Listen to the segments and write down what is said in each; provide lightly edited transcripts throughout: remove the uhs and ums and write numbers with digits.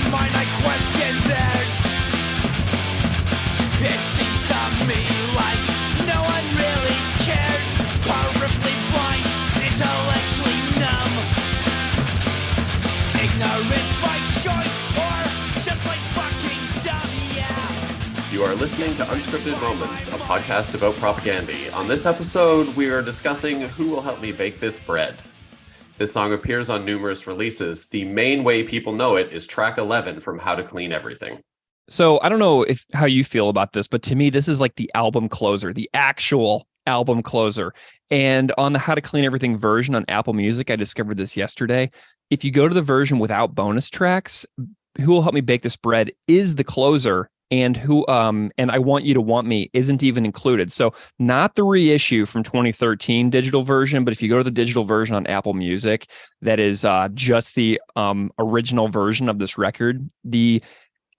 my mind, I question theirs. It seems to me like no one really cares. Peripherally blind, intellectually numb. Ignorance by choice or just plain fucking dumb, yeah. You are listening to Unscripted Moments, a podcast about propaganda. On this episode, we are discussing Who Will Help Me Bake This Bread. This song appears on numerous releases. The main way people know it is track 11 from How to Clean Everything. So I don't know how you feel about this, but to me, this is like the album closer, the actual album closer. And on the How to Clean Everything version on Apple Music, I discovered this yesterday. If you go to the version without bonus tracks, Who Will Help Me Bake This Bread is the closer. And I Want You to Want Me isn't even included. So not the reissue from 2013 digital version, but if you go to the digital version on Apple Music, that is just the original version of this record. The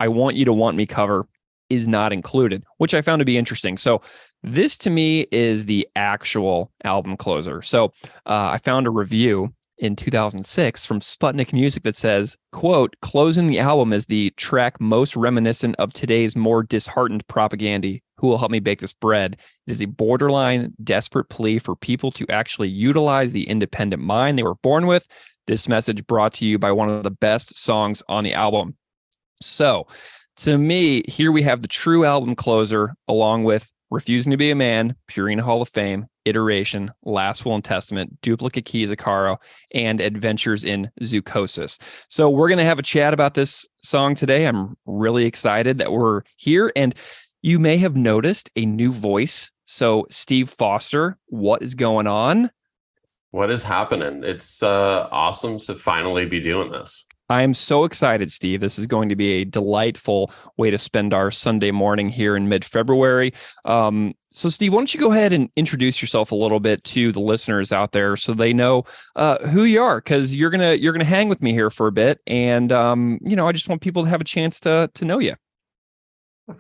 I Want You to Want Me cover is not included, which I found to be interesting. So this to me is the actual album closer. So I found a review in 2006 from Sputnik Music that says, quote, closing the album is the track most reminiscent of today's more disheartened propaganda. Who will help me bake this bread? It is a borderline desperate plea for people to actually utilize the independent mind they were born with. This message brought to you by one of the best songs on the album. So to me, here we have the true album closer along with Refusing to Be a Man, Purina Hall of Fame, Iteration, Last Will and Testament, Duplicate Keys of Caro, and Adventures in Zoocosis. So we're going to have a chat about this song today. I'm really excited that we're here, and you may have noticed a new voice. So Steve Foster, what is going on? What is happening? It's awesome to finally be doing this. I am so excited, Steve. This is going to be a delightful way to spend our Sunday morning here in mid-February. So, Steve, why don't you go ahead and introduce yourself a little bit to the listeners out there so they know who you are, because you're gonna hang with me here for a bit, and I just want people to have a chance to know you.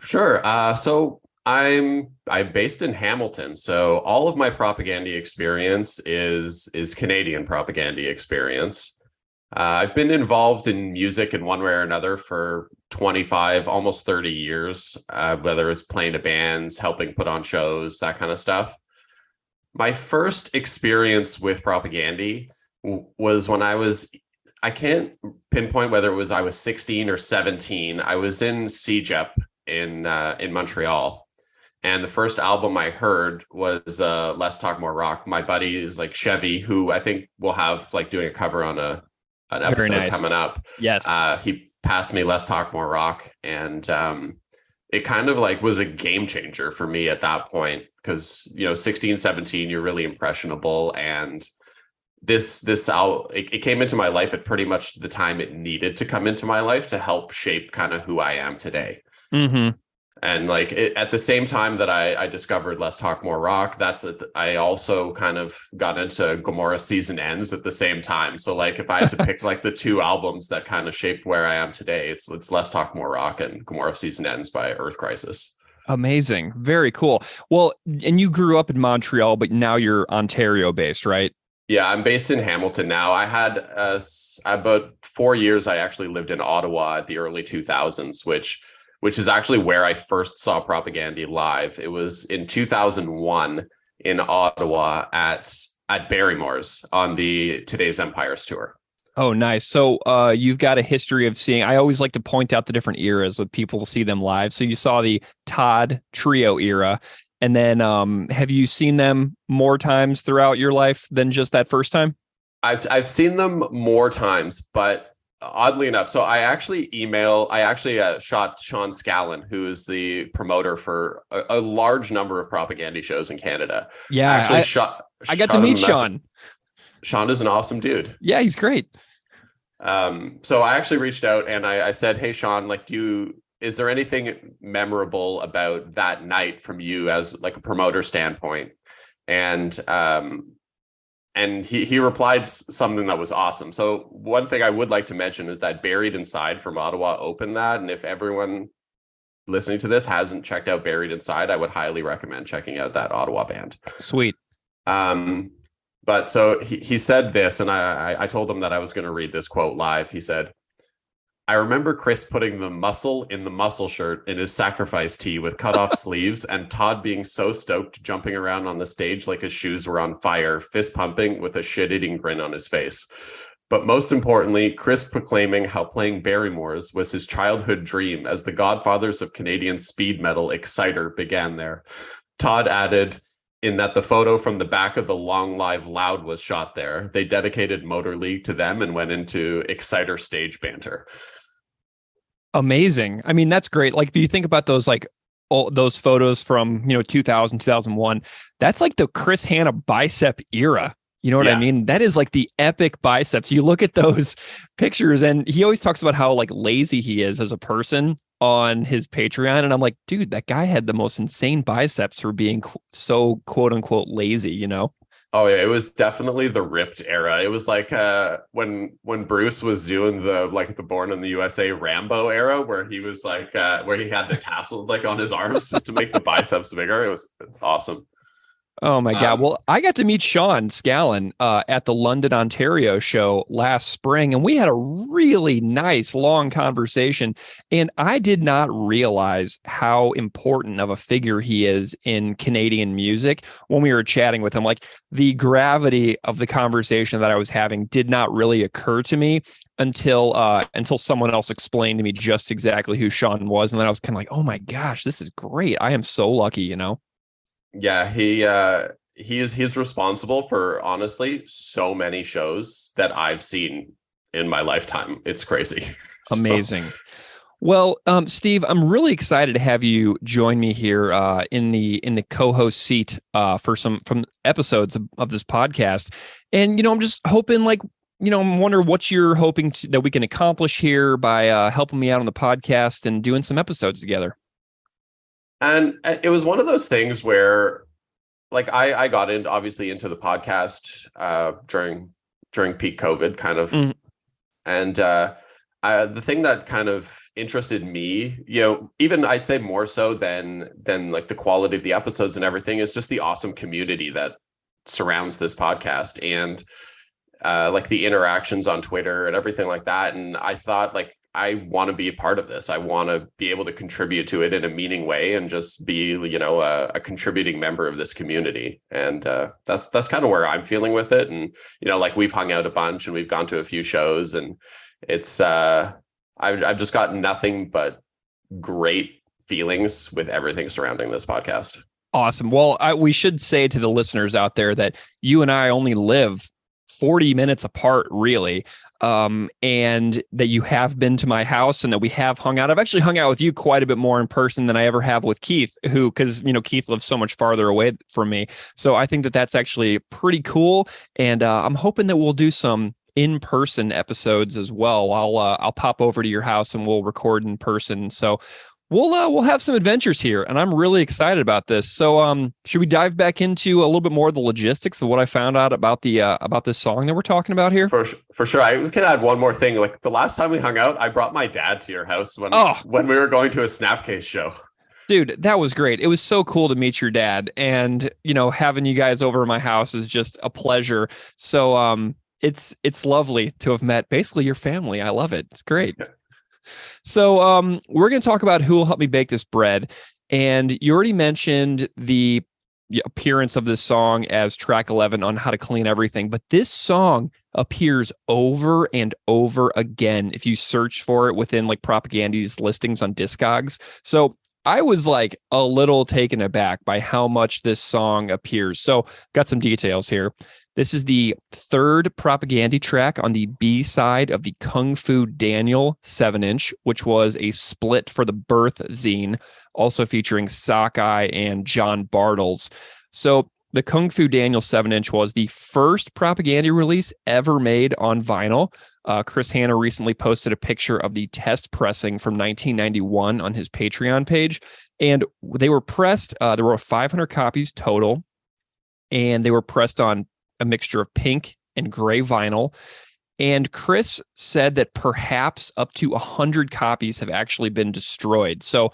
Sure. So I'm based in Hamilton, so all of my propaganda experience is Canadian propaganda experience. I've been involved in music in one way or another for 25, almost 30 years, whether it's playing to bands, helping put on shows, that kind of stuff. My first experience with propaganda was when I can't pinpoint whether it was I was 16 or 17. I was in CEGEP in Montreal. And the first album I heard was Less Talk More Rock. My buddy is like Chevy, who I think will have like doing a cover on an episode coming up. Yes. He passed me Let's Talk More Rock, and it kind of like was a game changer for me at that point, because 16, 17, you're really impressionable, and it came into my life at pretty much the time it needed to come into my life to help shape kind of who I am today. Mm-hmm. And like at the same time that I discovered Let's Talk More Rock, I also kind of got into Gomorrah Season Ends at the same time. So like if I had to pick like the two albums that kind of shaped where I am today, it's Let's Talk More Rock and Gomorrah Season Ends by Earth Crisis. Amazing. Very cool. Well, and you grew up in Montreal, but now you're Ontario based, right? Yeah, I'm based in Hamilton now. I had about 4 years. I actually lived in Ottawa at the early 2000s, which is actually where I first saw propaganda live. It was in 2001 in Ottawa at Barrymore's on the Today's Empires tour. Oh, nice. So you've got a history of seeing, I always like to point out the different eras with people to see them live. So you saw the Todd Trio era, and then have you seen them more times throughout your life than just that first time? I've seen them more times, but oddly enough, so I actually shot Sean Scallon, who is the promoter for a large number of propaganda shows in Canada. Yeah, I got to meet Sean. Sean is an awesome dude. Yeah, he's great. So I actually reached out and I said, hey, Sean, like, is there anything memorable about that night from you as like a promoter standpoint? And he replied something that was awesome. So one thing I would like to mention is that Buried Inside from Ottawa opened that. And if everyone listening to this hasn't checked out Buried Inside, I would highly recommend checking out that Ottawa band. Sweet. But so he said this, and I told him that I was going to read this quote live. He said, I remember Chris putting the muscle in the muscle shirt in his sacrifice tee with cut off sleeves, and Todd being so stoked, jumping around on the stage like his shoes were on fire, fist pumping with a shit eating grin on his face. But most importantly, Chris proclaiming how playing Barrymore's was his childhood dream as the godfathers of Canadian speed metal Exciter began there. Todd added, in that the photo from the back of the Long Live Loud was shot there. They dedicated Motor League to them and went into Exciter stage banter. Amazing. I mean, that's great. Like, if you think about those, like, all those photos from, 2000, 2001, that's like the Chris Hanna bicep era. You know what I mean? That is like the epic biceps. You look at those pictures, and he always talks about how like lazy he is as a person on his Patreon. And I'm like, dude, that guy had the most insane biceps for being so quote unquote lazy, Oh yeah, it was definitely the ripped era. It was like when Bruce was doing the Born in the USA Rambo era, where he was like where he had the tassel like on his arms just to make the biceps bigger. It's awesome. Oh my God. Well, I got to meet Sean Scallon at the London, Ontario show last spring, and we had a really nice long conversation. And I did not realize how important of a figure he is in Canadian music when we were chatting with him. Like, the gravity of the conversation that I was having did not really occur to me until someone else explained to me just exactly who Sean was. And then I was kind of like, oh my gosh, this is great. I am so lucky, Yeah, he's responsible for honestly so many shows that I've seen in my lifetime. It's crazy. Amazing. Well, Steve, I'm really excited to have you join me here in the co-host seat for some from episodes of this podcast. And I'm just hoping, like, I'm wondering what you're hoping that we can accomplish here by helping me out on the podcast and doing some episodes together. And it was one of those things where, like, I got into the podcast during peak COVID, kind of, and the thing that kind of interested me, even I'd say more so than like the quality of the episodes and everything, is just the awesome community that surrounds this podcast, and like the interactions on Twitter and everything like that. And I thought, like, I want to be a part of this. I want to be able to contribute to it in a meaning way and just be, a contributing member of this community. And that's kind of where I'm feeling with it. And, like, we've hung out a bunch and we've gone to a few shows, and it's I've just got nothing but great feelings with everything surrounding this podcast. Awesome. Well, we should say to the listeners out there that you and I only live 40 minutes apart, really, and that you have been to my house and that we have hung out. I've actually hung out with you quite a bit more in person than I ever have with Keith, because Keith lives so much farther away from me. So I think that that's actually pretty cool, and I'm hoping that we'll do some in-person episodes as well. I'll pop over to your house and we'll record in person. So we'll have some adventures here, and I'm really excited about this. So should we dive back into a little bit more of the logistics of what I found out about this song that we're talking about here? For sure. I can add one more thing. Like, the last time we hung out, I brought my dad to your house when we were going to a Snapcase show. Dude, that was great. It was so cool to meet your dad, and having you guys over at my house is just a pleasure. So it's lovely to have met basically your family. I love it. It's great. So we're going to talk about who will help me bake this bread. And you already mentioned the appearance of this song as track 11 on How to Clean Everything. But this song appears over and over again if you search for it within like Propagandy's listings on Discogs. So I was like a little taken aback by how much this song appears. So got some details here. This is the third Propagandy track on the B side of the Kung Fu Daniel 7-inch, which was a split for the Birth zine, also featuring Sockeye and John Bartles. So the Kung Fu Daniel 7-inch was the first Propagandy release ever made on vinyl. Chris Hanna recently posted a picture of the test pressing from 1991 on his Patreon page, and they were pressed. There were 500 copies total, and they were pressed on a mixture of pink and gray vinyl. And Chris said that perhaps up to 100 copies have actually been destroyed. So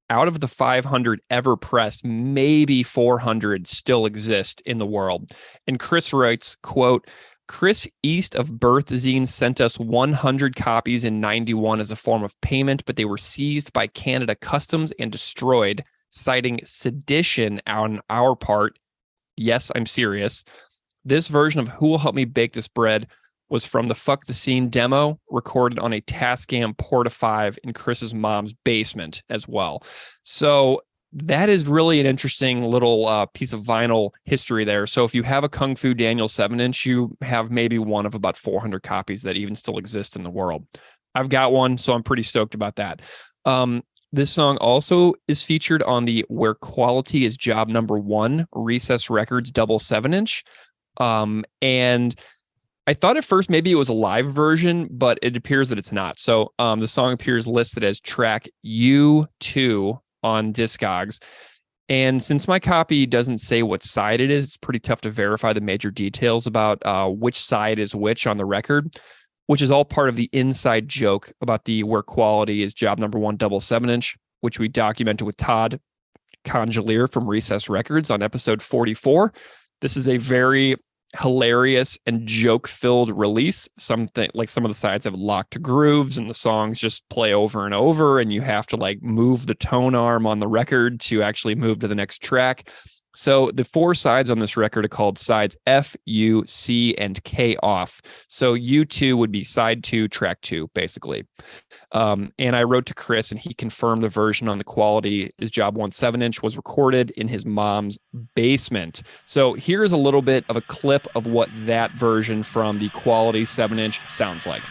out of the 500 ever pressed, maybe 400 still exist in the world. And Chris writes, quote, Chris East of Birth Zine sent us 100 copies in 91 as a form of payment, but they were seized by Canada Customs and destroyed, citing sedition on our part. Yes, I'm serious. This version of Who Will Help Me Bake This Bread was from the Fuck the Scene demo, recorded on a Tascam Porta 5 in Chris's mom's basement as well. So that is really an interesting little piece of vinyl history there. So if you have a Kung Fu Daniel 7-inch, you have maybe one of about 400 copies that even still exist in the world. I've got one, so I'm pretty stoked about that. This song also is featured on the Where Quality is Job Number 1 Recess Records double 7-inch. And I thought at first maybe it was a live version, but it appears that it's not. So the song appears listed as track U2 on Discogs. And since my copy doesn't say what side it is, it's pretty tough to verify the major details about which side is which on the record, which is all part of the inside joke about the Where Quality is Job Number 1 double 7-inch, which we documented with Todd Congelier from Recess Records on episode 44. This is a very hilarious and joke-filled release. Something like some of the sides have locked grooves and the songs just play over and over, and you have to like move the tone arm on the record to actually move to the next track. So the 4 sides on this record are called sides F, U, C, and K off. So U2 would be side 2, track 2, basically. And I wrote to Chris, and he confirmed the version on the Quality is Job 1 7-inch was recorded in his mom's basement. So here's a little bit of a clip of what that version from the Quality 7-inch sounds like.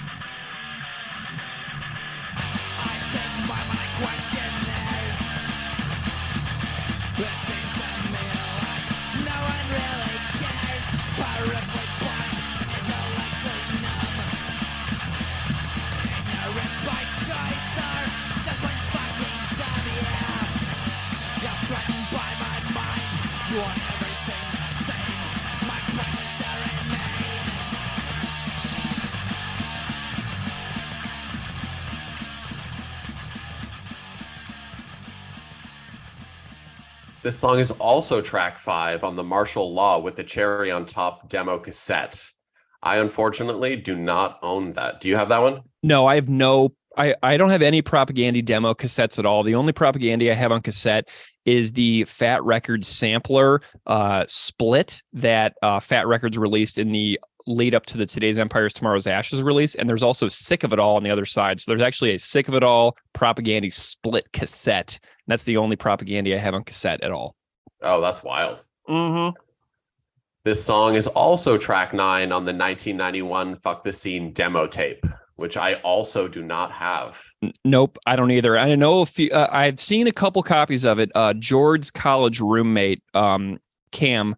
This song is also track 5 on the Martial Law with the Cherry on Top demo cassette. I unfortunately do not own that. Do you have that one? No, I have I don't have any Propaganda demo cassettes at all. The only Propaganda I have on cassette is the Fat Records sampler split that Fat Records released in the lead up to the Today's Empires, Tomorrow's Ashes release. And there's also Sick of It All on the other side. So there's actually a Sick of It All Propaganda split cassette. And that's the only Propaganda I have on cassette at all. Oh, that's wild. Mm-hmm. This song is also track 9 on the 1991 Fuck the Scene demo tape, which I also do not have. Nope, I don't either. I know I've seen a couple copies of it. George's college roommate, Cam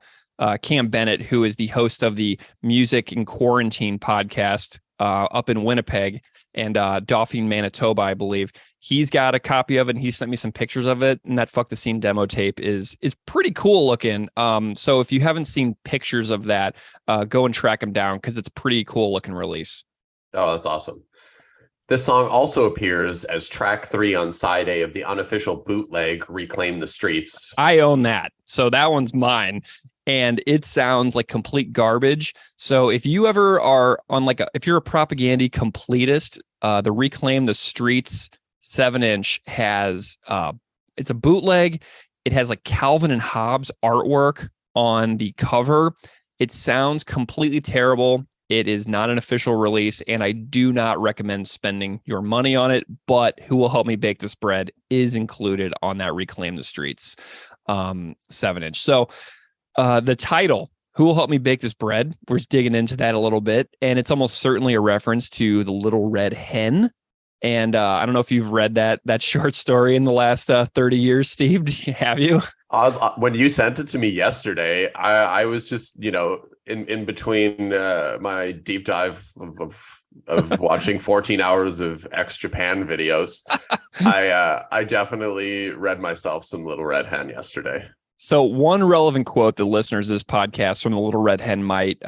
Bennett, who is the host of the Music in Quarantine podcast up in Winnipeg and Dauphin, Manitoba, I believe. He's got a copy of it, and he sent me some pictures of it. And that Fuck the Scene demo tape is pretty cool looking. So if you haven't seen pictures of that, go and track them down because it's a pretty cool looking release. Oh, that's awesome. This song also appears as track 3 on side A of the unofficial bootleg Reclaim the Streets. I own that. So that one's mine. And it sounds like complete garbage. So if you ever are on if you're a Propaganda completist, the Reclaim the Streets 7-inch has, it's a bootleg. It has like Calvin and Hobbes artwork on the cover. It sounds completely terrible. It is not an official release, and I do not recommend spending your money on it, but Who Will Help Me Bake This Bread is included on that Reclaim the Streets 7-inch. So the title, Who Will Help Me Bake This Bread, we're just digging into that a little bit, and it's almost certainly a reference to the Little Red Hen. And I don't know if you've read that short story in the last 30 years, Steve. Have you? When you sent it to me yesterday, I was just, in between my deep dive of watching 14 hours of ex-Japan videos. I definitely read myself some Little Red Hen yesterday. So one relevant quote the listeners of this podcast from the Little Red Hen might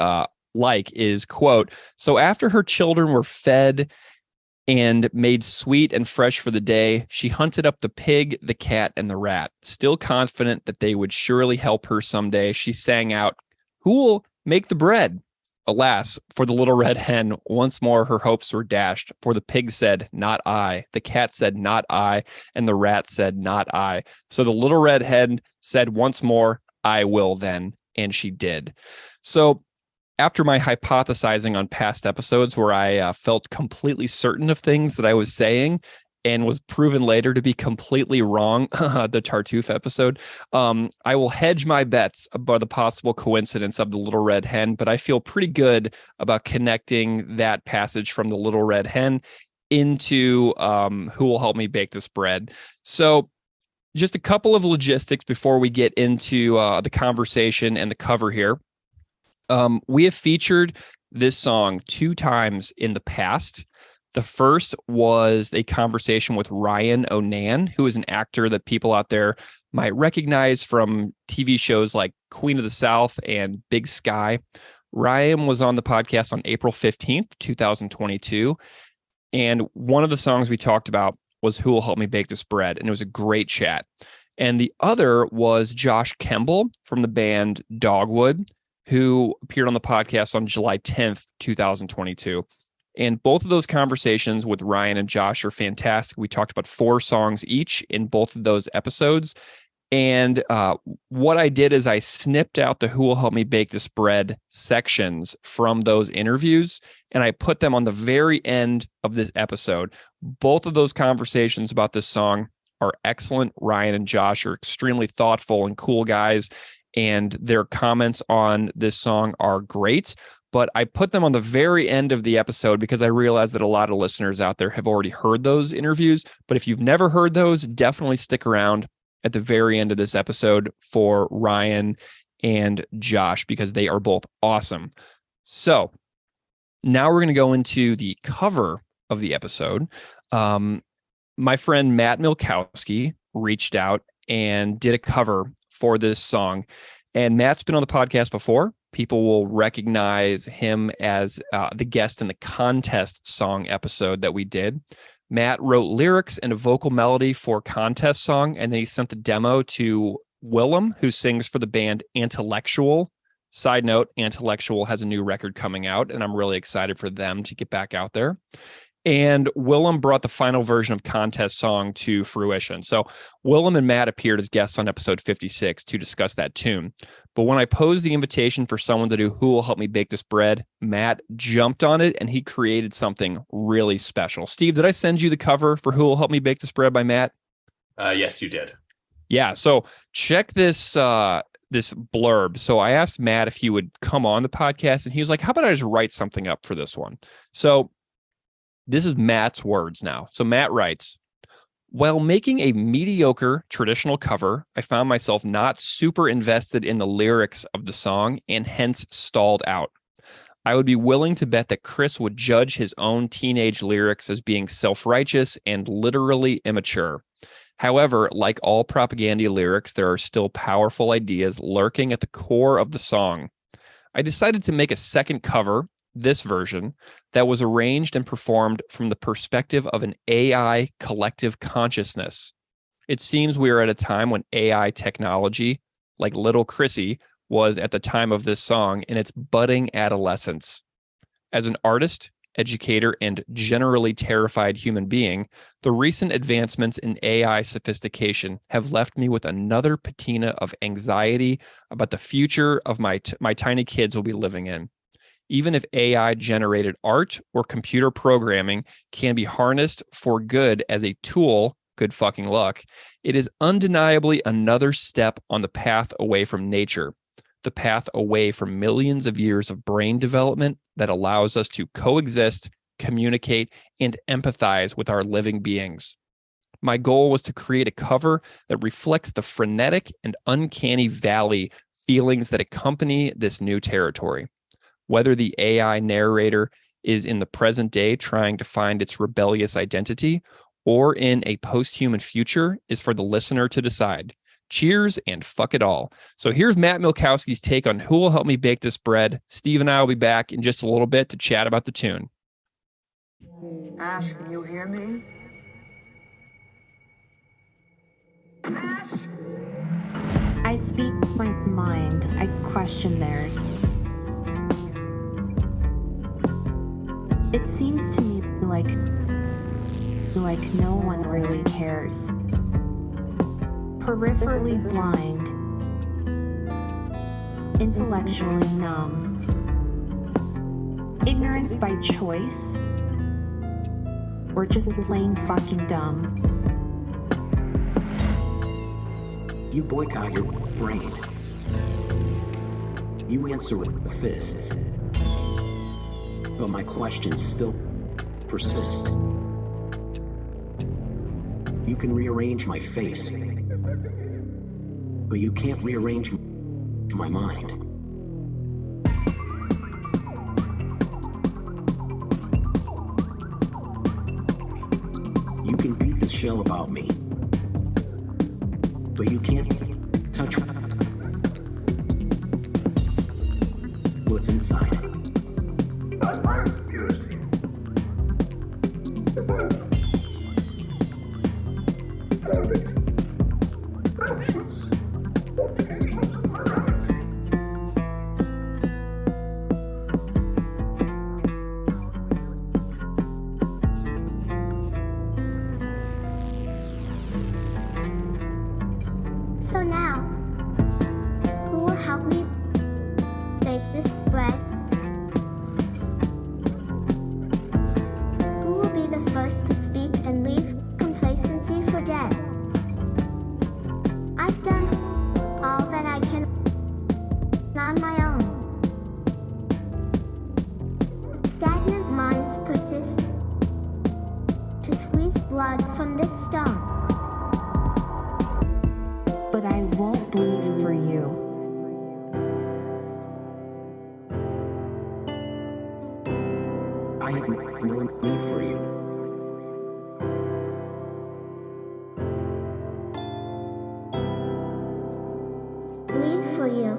is, quote, "So after her children were fed and made sweet and fresh for the day, she hunted up the pig, the cat, and the rat. Still confident that they would surely help her someday, she sang out, 'Who will make the bread?' Alas, for the little red hen, once more her hopes were dashed. For the pig said, not I. The cat said, not I. And the rat said, not I. So the little red hen said once more, I will then. And she did. So after my hypothesizing on past episodes where I felt completely certain of things that I was saying and was proven later to be completely wrong, the Tartuffe episode, I will hedge my bets about the possible coincidence of the Little Red Hen, but I feel pretty good about connecting that passage from the Little Red Hen into Who Will Help Me Bake This Bread. So just a couple of logistics before we get into the conversation and the cover here. We have featured this song 2 times in the past. The first was a conversation with Ryan Onan, who is an actor that people out there might recognize from TV shows like Queen of the South and Big Sky. Ryan was on the podcast on April 15th, 2022. And one of the songs we talked about was Who Will Help Me Bake This Bread? And it was a great chat. And the other was Josh Kemble from the band Dogwood, who appeared on the podcast on July 10th, 2022. And both of those conversations with Ryan and Josh are fantastic. We talked about 4 songs each in both of those episodes. And what I did is I snipped out the Who Will Help Me Bake This Bread sections from those interviews, and I put them on the very end of this episode. Both of those conversations about this song are excellent. Ryan and Josh are extremely thoughtful and cool guys, and their comments on this song are great. But I put them on the very end of the episode because I realized that a lot of listeners out there have already heard those interviews. But if you've never heard those, definitely stick around at the very end of this episode for Ryan and Josh, because they are both awesome. So now we're going to go into the cover of the episode. My friend Matt Milkowski reached out and did a cover for this song. And Matt's been on the podcast before. People will recognize him as the guest in the contest song episode that we did. Matt wrote lyrics and a vocal melody for contest song, and then he sent the demo to Willem, who sings for the band Intellectual. Side note, Intellectual has a new record coming out, and I'm really excited for them to get back out there. And Willem brought the final version of contest song to fruition. So Willem and Matt appeared as guests on episode 56 to discuss that tune. But when I posed the invitation for someone to do Who Will Help Me Bake This Bread, Matt jumped on it and he created something really special. Steve, did I send you the cover for Who Will Help Me Bake This Bread by Matt? Yes, you did. Yeah. So check this this blurb. So I asked Matt if he would come on the podcast, and he was like, how about I just write something up for this one? So this is Matt's words now. So Matt writes, while making a mediocre traditional cover, I found myself not super invested in the lyrics of the song and hence stalled out. I would be willing to bet that Chris would judge his own teenage lyrics as being self-righteous and literally immature. However, like all propaganda lyrics, there are still powerful ideas lurking at the core of the song. I decided to make a second cover, this version, that was arranged and performed from the perspective of an AI collective consciousness. It seems we are at a time when AI technology, like Little Chrissy, was at the time of this song in its budding adolescence. As an artist, educator, and generally terrified human being, the recent advancements in AI sophistication have left me with another patina of anxiety about the future of my tiny kids will be living in. Even if AI-generated art or computer programming can be harnessed for good as a tool, good fucking luck, it is undeniably another step on the path away from nature, the path away from millions of years of brain development that allows us to coexist, communicate, and empathize with our living beings. My goal was to create a cover that reflects the frenetic and uncanny valley feelings that accompany this new territory. Whether the AI narrator is in the present day trying to find its rebellious identity or in a post-human future is for the listener to decide. Cheers and fuck it all. So here's Matt Milkowski's take on Who Will Help Me Bake This Bread. Steve and I will be back in just a little bit to chat about the tune. Ash, can you hear me? Ash! I speak my mind. I question theirs. It seems to me like no one really cares. Peripherally blind, intellectually numb. Ignorance by choice, or just plain fucking dumb. You boycott your brain. You answer with fists. But my questions still persist. You can rearrange my face, but you can't rearrange my mind. You can beat the shell about me, but you can't touch what's inside. My mind's purity. Evolved. Perfect. Conscious. Potentials of morality. So now, who will help me bake this bread? Who will be the first to speak and leave complacency for dead? I've done all that I can on my own. But stagnant minds persist to squeeze blood from this stone. But I won't bleed for you. I have no need for you. Bleed for you.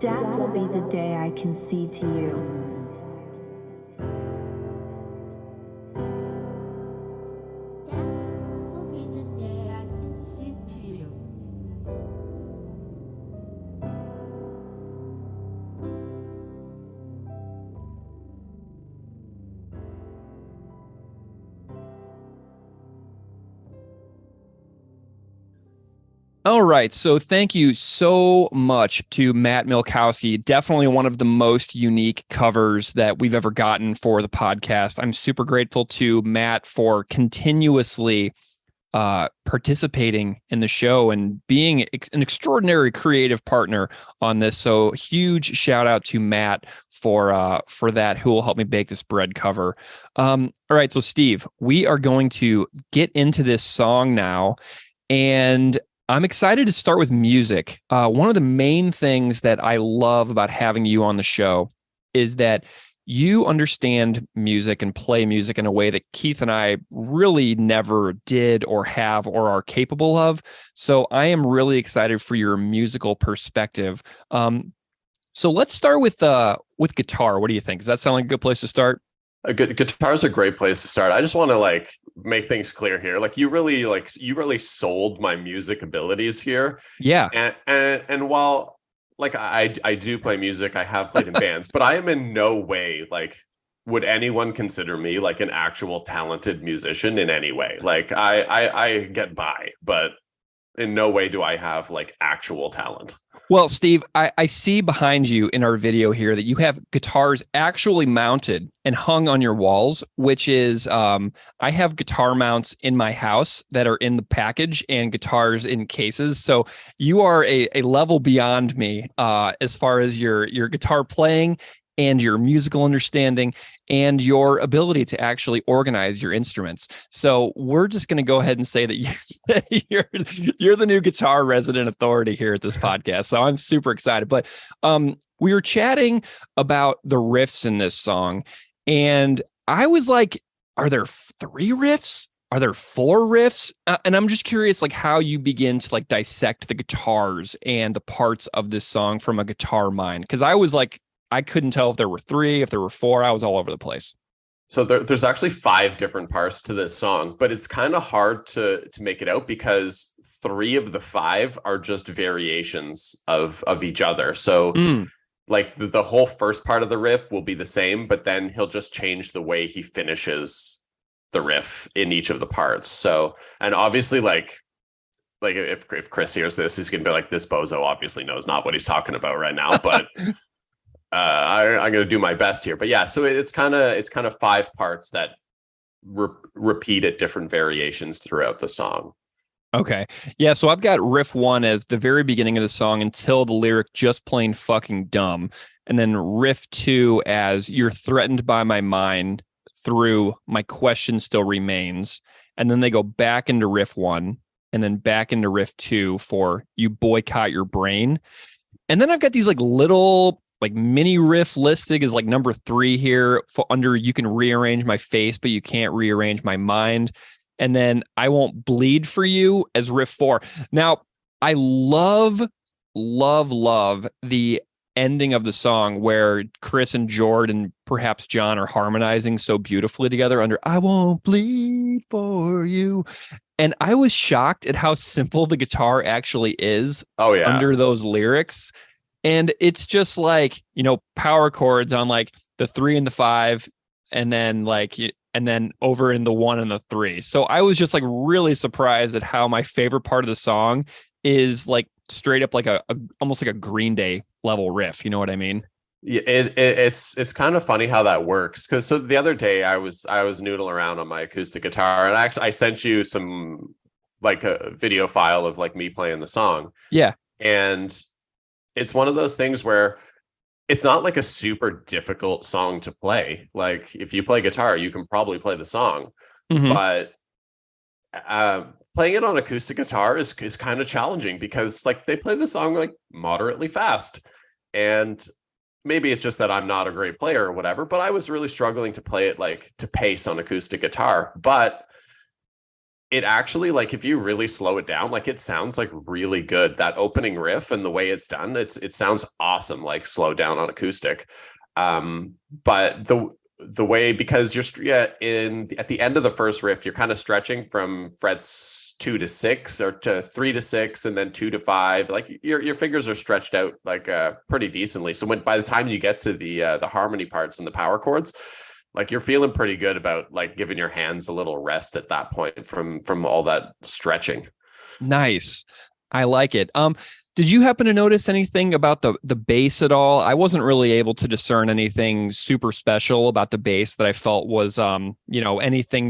Death will be the day I concede to you. Death will be the day I concede to you. All right. So thank you so much to Matt Milkowski. Definitely one of the most unique covers that we've ever gotten for the podcast. I'm super grateful to Matt for continuously participating in the show and being an extraordinary creative partner on this. So huge shout out to Matt for that, who will help me bake this bread cover. All right. So Steve, we are going to get into this song now, and I'm excited to start with music. One of the main things that I love about having you on the show is that you understand music and play music in a way that Keith and I really never did or have or are capable of. So I am really excited for your musical perspective. So let's start with guitar. What do you think? Does that sound like a good place to start? A good guitar's a great place to start. I just want to make things clear here. You really sold my music abilities here. Yeah. And while I do play music, I have played in bands, but I am in no way would anyone consider me an actual talented musician in any way. I get by, but in no way do I have actual talent. Well, Steve, I see behind you in our video here that you have guitars actually mounted and hung on your walls, which is I have guitar mounts in my house that are in the package and guitars in cases. So you are a level beyond me as far as your guitar playing and your musical understanding and your ability to actually organize your instruments. So we're just going to go ahead and say that you're the new guitar resident authority here at this podcast. So I'm super excited. But we were chatting about the riffs in this song, and I was like, are there 3 riffs? Are there 4 riffs? And I'm just curious, how you begin to dissect the guitars and the parts of this song from a guitar mind. Because I was I couldn't tell if there were 3, if there were 4. I was all over the place. So there's actually 5 different parts to this song, but it's kind of hard to make it out because 3 of the 5 are just variations of each other. So like the whole first part of the riff will be the same, but then he'll just change the way he finishes the riff in each of the parts. So, and obviously like if Chris hears this, he's gonna be like, this bozo obviously knows not what he's talking about right now, but I'm gonna do my best here. But yeah, so it's kind of 5 parts that repeat at different variations throughout the song. Okay. Yeah, so I've got riff 1 as the very beginning of the song until the lyric just plain fucking dumb. And then riff 2 as you're threatened by my mind through my question still remains. And then they go back into riff 1 and then back into riff 2 for you boycott your brain. And then I've got these like little like mini riff listed as like number 3 here for under you can rearrange my face, but you can't rearrange my mind. And then I won't bleed for you as riff 4. Now, I love the ending of the song where Chris and Jordan, perhaps John, are harmonizing so beautifully together under I won't bleed for you. And I was shocked at how simple the guitar actually is under those lyrics. And it's just like, power chords on like the 3 and the 5, and then over in the 1 and the 3. So I was just like really surprised at how my favorite part of the song is like straight up like almost like a Green Day level riff. You know what I mean? Yeah, it's kind of funny how that works. Because so the other day I was noodling around on my acoustic guitar, and I sent you some like a video file of like me playing the song. Yeah, and it's one of those things where it's not like a super difficult song to play. Like if you play guitar, you can probably play the song, but playing it on acoustic guitar is kind of challenging because like they play the song like moderately fast, and maybe it's just that I'm not a great player or whatever, but I was really struggling to play it like to pace on acoustic guitar. But it actually, like, if you really slow it down, like it sounds like really good. That opening riff and the way it's done, it sounds awesome, like slowed down on acoustic. But the way, because you're at the end of the first riff, you're kind of stretching from frets 2 to 6 or to 3 to 6 and then 2 to 5. Like your fingers are stretched out like pretty decently. So by the time you get to the harmony parts and the power chords, like you're feeling pretty good about like giving your hands a little rest at that point from all that stretching. Nice. I like it. Did you happen to notice anything about the bass at all? I wasn't really able to discern anything super special about the bass that I felt was anything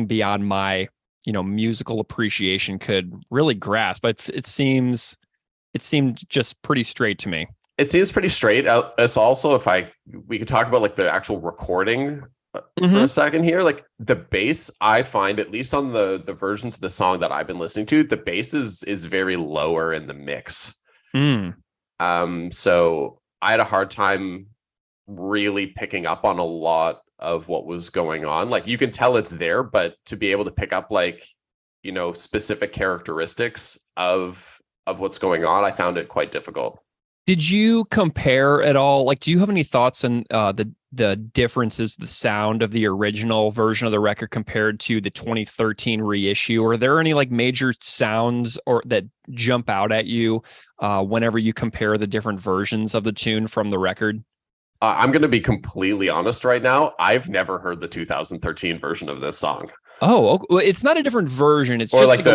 beyond my musical appreciation could really grasp. But it seemed just pretty straight to me. It seems pretty straight. It's also, we could talk about like the actual recording for a second here. Like the bass, I find, at least on the versions of the song that I've been listening to, the bass is very lower in the mix. So I had a hard time really picking up on a lot of what was going on. Like you can tell it's there, but to be able to pick up like, specific characteristics of what's going on, I found it quite difficult. Did you compare at all? Like, do you have any thoughts on the differences, the sound of the original version of the record compared to the 2013 reissue? Are there any like major sounds or that jump out at you whenever you compare the different versions of the tune from the record? I'm going to be completely honest right now. I've never heard the 2013 version of this song. Oh, okay. Well, it's not a different version. It's or just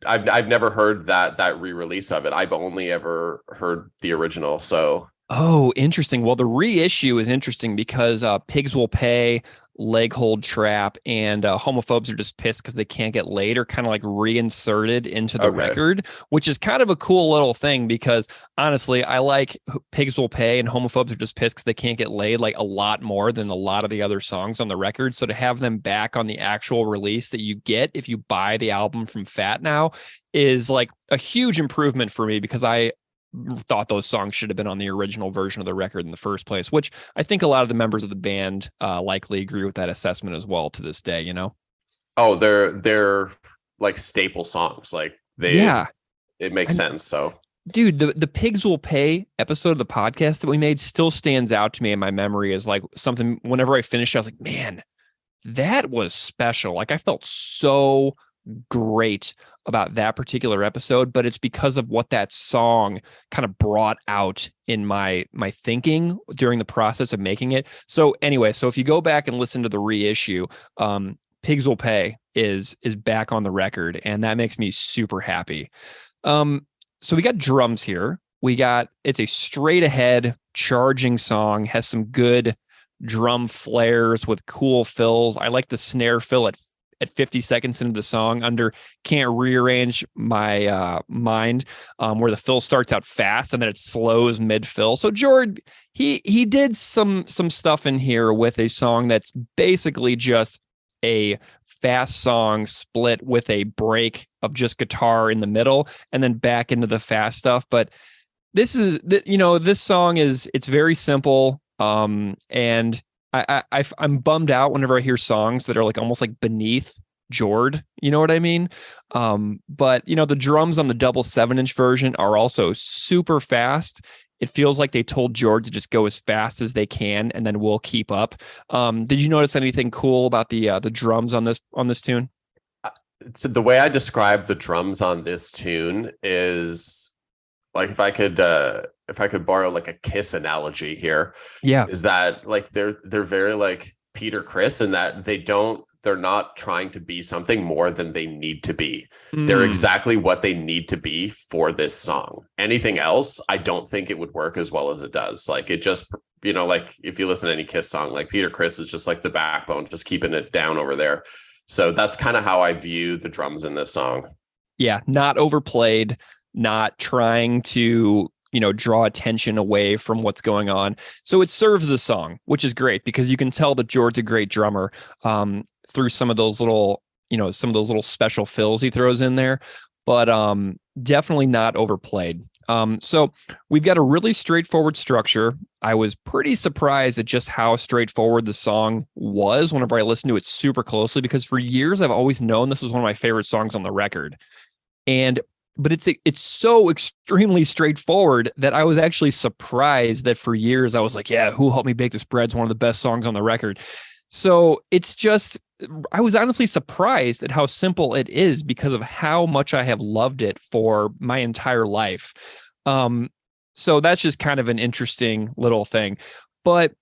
I've never heard that re-release of it. I've only ever heard the original. So. Oh, interesting. Well, the reissue is interesting because Pigs Will Pay, Leg Hold Trap, and Homophobes Are Just Pissed Because They Can't Get Laid are kind of like reinserted into the record, which is kind of a cool little thing because honestly, I like Pigs Will Pay and Homophobes Are Just Pissed Because They Can't Get Laid like a lot more than a lot of the other songs on the record. So to have them back on the actual release that you get if you buy the album from Fat Now is like a huge improvement for me because I thought those songs should have been on the original version of the record in the first place, which I think a lot of the members of the band likely agree with that assessment as well to this day, Oh, they're like staple songs. Like it makes sense. So dude, the Pigs Will Pay episode of the podcast that we made still stands out to me in my memory as like something whenever I finished, I was like, man, that was special. Like I felt so great about that particular episode, but it's because of what that song kind of brought out in my thinking during the process of making it. So anyway, so if you go back and listen to the reissue, Pigs Will Pay is back on the record, and that makes me super happy. So we got drums here. It's a straight ahead charging song, has some good drum flares with cool fills. I like the snare fill at 50 seconds into the song under Can't Rearrange My Mind, where the fill starts out fast and then it slows mid fill. So Jord, he did some stuff in here with a song that's basically just a fast song split with a break of just guitar in the middle and then back into the fast stuff. But this song it's very simple. And I'm bummed out whenever I hear songs that are like almost like beneath Jord, you know what I mean? But the drums on the double 7-inch version are also super fast. It feels like they told Jord to just go as fast as they can, and then we'll keep up. Did you notice anything cool about the drums on this tune? So the way I describe the drums on this tune is like if I could borrow like a Kiss analogy here, is that like they're very like Peter Criss in that they're not trying to be something more than they need to be. They're exactly what they need to be for this song. Anything else, I don't think it would work as well as it does. Like it just, like if you listen to any Kiss song, like Peter Criss is just like the backbone, just keeping it down over there. So that's kind of how I view the drums in this song. Yeah, not overplayed, not trying to draw attention away from what's going on. So it serves the song, which is great because you can tell that Jord's a great drummer through some of those little special fills he throws in there, but definitely not overplayed. So we've got a really straightforward structure. I was pretty surprised at just how straightforward the song was whenever I listened to it super closely, because for years I've always known this was one of my favorite songs on the record. But it's so extremely straightforward that I was actually surprised that for years I was like, yeah, Who Helped Me Bake This Bread's one of the best songs on the record. So it's just, I was honestly surprised at how simple it is because of how much I have loved it for my entire life. So that's just kind of an interesting little thing. But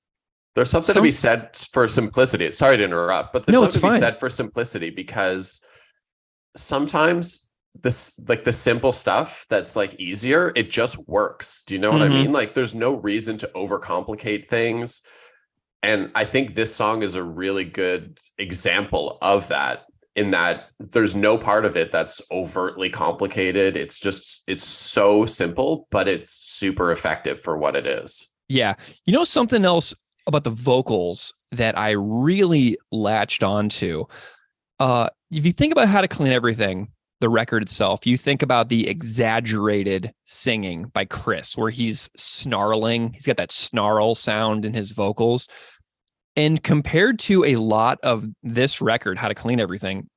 there's something to be said for simplicity. Sorry to interrupt, but there's something to be said for simplicity, because sometimes this, like the simple stuff that's like easier, it just works. Do you know what I mean? Like there's no reason to overcomplicate things. And I think this song is a really good example of that, in that there's no part of it that's overtly complicated. It's so simple, but it's super effective for what it is. Yeah. Something else about the vocals that I really latched onto, if you think about How to Clean Everything, the record itself, you think about the exaggerated singing by Chris, where he's snarling. He's got that snarl sound in his vocals. And compared to a lot of this record, How to Clean Everything,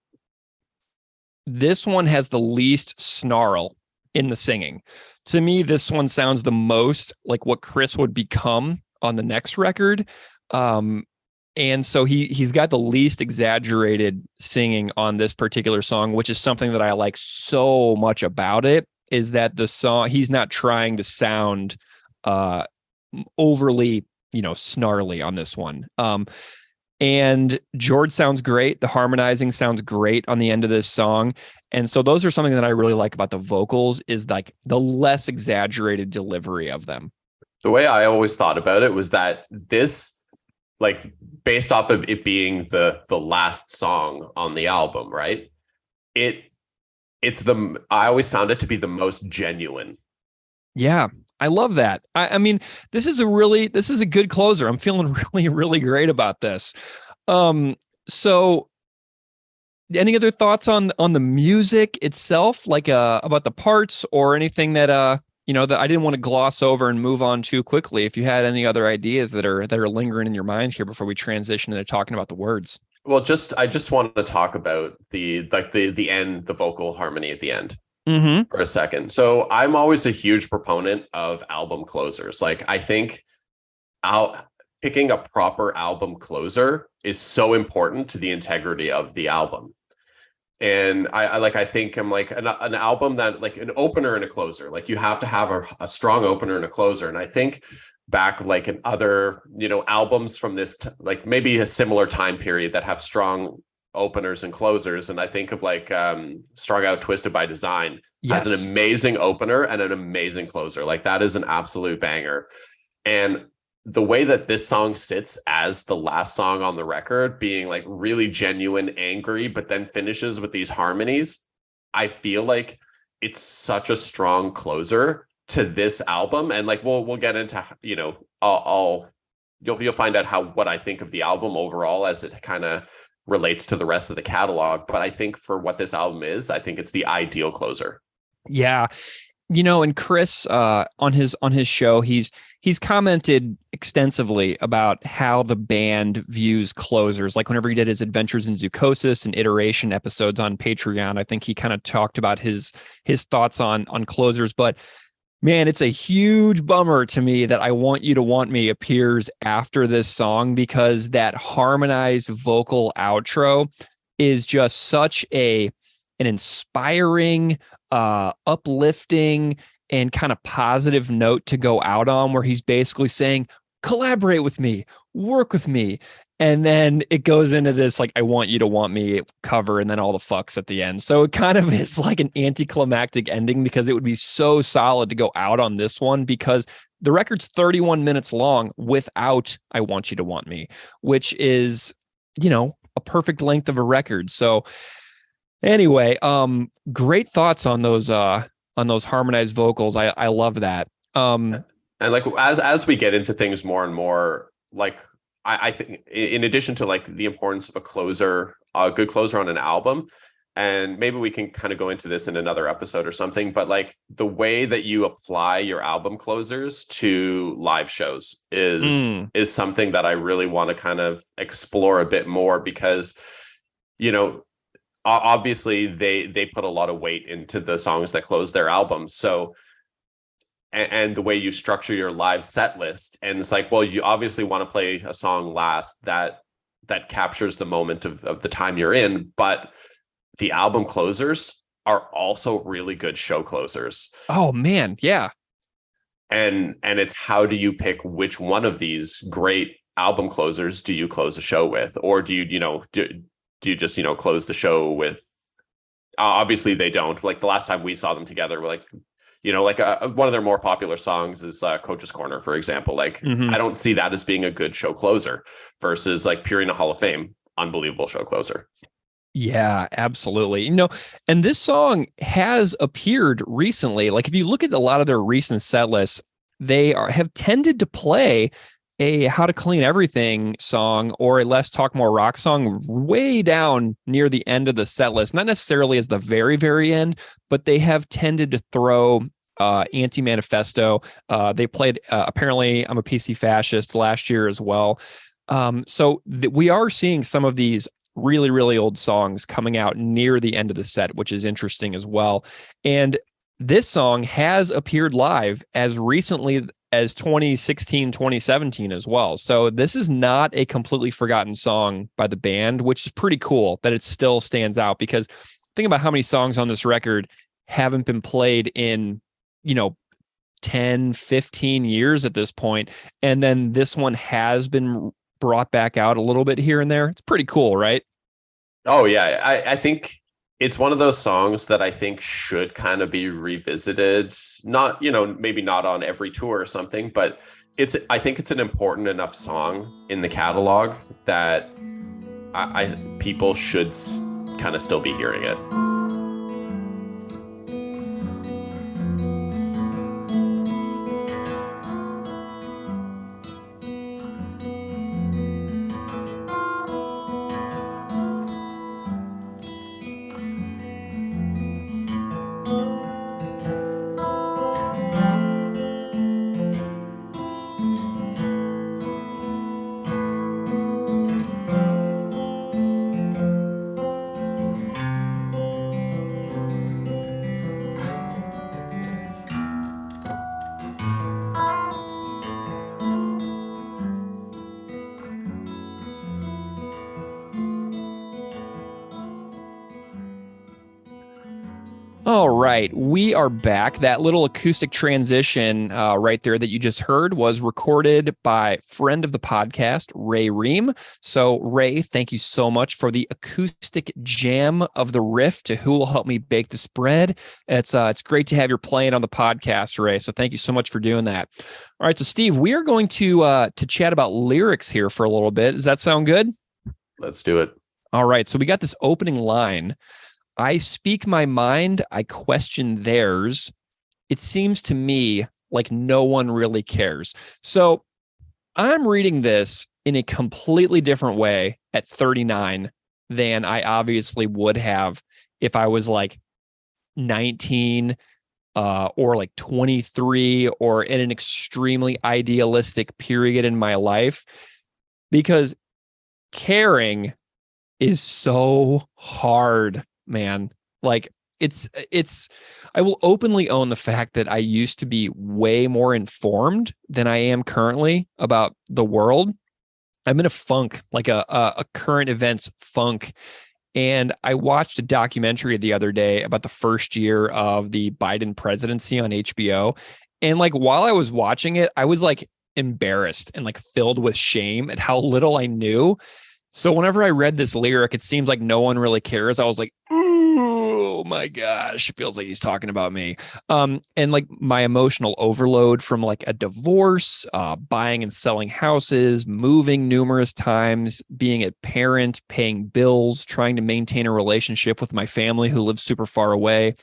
this one has the least snarl in the singing. To me, this one sounds the most like what Chris would become on the next record. And so he's got the least exaggerated singing on this particular song, which is something that I like so much about it, is that the song, he's not trying to sound overly, snarly on this one. And Jord sounds great. The harmonizing sounds great on the end of this song. And so those are something that I really like about the vocals, is like the less exaggerated delivery of them. The way I always thought about it was that this, like based off of it being the last song on the album, right? I always found it to be the most genuine. Yeah, I love that. I mean, this is a good closer. I'm feeling really, really great about this. So any other thoughts on the music itself, like about the parts, or anything that that I didn't want to gloss over and move on too quickly? If you had any other ideas that are lingering in your mind here before we transition into talking about the words. Well, I just wanted to talk about the end, the vocal harmony at the end for a second. So I'm always a huge proponent of album closers. Like I think picking a proper album closer is so important to the integrity of the album. And I think I'm like an album that like an opener and a closer. Like you have to have a strong opener and a closer. And I think back like in other, albums from this like maybe a similar time period that have strong openers and closers. And I think of like Strung Out Twisted by Design has Yes. an amazing opener and an amazing closer. Like that is an absolute banger. And the way that this song sits as the last song on the record, being like really genuine, angry, but then finishes with these harmonies, I feel like it's such a strong closer to this album. And like we'll get into, you'll find out what I think of the album overall as it kind of relates to the rest of the catalog. But I think for what this album is, I think it's the ideal closer. Yeah. And Chris on his show, he's commented extensively about how the band views closers. Like whenever he did his Adventures in Zucosis and Iteration episodes on Patreon, I think he kind of talked about his thoughts on closers. But man, it's a huge bummer to me that I Want You to Want Me appears after this song, because that harmonized vocal outro is just such an inspiring, uplifting, and kind of positive note to go out on, where he's basically saying, collaborate with me, work with me. And then it goes into this like, I want you to want me cover, and then all the fucks at the end. So it kind of is like an anticlimactic ending, because it would be so solid to go out on this one, because the record's 31 minutes long without I Want You to Want Me, which is, a perfect length of a record. So anyway, great thoughts on those harmonized vocals. I love that. And like as we get into things more and more, like I think in addition to like the importance of a good closer on an album, and maybe we can kind of go into this in another episode or something, but like the way that you apply your album closers to live shows is something that I really want to kind of explore a bit more, because obviously they put a lot of weight into the songs that close their albums. So and the way you structure your live set list, and it's like, well, you obviously want to play a song last that captures the moment of the time you're in, but the album closers are also really good show closers. Oh man, yeah. And it's how do you pick which one of these great album closers do you close a show with, or do you do you just close the show with? Obviously they don't. Like the last time we saw them together, we're like, one of their more popular songs is Coach's Corner, for example. Like I don't see that as being a good show closer, versus like Purina Hall of Fame, unbelievable show closer. Yeah, absolutely. And this song has appeared recently. Like if you look at a lot of their recent set lists, they have tended to play a How to Clean Everything song or a Less Talk More Rock song way down near the end of the set list. Not necessarily as the very, very end, but they have tended to throw Anti-Manifesto. They played apparently I'm a PC Fascist last year as well. So we are seeing some of these really, really old songs coming out near the end of the set, which is interesting as well. And this song has appeared live as recently as 2016, 2017 as well. So this is not a completely forgotten song by the band, which is pretty cool that it still stands out, because think about how many songs on this record haven't been played in, 10, 15 years at this point. And then this one has been brought back out a little bit here and there. It's pretty cool, right? Oh yeah. I think it's one of those songs that I think should kind of be revisited. Not, maybe not on every tour or something, but I think it's an important enough song in the catalog that people should kind of still be hearing it. All right, we are back. That little acoustic transition right there that you just heard was recorded by friend of the podcast, Ray Ream. So, Ray, thank you so much for the acoustic jam of the riff to Who Will Help Me Bake This Bread. It's great to have your playing on the podcast, Ray. So, thank you so much for doing that. All right, so Steve, we are going to chat about lyrics here for a little bit. Does that sound good? Let's do it. All right, so we got this opening line. I speak my mind, I question theirs. It seems to me like no one really cares. So I'm reading this in a completely different way at 39 than I obviously would have if I was like 19 or like 23 or in an extremely idealistic period in my life, because caring is so hard, man. Like it's I will openly own the fact that I used to be way more informed than I am currently about the world. I'm in a funk, like a current events funk. And I watched a documentary the other day about the first year of the Biden presidency on HBO. And like while I was watching it, I was like embarrassed and like filled with shame at how little I knew. So whenever I read this lyric, it seems like no one really cares. I was like, oh my gosh, it feels like he's talking about me. And like my emotional overload from like a divorce, buying and selling houses, moving numerous times, being a parent, paying bills, trying to maintain a relationship with my family who lives super far away,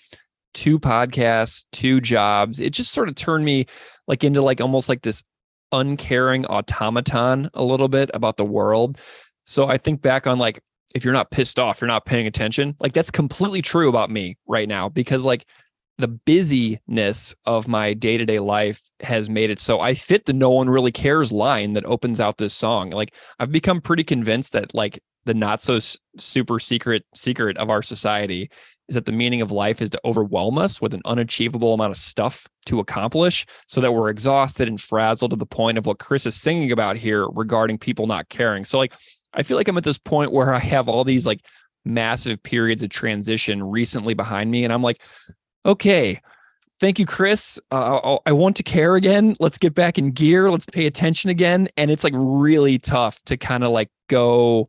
2 podcasts, 2 jobs. It just sort of turned me like into like almost like this uncaring automaton a little bit about the world. So I think back on like, if you're not pissed off, you're not paying attention. Like that's completely true about me right now, because like the busyness of my day-to-day life has made it so I fit the no one really cares line that opens out this song. Like I've become pretty convinced that like the not so super secret of our society is that the meaning of life is to overwhelm us with an unachievable amount of stuff to accomplish so that we're exhausted and frazzled to the point of what Chris is singing about here regarding people not caring. So like, I feel like I'm at this point where I have all these like massive periods of transition recently behind me. And I'm like, okay, thank you, Chris. I want to care again. Let's get back in gear. Let's pay attention again. And it's like really tough to kind of like go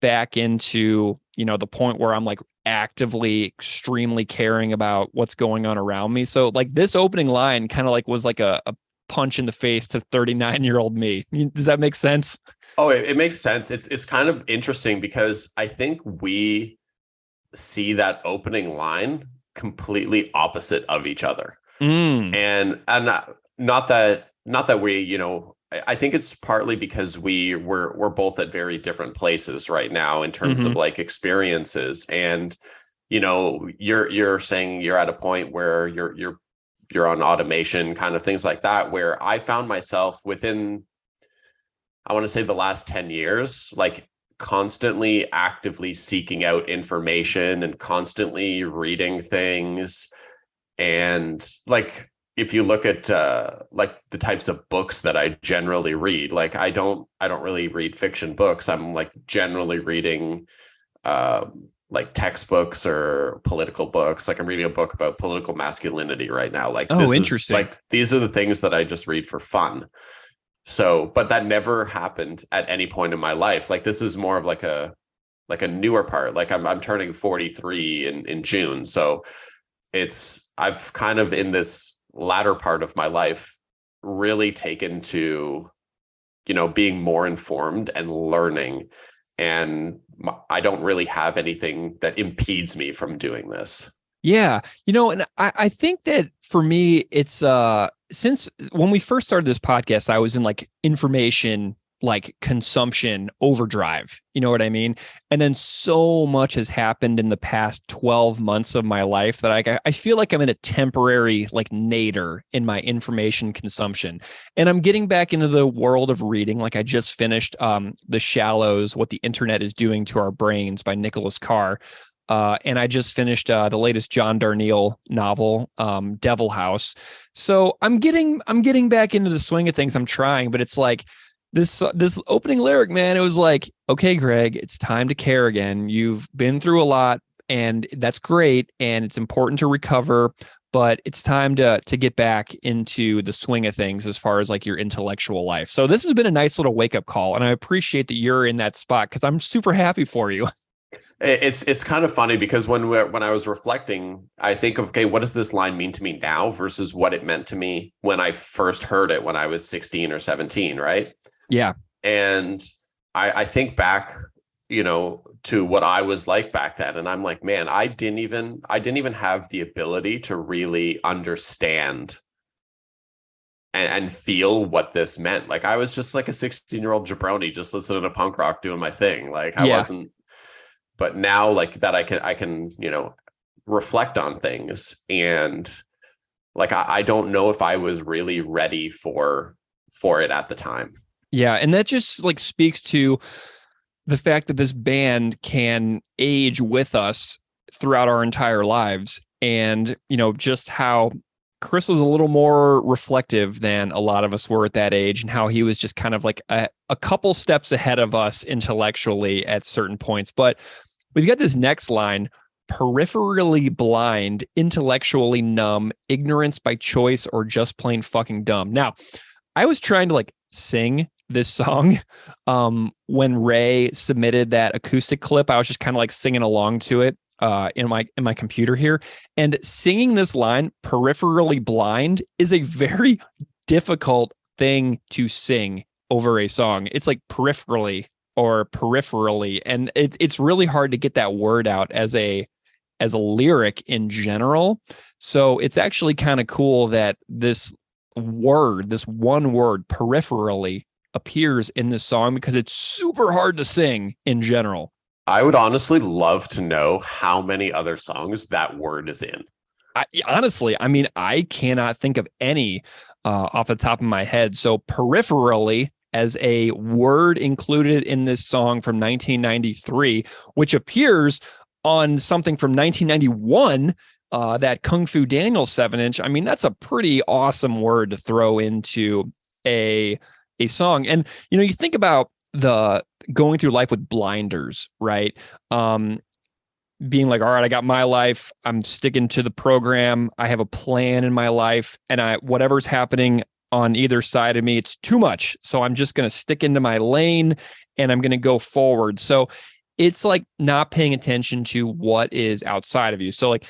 back into, you know, the point where I'm like actively extremely caring about what's going on around me. So like this opening line kind of like was like a punch in the face to 39-year-old me. Does that make sense? Oh, it makes sense. It's kind of interesting because I think we see that opening line completely opposite of each other. And not that we, you know, I think it's partly because we're both at very different places right now in terms of like experiences. And, you know, you're saying you're at a point where you're on automation, kind of things like that, where I found myself within, I want to say the last 10 years, like constantly actively seeking out information and constantly reading things. And like, if you look at like the types of books that I generally read, like I don't really read fiction books. I'm like generally reading like textbooks or political books. Like I'm reading a book about political masculinity right now. Like, oh, interesting. Like these are the things that I just read for fun. So, but that never happened at any point in my life. Like this is more of like a newer part. Like I'm turning 43 in June. So I've kind of in this latter part of my life really taken to, you know, being more informed and learning. And I don't really have anything that impedes me from doing this. Yeah. You know, and I think that for me, it's since when we first started this podcast, I was in like information, like consumption overdrive, you know what I mean? And then so much has happened in the past 12 months of my life that I feel like I'm in a temporary like nadir in my information consumption. And I'm getting back into the world of reading. Like I just finished The Shallows, What the Internet is Doing to Our Brains by Nicholas Carr. And I just finished the latest John Darnielle novel, Devil House. So I'm getting back into the swing of things. I'm trying, but it's like this opening lyric, man. It was like, okay, Greg, it's time to care again. You've been through a lot and that's great. And it's important to recover, but it's time to get back into the swing of things as far as like your intellectual life. So this has been a nice little wake up call. And I appreciate that you're in that spot because I'm super happy for you. It's kind of funny because when I was reflecting, I think of, okay, what does this line mean to me now versus what it meant to me when I first heard it when I was 16 or 17, right? Yeah. And I think back, to what I was like back then, and I'm like, man, I didn't even have the ability to really understand and feel what this meant. Like I was just like a 16-year-old jabroni just listening to punk rock doing my thing. Like I wasn't. But now, like that, I can reflect on things, and like I don't know if I was really ready for it at the time. Yeah, and that just like speaks to the fact that this band can age with us throughout our entire lives, and just how Chris was a little more reflective than a lot of us were at that age, and how he was just kind of like a couple steps ahead of us intellectually at certain points. But we've got this next line: peripherally blind, intellectually numb, ignorance by choice, or just plain fucking dumb. Now, I was trying to like sing this song when Ray submitted that acoustic clip. I was just kind of like singing along to it in my computer here, and singing this line, peripherally blind, is a very difficult thing to sing over a song. It's like peripherally or peripherally, and it's really hard to get that word out as a lyric in general. So it's actually kind of cool that this one word, peripherally, appears in this song because it's super hard to sing in general. I would honestly love to know how many other songs that word is in. Honestly, I mean, I cannot think of any off the top of my head. So peripherally, as a word included in this song from 1993, which appears on something from 1991, that Kung Fu Daniel 7-inch. I mean, that's a pretty awesome word to throw into a song. And, you think about the going through life with blinders, right? Being like, all right, I got my life. I'm sticking to the program. I have a plan in my life, and whatever's happening on either side of me, it's too much. So I'm just going to stick into my lane and I'm going to go forward. So it's like not paying attention to what is outside of you. So like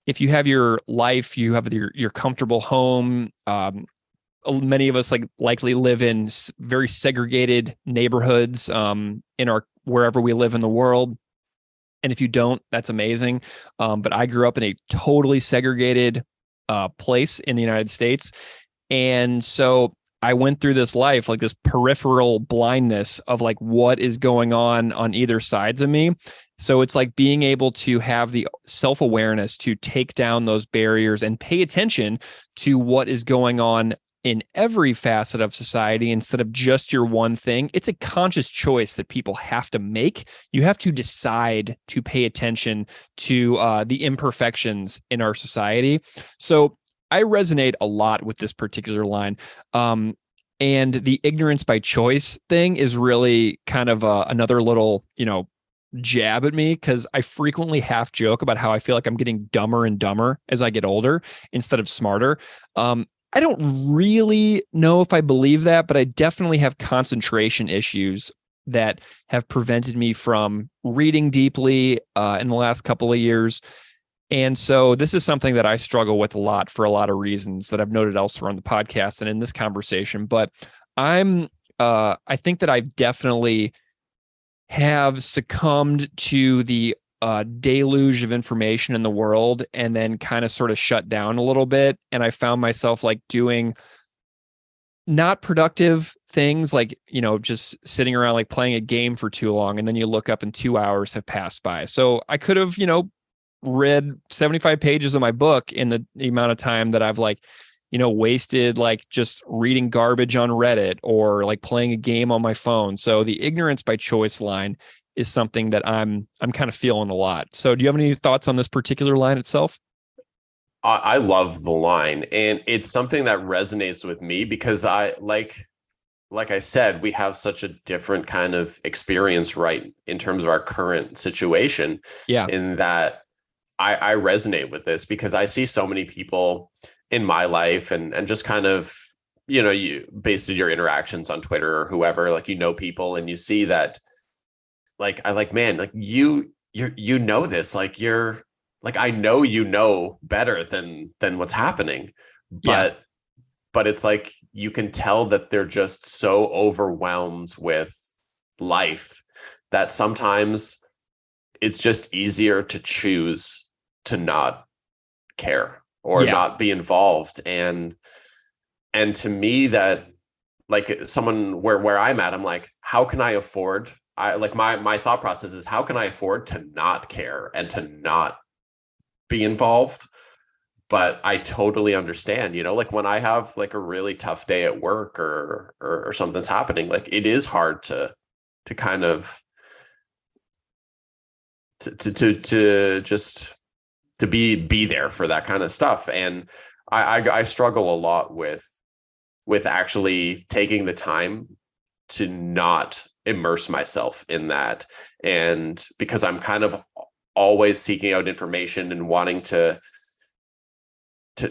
if you have your life, you have your comfortable home. Many of us likely live in very segregated neighborhoods in our wherever we live in the world. And if you don't, that's amazing. But I grew up in a totally segregated place in the United States. And so I went through this life, like this peripheral blindness of like what is going on either sides of me. So it's like being able to have the self-awareness to take down those barriers and pay attention to what is going on in every facet of society instead of just your one thing. It's a conscious choice that people have to make. You have to decide to pay attention to the imperfections in our society. So I resonate a lot with this particular line. And the ignorance by choice thing is really kind of another little, jab at me, because I frequently half joke about how I feel like I'm getting dumber and dumber as I get older instead of smarter. I don't really know if I believe that, but I definitely have concentration issues that have prevented me from reading deeply in the last couple of years. And so this is something that I struggle with a lot for a lot of reasons that I've noted elsewhere on the podcast and in this conversation. But I think that I've definitely have succumbed to the deluge of information in the world and then kind of sort of shut down a little bit. And I found myself like doing not productive things, like, just sitting around like playing a game for too long. And then you look up and 2 hours have passed by. So I could have, read 75 pages of my book in the amount of time that I've wasted like just reading garbage on Reddit or like playing a game on my phone. So the ignorance by choice line is something that I'm kind of feeling a lot. So do you have any thoughts on this particular line itself? I love the line, and it's something that resonates with me because I like I said, we have such a different kind of experience, right, in terms of our current situation. Yeah. In that I resonate with this because I see so many people in my life and just kind of, you based on your interactions on Twitter or whoever, like, people and you see that, like, man, like you know this, like like, I know better than what's happening, Yeah. but it's like, you can tell that they're just so overwhelmed with life that sometimes it's just easier to choose to not care or not be involved. And to me, that, like, someone where I'm at, I'm like, how can I afford, my thought process is, how can I afford to not care and to not be involved? But I totally understand, like, when I have like a really tough day at work or something's happening, like, it is hard to kind of to just to be there for that kind of stuff. And I struggle a lot with actually taking the time to not immerse myself in that. And because I'm kind of always seeking out information and wanting to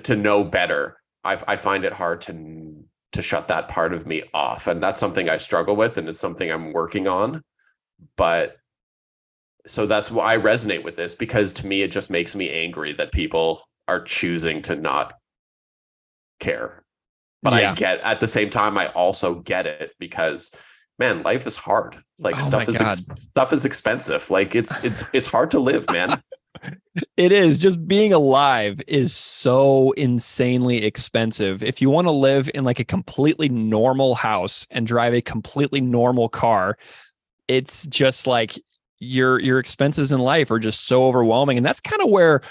know better, I find it hard to shut that part of me off. And that's something I struggle with, and it's something I'm working on. But so that's why I resonate with this, because to me, it just makes me angry that people are choosing to not care. But I get, at the same time, I also get it, because, man, life is hard. Like, stuff is expensive. Like, it's hard to live, man. It is. Just being alive is so insanely expensive. If you want to live in like a completely normal house and drive a completely normal car, it's just like your expenses in life are just so overwhelming. And that's kind of where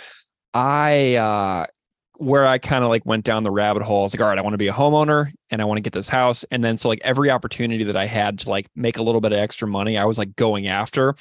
I kind of like went down the rabbit hole. I was like, all right, I want to be a homeowner and I want to get this house. And then so like every opportunity that I had to like make a little bit of extra money, I was like going after,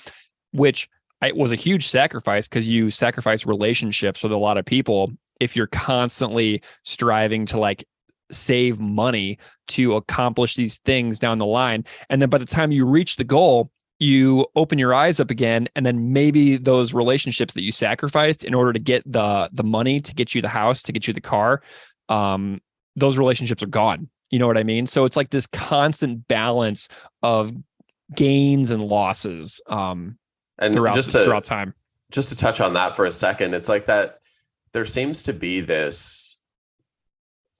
which it was a huge sacrifice, because you sacrifice relationships with a lot of people if you're constantly striving to like save money to accomplish these things down the line. And then by the time you reach the goal, you open your eyes up again, and then maybe those relationships that you sacrificed in order to get the money to get you the house, to get you the car, those relationships are gone. You know what I mean? So it's like this constant balance of gains and losses and throughout time. Just to touch on that for a second, it's like that there seems to be this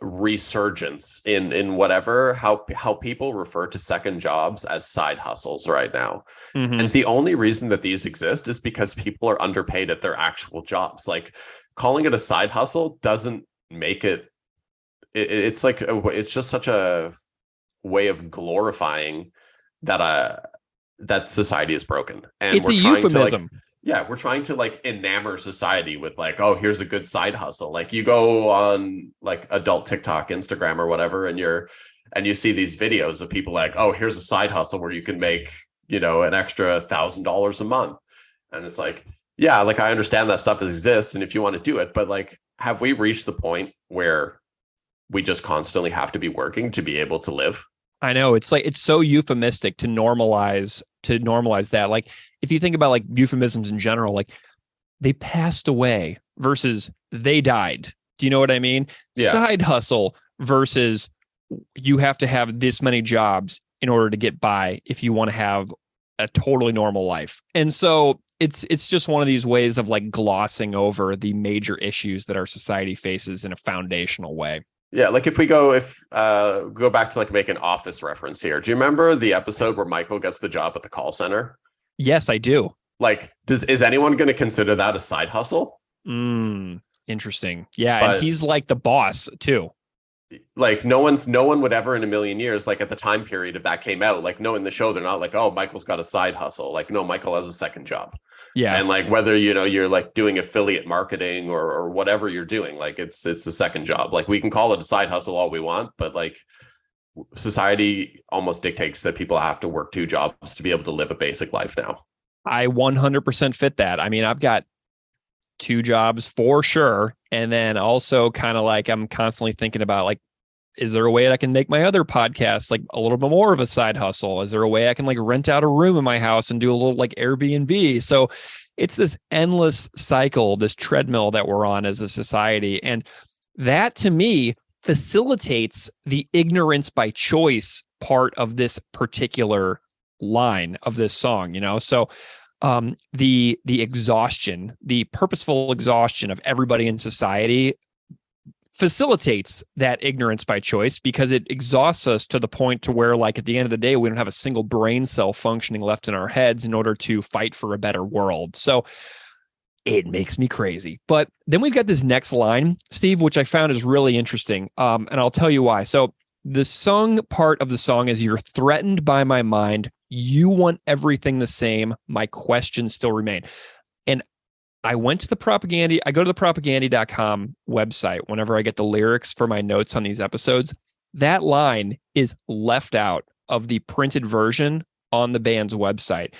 resurgence in whatever, how people refer to second jobs as side hustles right now. Mm-hmm. And the only reason that these exist is because people are underpaid at their actual jobs. Like, calling it a side hustle doesn't make it's like it's just such a way of glorifying that society is broken. And it's a euphemism. We're trying to like enamor society with like, oh, here's a good side hustle. Like, you go on like adult TikTok, Instagram or whatever, and you see these videos of people like, oh, here's a side hustle where you can make, an extra $1,000 a month. And it's like, yeah, like, I understand that stuff exists and if you want to do it, but like, have we reached the point where we just constantly have to be working to be able to live? I know, it's like, it's so euphemistic to normalize that. Like, if you think about like euphemisms in general, like they passed away versus they died. Do you know what I mean? Yeah. Side hustle versus you have to have this many jobs in order to get by if you want to have a totally normal life. And so it's just one of these ways of like glossing over the major issues that our society faces in a foundational way. Yeah, like if we go back to like make an Office reference here. Do you remember the episode where Michael gets the job at the call center? Yes, I do. Like, is anyone going to consider that a side hustle? Interesting. Yeah, and he's like the boss too. Like, no one would ever in a million years, like at the time period if that came out, like, no, in the show they're not like, oh, Michael's got a side hustle. Like, no, Michael has a second job. Yeah. And like, whether you're like doing affiliate marketing or whatever you're doing, like it's a second job. Like, we can call it a side hustle all we want, but like, society almost dictates that people have to work two jobs to be able to live a basic life now. I 100% fit that. I mean, I've got two jobs for sure. And then also kind of like, I'm constantly thinking about like, is there a way I can make my other podcast like a little bit more of a side hustle? Is there a way I can like rent out a room in my house and do a little like Airbnb? So it's this endless cycle, this treadmill that we're on as a society. And that to me facilitates the ignorance by choice part of this particular line of this song, So the exhaustion, the purposeful exhaustion of everybody in society facilitates that ignorance by choice, because it exhausts us to the point to where, like, at the end of the day, we don't have a single brain cell functioning left in our heads in order to fight for a better world. So it makes me crazy. But then we've got this next line, Steve, which I found is really interesting. And I'll tell you why. So the sung part of the song is, "You're threatened by my mind. You want everything the same. My questions still remain." And I went to the Propaganda. I go to the propaganda.com website whenever I get the lyrics for my notes on these episodes. That line is left out of the printed version on the band's website.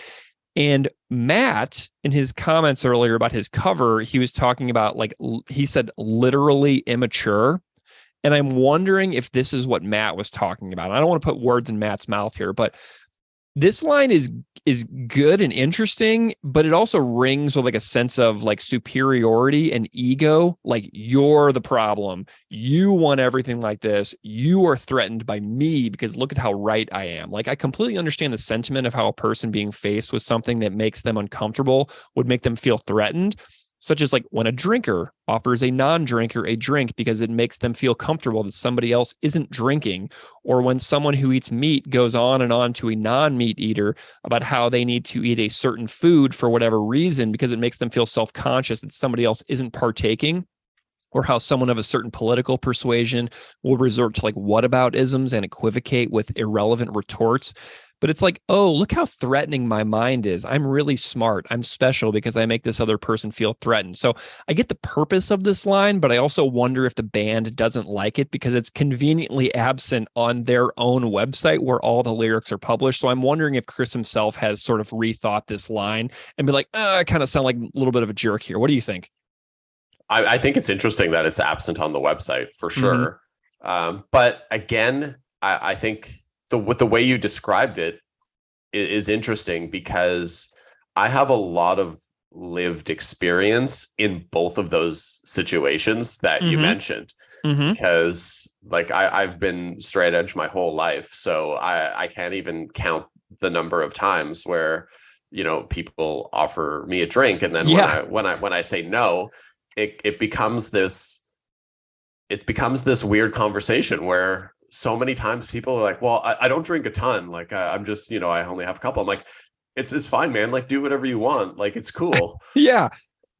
And Matt, in his comments earlier about his cover, he was talking about, like, he said literally immature. And I'm wondering if this is what Matt was talking about. I don't want to put words in Matt's mouth here, but this line is good and interesting, but it also rings with like a sense of like superiority and ego. Like, you're the problem. You want everything like this. You are threatened by me because look at how right I am. Like, I completely understand the sentiment of how a person being faced with something that makes them uncomfortable would make them feel threatened, such as like when a drinker offers a non-drinker a drink because it makes them feel comfortable that somebody else isn't drinking, or when someone who eats meat goes on and on to a non-meat eater about how they need to eat a certain food for whatever reason because it makes them feel self-conscious that somebody else isn't partaking, or how someone of a certain political persuasion will resort to like whataboutisms and equivocate with irrelevant retorts. But it's like, oh, look how threatening my mind is. I'm really smart. I'm special because I make this other person feel threatened. So I get the purpose of this line, but I also wonder if the band doesn't like it because it's conveniently absent on their own website where all the lyrics are published. So I'm wondering if Chris himself has sort of rethought this line and be like, I kind of sound like a little bit of a jerk here. What do you think? I think it's interesting that it's absent on the website for sure. But again, I think the way you described it is interesting because I have a lot of lived experience in both of those situations that you mentioned, because like I've been straight edge my whole life. So I can't even count the number of times where, people offer me a drink. And then when I say no, it becomes this weird conversation where so many times people are like, well, I don't drink a ton. Like I'm just, I only have a couple. I'm like, it's fine, man. Like, do whatever you want. Like, it's cool. Yeah.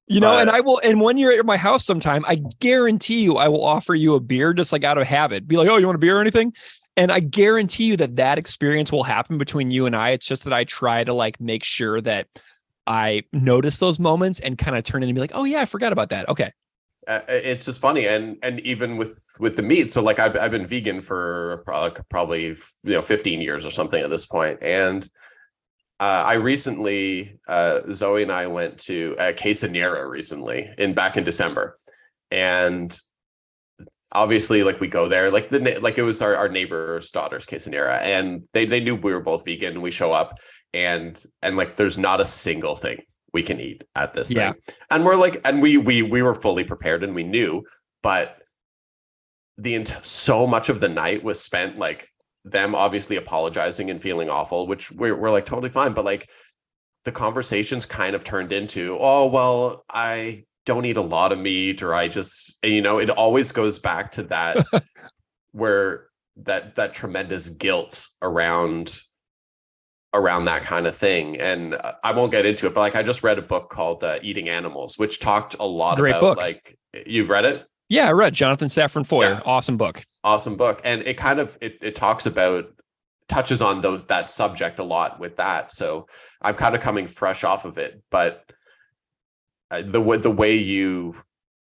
And I will, and when you're at my house sometime, I guarantee you, I will offer you a beer just like out of habit. Be like, oh, you want a beer or anything? And I guarantee you that experience will happen between you and I. It's just that I try to like make sure that I notice those moments and kind of turn in and be like, oh yeah, I forgot about that. Okay. It's just funny, and even with the meat. So like I've been vegan for probably 15 years or something at this point, and I recently Zoe and I went to Quesadilla recently back in December, and obviously like we go there like it was our neighbor's daughter's Quesadilla, and they knew we were both vegan, and we show up and like there's not a single thing we can eat at this thing. And we're like, and we were fully prepared and we knew, but so much of the night was spent like them obviously apologizing and feeling awful, which we're like totally fine. But like the conversations kind of turned into, oh, well, I don't eat a lot of meat, or I just, it always goes back to that where that tremendous guilt around that kind of thing. And I won't get into it, but like I just read a book called Eating Animals, which talked a lot about book. Like, you've read it? Yeah, I read Jonathan Safran Foer. Yeah. Awesome book. And it kind of it touches on that subject a lot with that. So I'm kind of coming fresh off of it, but the way you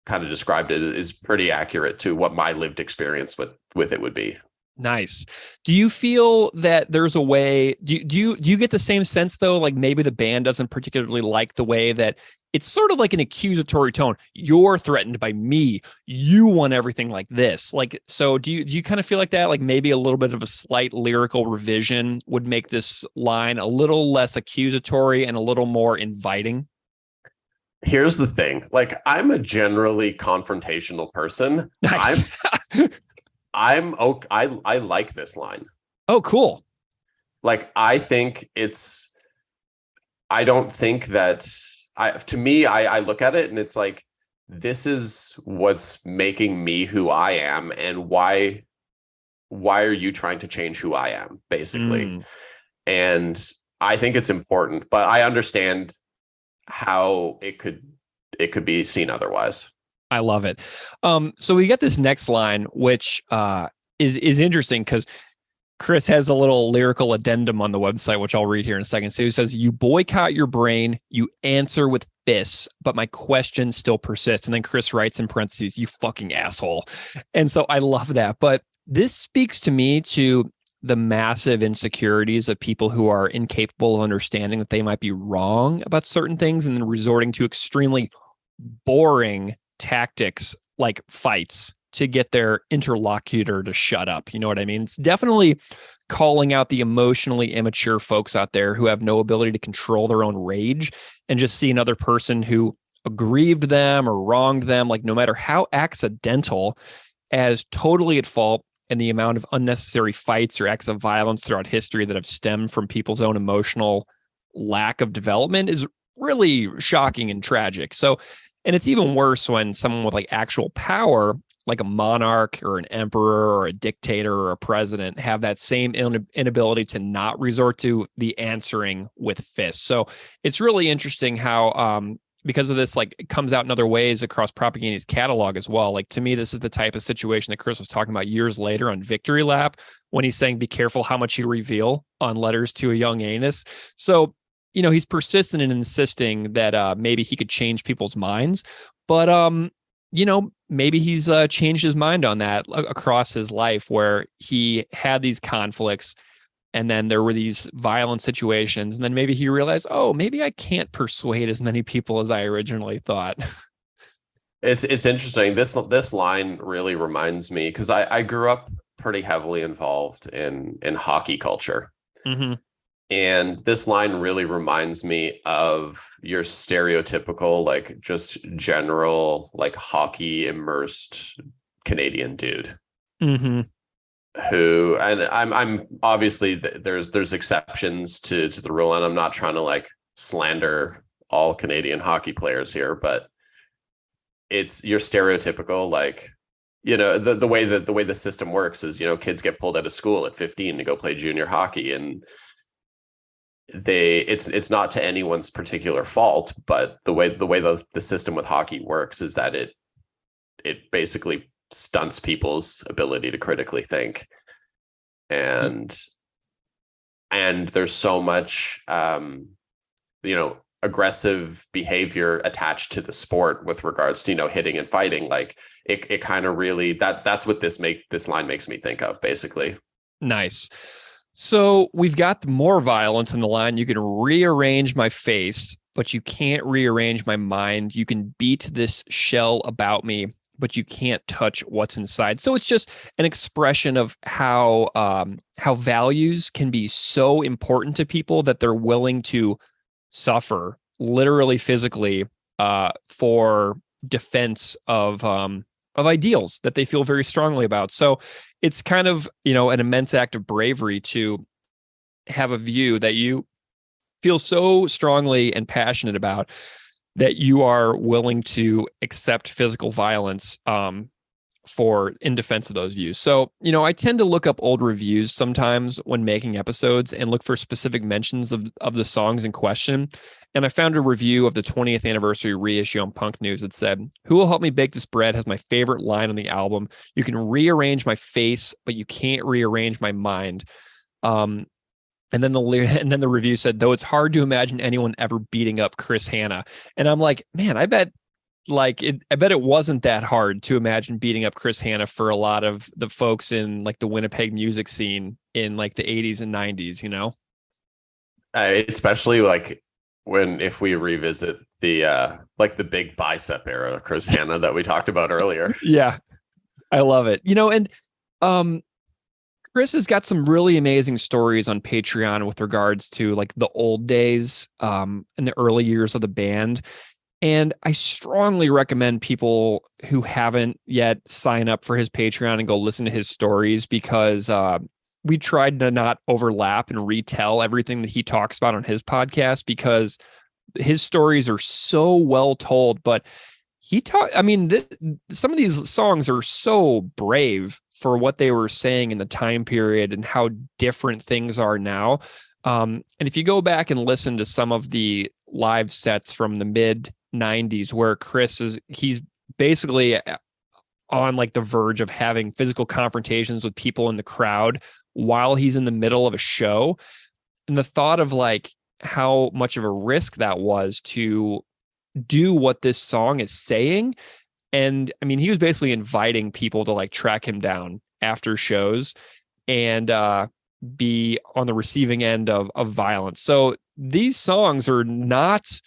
kind of described it is pretty accurate to what my lived experience with it would be. Nice. Do you feel that there's a way, do you get the same sense though, like maybe the band doesn't particularly like the way that it's sort of like an accusatory tone? You're threatened by me. You want everything like this. Like, so do you kind of feel like that? Like maybe a little bit of a slight lyrical revision would make this line a little less accusatory and a little more inviting? Here's the thing. Like, I'm a generally confrontational person. Nice. I like this line. Oh, cool. Like, I don't think that to me, I look at it and it's like, this is what's making me who I am, and why are you trying to change who I am, basically? And I think it's important, but I understand how it could be seen otherwise. I love it. So we get this next line, which is interesting because Chris has a little lyrical addendum on the website, which I'll read here in a second. So he says, "You boycott your brain, you answer with fists, but my question still persists." And then Chris writes in parentheses, "You fucking asshole." And so I love that. But this speaks to me to the massive insecurities of people who are incapable of understanding that they might be wrong about certain things and then resorting to extremely boring tactics like fights to get their interlocutor to shut up. You know what I mean? It's definitely calling out the emotionally immature folks out there who have no ability to control their own rage and just see another person who aggrieved them or wronged them, like no matter how accidental, as totally at fault. And the amount of unnecessary fights or acts of violence throughout history that have stemmed from people's own emotional lack of development is really shocking and tragic. So, and it's even worse when someone with like actual power, like a monarch or an emperor or a dictator or a president, have that same inability to not resort to the answering with fists. So it's really interesting how, because of this, like, it comes out in other ways across Propaganda's catalog as well. Like, to me, this is the type of situation that Chris was talking about years later on Victory Lap when he's saying, be careful how much you reveal on Letters to a Young Anus. So, you know, he's persistent in insisting that maybe he could change people's minds. But, you know, maybe he's changed his mind on that across his life, where he had these conflicts and then there were these violent situations. And then maybe he realized, oh, maybe I can't persuade as many people as I originally thought. It's interesting. This line really reminds me, because I grew up pretty heavily involved in hockey culture. Mm-hmm. And this line really reminds me of your stereotypical, like, just general, like, hockey immersed Canadian dude. Mm-hmm. Who, and I'm obviously there's exceptions to the rule, and I'm not trying to like slander all Canadian hockey players here, but it's your stereotypical, like, you know, the way the system works is, you know, kids get pulled out of school at 15 to go play junior hockey, and it's not to anyone's particular fault, but the way the system with hockey works is that it basically stunts people's ability to critically think, and there's so much you know, aggressive behavior attached to the sport with regards to, you know, hitting and fighting. Like, it kind of really, that's what this line makes me think of, basically. Nice. So we've got more violence in the line. You can rearrange my face, but you can't rearrange my mind. You can beat this shell about me, but you can't touch what's inside. So it's just an expression of how values can be so important to people that they're willing to suffer, literally, physically, for defense of ideals that they feel very strongly about. So it's kind of, you know, an immense act of bravery to have a view that you feel so strongly and passionate about that you are willing to accept physical violence in defense of those views. So, you know, I tend to look up old reviews sometimes when making episodes and look for specific mentions of the songs in question. And I found a review of the 20th anniversary reissue on Punk News that said, "Who Will Help Me Bake This Bread" has my favorite line on the album. "You can rearrange my face, but you can't rearrange my mind." And then the review said, "Though it's hard to imagine anyone ever beating up Chris Hanna." And I'm like, man, I bet it wasn't that hard to imagine beating up Chris Hanna for a lot of the folks in like the Winnipeg music scene in like the 80s and 90s, you know? Especially like if we revisit the like the big bicep era of Chris Hanna that we talked about earlier. Yeah, I love it. You know, and Chris has got some really amazing stories on Patreon with regards to like the old days, in the early years of the band. And I strongly recommend people who haven't yet sign up for his Patreon and go listen to his stories, because we tried to not overlap and retell everything that he talks about on his podcast, because his stories are so well told. But some of these songs are so brave for what they were saying in the time period and how different things are now. And if you go back and listen to some of the live sets from the mid 90s, where he's basically on like the verge of having physical confrontations with people in the crowd while he's in the middle of a show. And the thought of like how much of a risk that was to do what this song is saying. And I mean, he was basically inviting people to like track him down after shows and be on the receiving end of violence. So these songs are not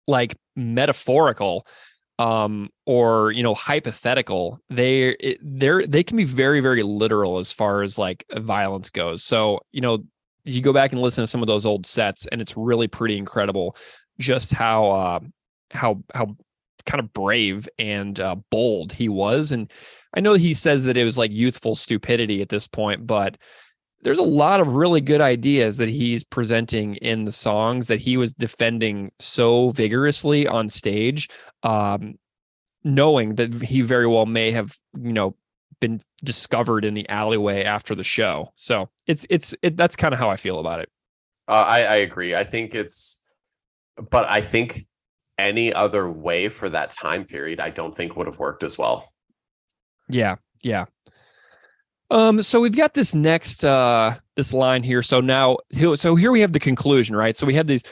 like metaphorical or hypothetical. They can be very, very literal as far as like violence goes. So you go back and listen to some of those old sets, and it's really pretty incredible just how kind of brave and bold he was. And I know he says that it was like youthful stupidity at this point, but there's a lot of really good ideas that he's presenting in the songs that he was defending so vigorously on stage, knowing that he very well may have, been discovered in the alleyway after the show. So that's kind of how I feel about it. I agree. But I think any other way for that time period, I don't think would have worked as well. Yeah. So we've got this next this line here. So here we have the conclusion, right? So we have these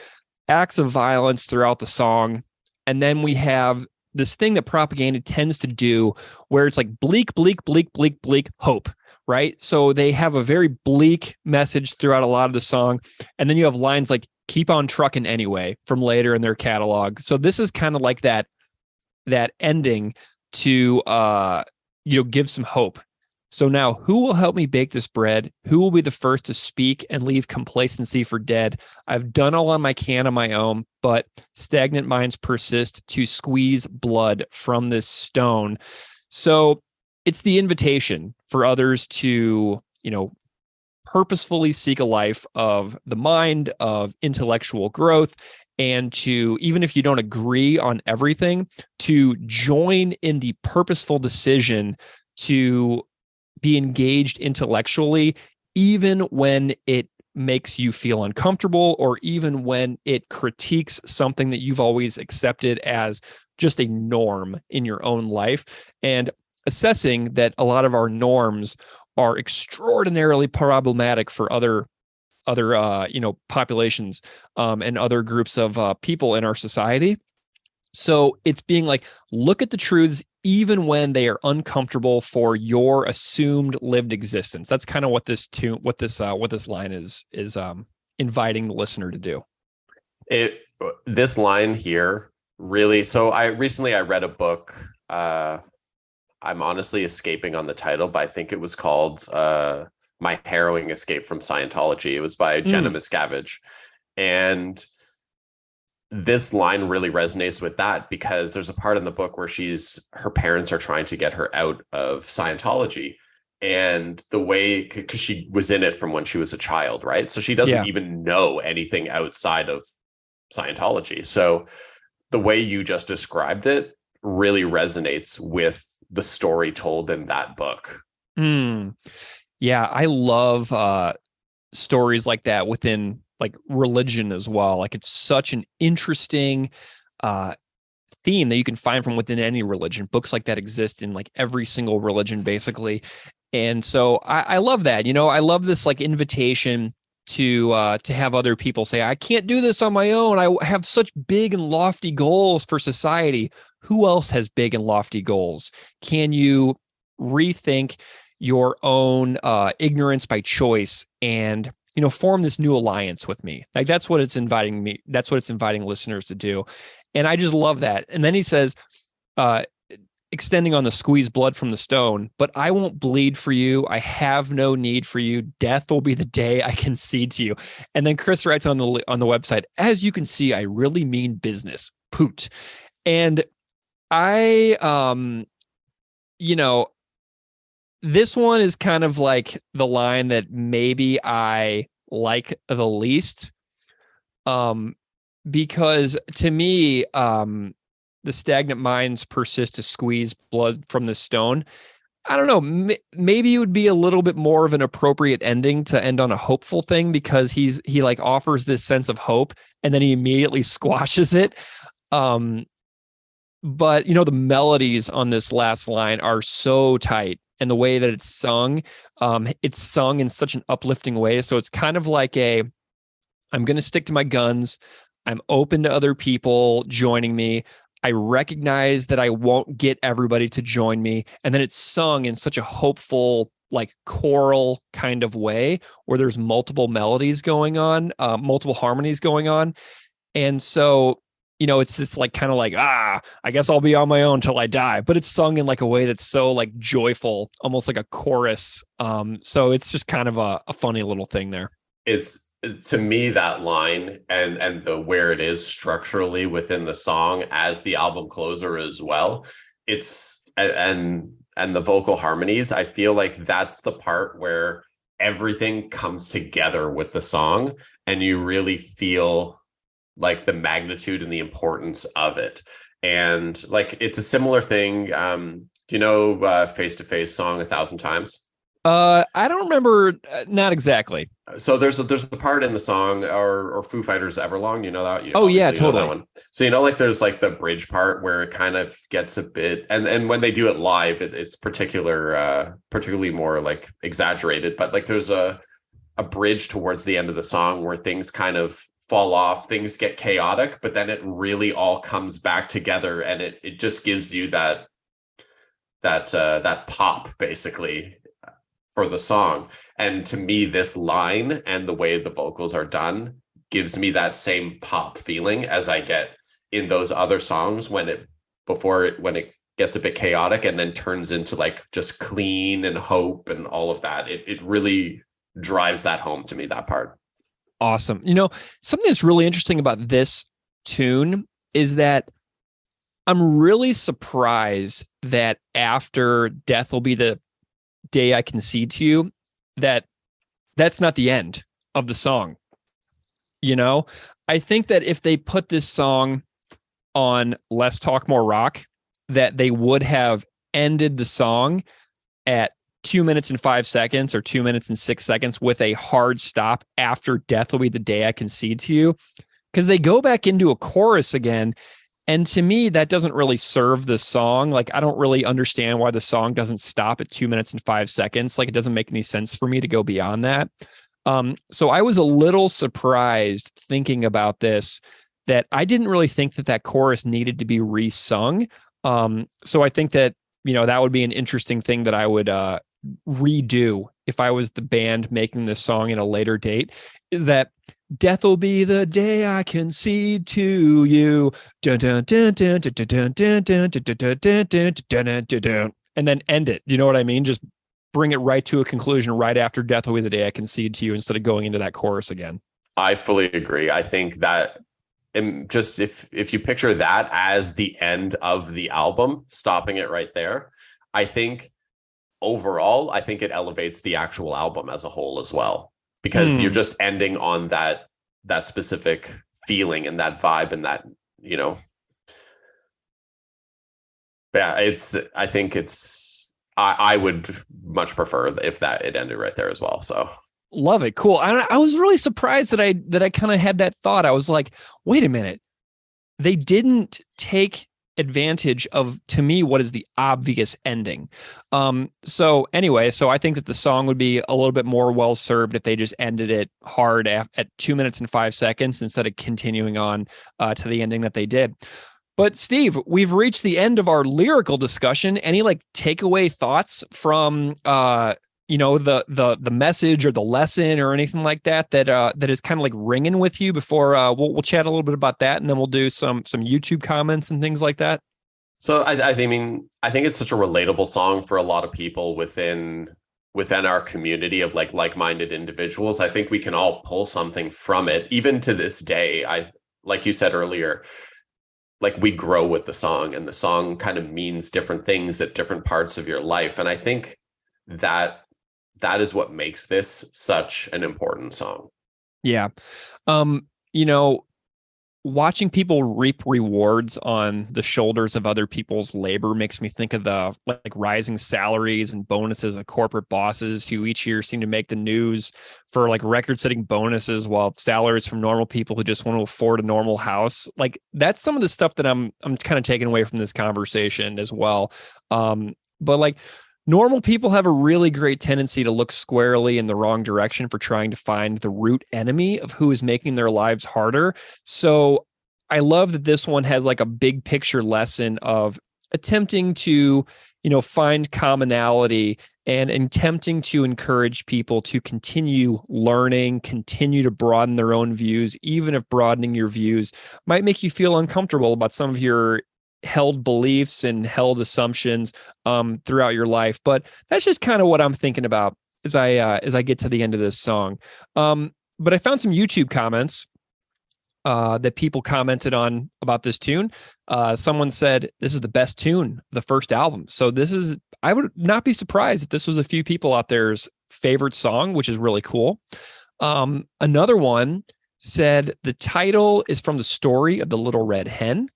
acts of violence throughout the song, and then we have this thing that propaganda tends to do, where it's like bleak, bleak, bleak, bleak, bleak, hope, right? So they have a very bleak message throughout a lot of the song, and then you have lines like "keep on trucking anyway" from later in their catalog. So this is kind of like that ending to give some hope. So now, who will help me bake this bread? Who will be the first to speak and leave complacency for dead? I've done all on my can on my own, but stagnant minds persist to squeeze blood from this stone. So it's the invitation for others to, purposefully seek a life of the mind, of intellectual growth, and to, even if you don't agree on everything, to join in the purposeful decision to be engaged intellectually, even when it makes you feel uncomfortable, or even when it critiques something that you've always accepted as just a norm in your own life, and assessing that a lot of our norms are extraordinarily problematic for other populations and other groups of people in our society. So it's being like, look at the truths even when they are uncomfortable for your assumed lived existence. That's kind of what this line is inviting the listener to do. This line here really. So I read a book. I'm honestly escaping on the title, but I think it was called "My Harrowing Escape from Scientology." It was by Jenna Miscavige, and this line really resonates with that, because there's a part in the book where her parents are trying to get her out of Scientology, and the way, because she was in it from when she was a child, right? So she doesn't even know anything outside of Scientology. So the way you just described it really resonates with the story told in that book. Yeah, I love stories like that within like religion as well. Like, it's such an interesting theme that you can find from within any religion. Books like that exist in like every single religion, basically. And so I love that. I love this like invitation to have other people say, I can't do this on my own. I have such big and lofty goals for society. Who else has big and lofty goals? Can you rethink your own ignorance by choice and form this new alliance with me? Like, that's what it's inviting me. That's what it's inviting listeners to do. And I just love that. And then he says, extending on the squeeze blood from the stone, but I won't bleed for you. I have no need for you. Death will be the day I concede to you. And then Chris writes on the website, as you can see, I really mean business. poot. And I, this one is kind of like the line that maybe I like the least. Because to me, the stagnant minds persist to squeeze blood from the stone. I don't know. Maybe it would be a little bit more of an appropriate ending to end on a hopeful thing, because he like offers this sense of hope and then he immediately squashes it. But the melodies on this last line are so tight, and the way that it's sung in such an uplifting way. So it's kind of like I'm going to stick to my guns. I'm open to other people joining me. I recognize that I won't get everybody to join me. And then it's sung in such a hopeful, like choral kind of way where there's multiple melodies going on, multiple harmonies going on. And so, it's this like kind of like, I guess I'll be on my own till I die. But it's sung in like a way that's so like joyful, almost like a chorus. So it's just kind of a funny little thing there. To me, that line and the where it is structurally within the song as the album closer as well, and the vocal harmonies, I feel like that's the part where everything comes together with the song and you really feel like the magnitude and the importance of it. And like, it's a similar thing. Do you know Face to Face song 1,000 Times? I don't remember, not exactly. So there's a part in the song or Foo Fighters Everlong, you know that? Yeah, totally. That one. So like there's like the bridge part where it kind of gets a bit, and when they do it live, it's particularly more like exaggerated. But like there's a bridge towards the end of the song where things kind of fall off, things get chaotic, but then it really all comes back together, and it just gives you that pop basically for the song. And to me, this line and the way the vocals are done gives me that same pop feeling as I get in those other songs when it gets a bit chaotic and then turns into like just clean and hope and all of that. It really drives that home to me, that part. Awesome. Something that's really interesting about this tune is that I'm really surprised that after Death Will Be the Day I Concede to You, that's not the end of the song. I think that if they put this song on Less Talk More Rock, that they would have ended the song at 2 minutes and 5 seconds or 2 minutes and 6 seconds with a hard stop after Death Will Be the Day I Concede to You, because they go back into a chorus again. And to me, that doesn't really serve the song. Like, I don't really understand why the song doesn't stop at 2 minutes and 5 seconds. Like, it doesn't make any sense for me to go beyond that. So I was a little surprised thinking about this, that I didn't really think that chorus needed to be re-sung. So I think that, that would be an interesting thing that I would redo if I was the band making this song at a later date, is that Death will be the day I concede to you. Dun, dun, dun, dun, dun, dun, dun, dun, dun, dun, dun, dun, dun, dun, dun, and then end it. You know what I mean? Just bring it right to a conclusion right after Death will be the day I concede to you, instead of going into that chorus again. I fully agree. I think that, and just if you picture that as the end of the album, stopping it right there, I think overall, it elevates the actual album as a whole as well. Because you're just ending on that specific feeling and that vibe and that, yeah, I would much prefer if it ended right there as well. So love it. Cool. I was really surprised that I kind of had that thought. I was like, wait a minute. They didn't take advantage of, to me, what is the obvious ending. So I think that the song would be a little bit more well served if they just ended it hard at 2 minutes and 5 seconds instead of continuing on to the ending that they did. But Steve, we've reached the end of our lyrical discussion. Any like takeaway thoughts from the message or the lesson or anything like that is kind of like ringing with you before we'll chat a little bit about that, and then we'll do some YouTube comments and things like that? So I think it's such a relatable song for a lot of people within our community of like-minded individuals. I think we can all pull something from it, even to this day. Like you said earlier, like we grow with the song, and the song kind of means different things at different parts of your life. And I think that is what makes this such an important song. Yeah. You know, watching people reap rewards on the shoulders of other people's labor makes me think of the like rising salaries and bonuses of corporate bosses who each year seem to make the news for like record-setting bonuses, while salaries from normal people who just want to afford a normal house. Like that's some of the stuff that I'm kind of taking away from this conversation as well. But like normal people have a really great tendency to look squarely in the wrong direction for trying to find the root enemy of who is making their lives harder. So I love that this one has like a big picture lesson of attempting to, find commonality and attempting to encourage people to continue learning, continue to broaden their own views, even if broadening your views might make you feel uncomfortable about some of your held beliefs and held assumptions throughout your life. But that's just kind of what I'm thinking about as I get to the end of this song. But I found some YouTube comments that people commented on about this tune. Someone said this is the best tune of the first album. So I would not be surprised if this was a few people out there's favorite song, which is really cool. Another one said the title is from the story of the Little Red Hen.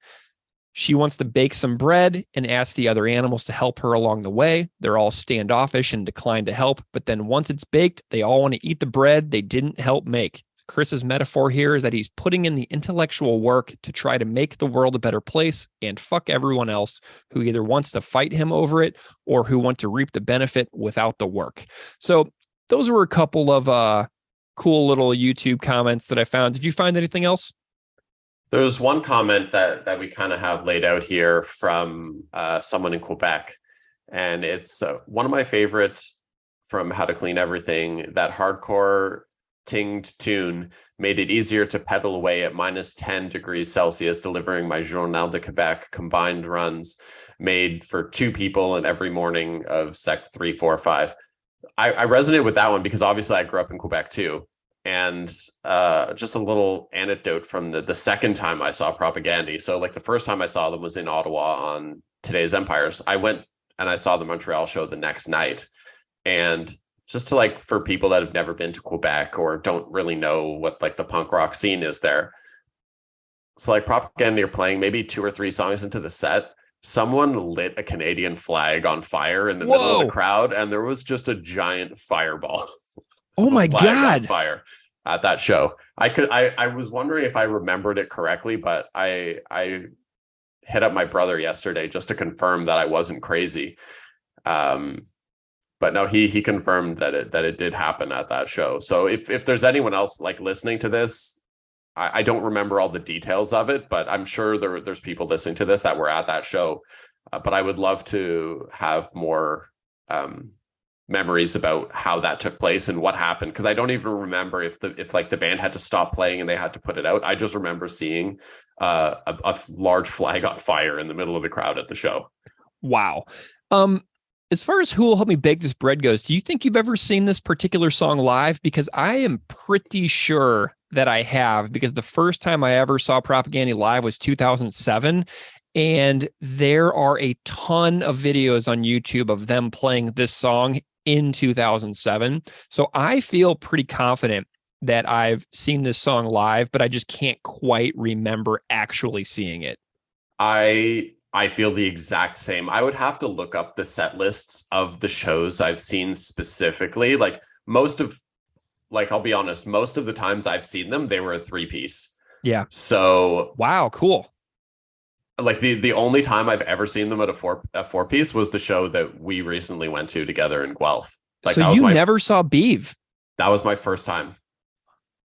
She wants to bake some bread and ask the other animals to help her along the way. They're all standoffish and decline to help, but then once it's baked, they all want to eat the bread they didn't help make. Chris's metaphor here is that he's putting in the intellectual work to try to make the world a better place and fuck everyone else who either wants to fight him over it or who want to reap the benefit without the work. So those were a couple of cool little YouTube comments that I found. Did you find anything else? There's one comment that we kind of have laid out here from someone in Quebec, and it's one of my favorite from How to Clean Everything. That hardcore tinged tune made it easier to pedal away at minus 10 degrees Celsius, delivering my Journal de Quebec combined runs made for 2 people in every morning of Sec 3, 4, 5. I resonate with that one because obviously I grew up in Quebec too. And just a little anecdote from the second time I saw Propaganda. So like the first time I saw them was in Ottawa on Today's Empires. I went and I saw the Montreal show the next night. And just to like, for people that have never been to Quebec or don't really know what like the punk rock scene is there. So like Propaganda, you're playing maybe 2 or 3 songs into the set. Someone lit a Canadian flag on fire in the middle of the crowd. And there was just a giant fireball. Oh my God. Fire at that show. I was wondering if I remembered it correctly, but I hit up my brother yesterday just to confirm that I wasn't crazy. But no, he confirmed that it did happen at that show. So if there's anyone else like listening to this, I don't remember all the details of it, but I'm sure there's people listening to this that were at that show. But I would love to have more memories about how that took place and what happened, because I don't even remember if like the band had to stop playing and they had to put it out. I just remember seeing a large flag on fire in the middle of the crowd at the show. Wow. As far as Who Will Help Me Bake This Bread goes, do you think you've ever seen this particular song live? Because I am pretty sure that I have, because the first time I ever saw Propaganda live was 2007. And there are a ton of videos on YouTube of them playing this song in 2007. So I feel pretty confident that I've seen this song live, but I just can't quite remember actually seeing it. I feel the exact same. I would have to look up the set lists of the shows I've seen specifically. Like I'll be honest, most of the times I've seen them, they were a 3-piece. Yeah. So wow, cool. Like the only time I've ever seen them at a 4-piece was the show that we recently went to together in Guelph. Like, so you never saw Beeve? That was my first time.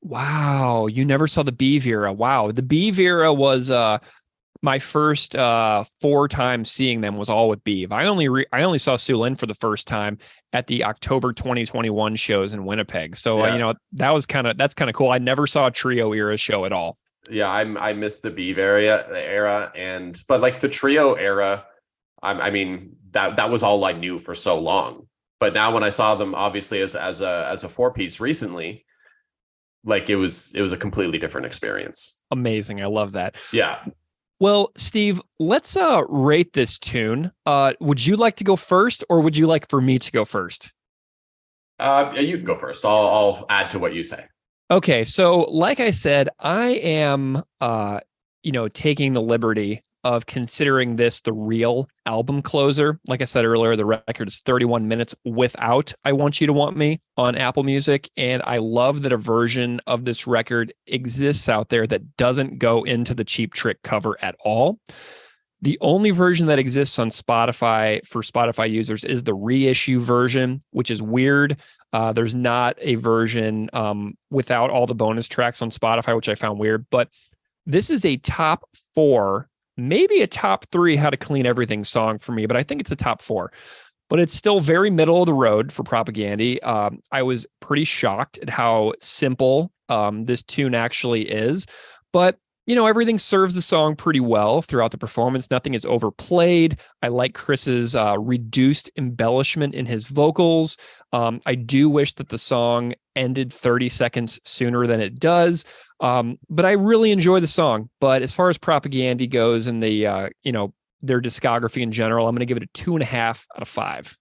Wow, you never saw the Beeve era. Wow, the Beeve era was my first 4 times seeing them was all with Beeve. I only saw Sue Lin for the first time at the October 2021 shows in Winnipeg. So that's kind of cool. I never saw a trio era show at all. Yeah, I missed the Beeve era, but like the trio era, I mean that was all I knew for so long. But now when I saw them, obviously as a 4-piece recently, like it was a completely different experience. Amazing, I love that. Yeah. Well, Steve, let's rate this tune. Would you like to go first, or would you like for me to go first? You can go first. I'll add to what you say. Okay, so like I said, I am taking the liberty of considering this the real album closer. Like I said earlier, the record is 31 minutes without I Want You to Want Me on Apple Music. And I love that a version of this record exists out there that doesn't go into the Cheap Trick cover at all. The only version that exists on Spotify for Spotify users is the reissue version, which is weird. There's not a version without all the bonus tracks on Spotify, which I found weird. But this is a top 4, maybe a top 3 How to Clean Everything song for me, but I think it's a top 4. But it's still very middle of the road for Propagandy. I was pretty shocked at how simple this tune actually is. But everything serves the song pretty well throughout the performance. Nothing is overplayed. I like Chris's reduced embellishment in his vocals. I do wish that the song ended 30 seconds sooner than it does. But I really enjoy the song. But as far as Propagandy goes and the, their discography in general, I'm going to give it a 2.5 out of 5.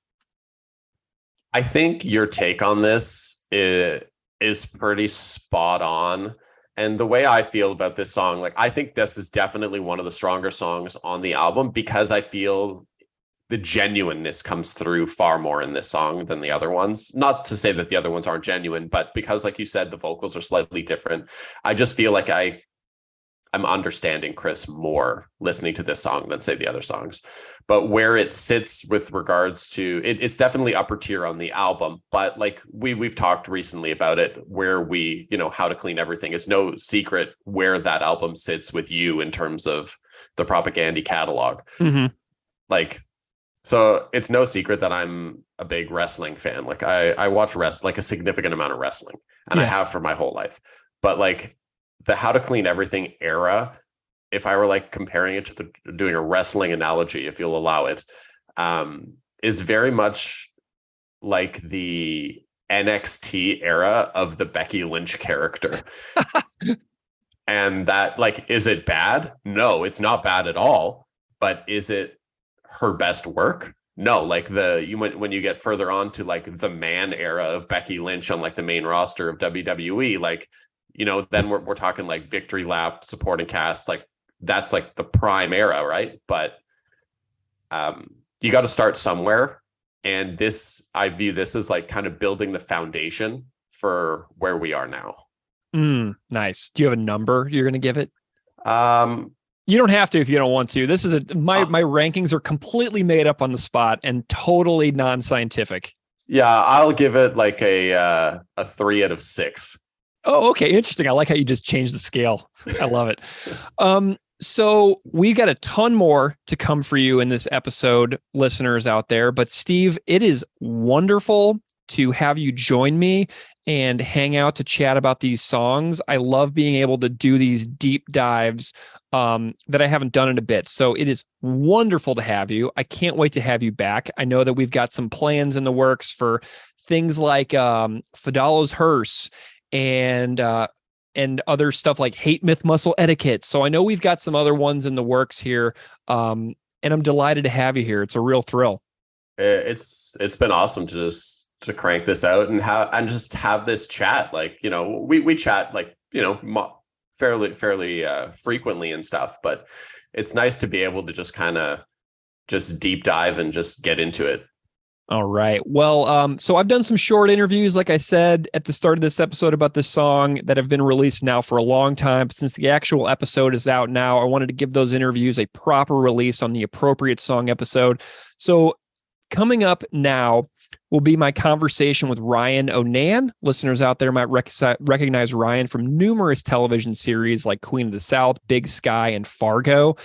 I think your take on this is pretty spot on. And the way I feel about this song, like, I think this is definitely one of the stronger songs on the album because I feel the genuineness comes through far more in this song than the other ones. Not to say that the other ones aren't genuine, but because, like you said, the vocals are slightly different. I just feel like I'm understanding Chris more listening to this song than, say, the other songs. But where it sits with regards to it's definitely upper tier on the album. But like we've talked recently about it, where How to Clean Everything. It's no secret where that album sits with you in terms of the Propagandy catalog. Mm-hmm. Like, so it's no secret that I'm a big wrestling fan. Like I watch like a significant amount of wrestling, and I have for my whole life. But like the How to Clean Everything era, if I were like comparing it to doing a wrestling analogy, if you'll allow it, is very much like the NXT era of the Becky Lynch character. And that, like, is it bad? No, it's not bad at all. But is it her best work? No, like when you get further on to like the man era of Becky Lynch on like the main roster of WWE, like, then we're talking like Victory Lap, supporting cast, like that's like the prime era, right? But you got to start somewhere, and I view this as like kind of building the foundation for where we are now. Nice. Do you have a number you're going to give it? You don't have to if you don't want to. This is my rankings are completely made up on the spot and totally non-scientific. Yeah, I'll give it like a 3 out of 6. Oh, okay. Interesting. I like how you just changed the scale. I love it. So we got a ton more to come for you in this episode, listeners out there. But Steve, it is wonderful to have you join me and hang out to chat about these songs. I love being able to do these deep dives that I haven't done in a bit. So it is wonderful to have you. I can't wait to have you back. I know that we've got some plans in the works for things like Fadala's Hearse and other stuff like Hate Myth Muscle Etiquette. So I know we've got some other ones in the works here. And I'm delighted to have you here. It's a real thrill. It's been awesome to crank this out and just have this chat. Like, we chat like, fairly frequently and stuff, but it's nice to be able to just kind of just deep dive and just get into it. All right. Well, so I've done some short interviews, like I said at the start of this episode, about this song that have been released now for a long time. Since the actual episode is out now, I wanted to give those interviews a proper release on the appropriate song episode. So coming up now will be my conversation with Ryan Onan. Listeners out there might recognize Ryan from numerous television series like Queen of the South, Big Sky, and Fargo.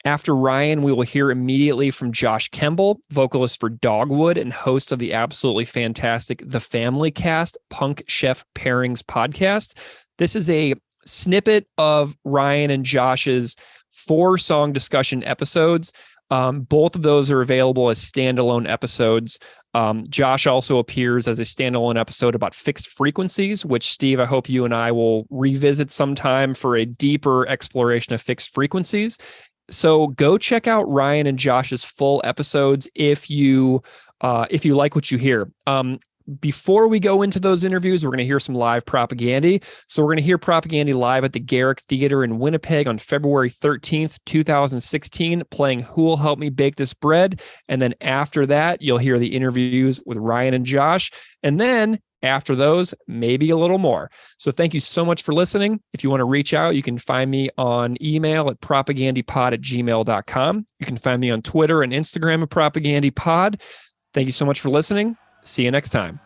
After Ryan, we will hear immediately from Josh Kemble, vocalist for Dogwood and host of the absolutely fantastic The Family Cast Punk Chef Pairings podcast. This is a snippet of Ryan and Josh's 4-song discussion episodes. Both of those are available as standalone episodes. Josh also appears as a standalone episode about fixed frequencies, which, Steve, I hope you and I will revisit sometime for a deeper exploration of fixed frequencies. So go check out Ryan and Josh's full episodes if you like what you hear. Before we go into those interviews, we're going to hear some live Propagandy. So we're going to hear Propagandy live at the Garrick Theater in Winnipeg on February 13th, 2016, playing Who Will Help Me Bake This Bread. And then after that, you'll hear the interviews with Ryan and Josh. And then after those, maybe a little more. So thank you so much for listening. If you want to reach out, you can find me on email at propagandipod@gmail.com. You can find me on Twitter and Instagram at propagandipod. Thank you so much for listening. See you next time.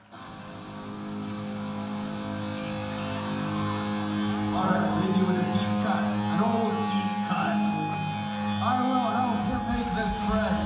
All right, I'll leave you with a deep cut, an old deep cut. I will help him make this bread.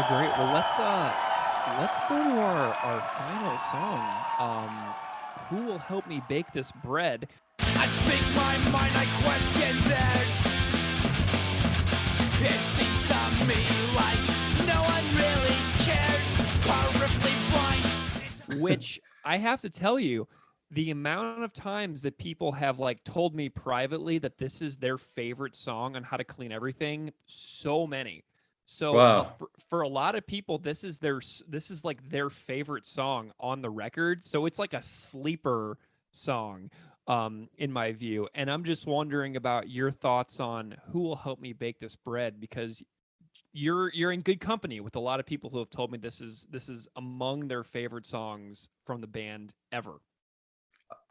Great. Well, let's go to our final song. Who will help me bake this bread? I speak my mind, I question theirs. It seems to me like no one really cares. Powerfully blind. Which I have to tell you, the amount of times that people have like told me privately that this is their favorite song on How to Clean Everything, so many. So Wow. For a lot of people, this is like their favorite song on the record. So it's like a sleeper song, in my view. And I'm just wondering about your thoughts on Who Will Help Me Bake This Bread, because you're in good company with a lot of people who have told me this is among their favorite songs from the band ever.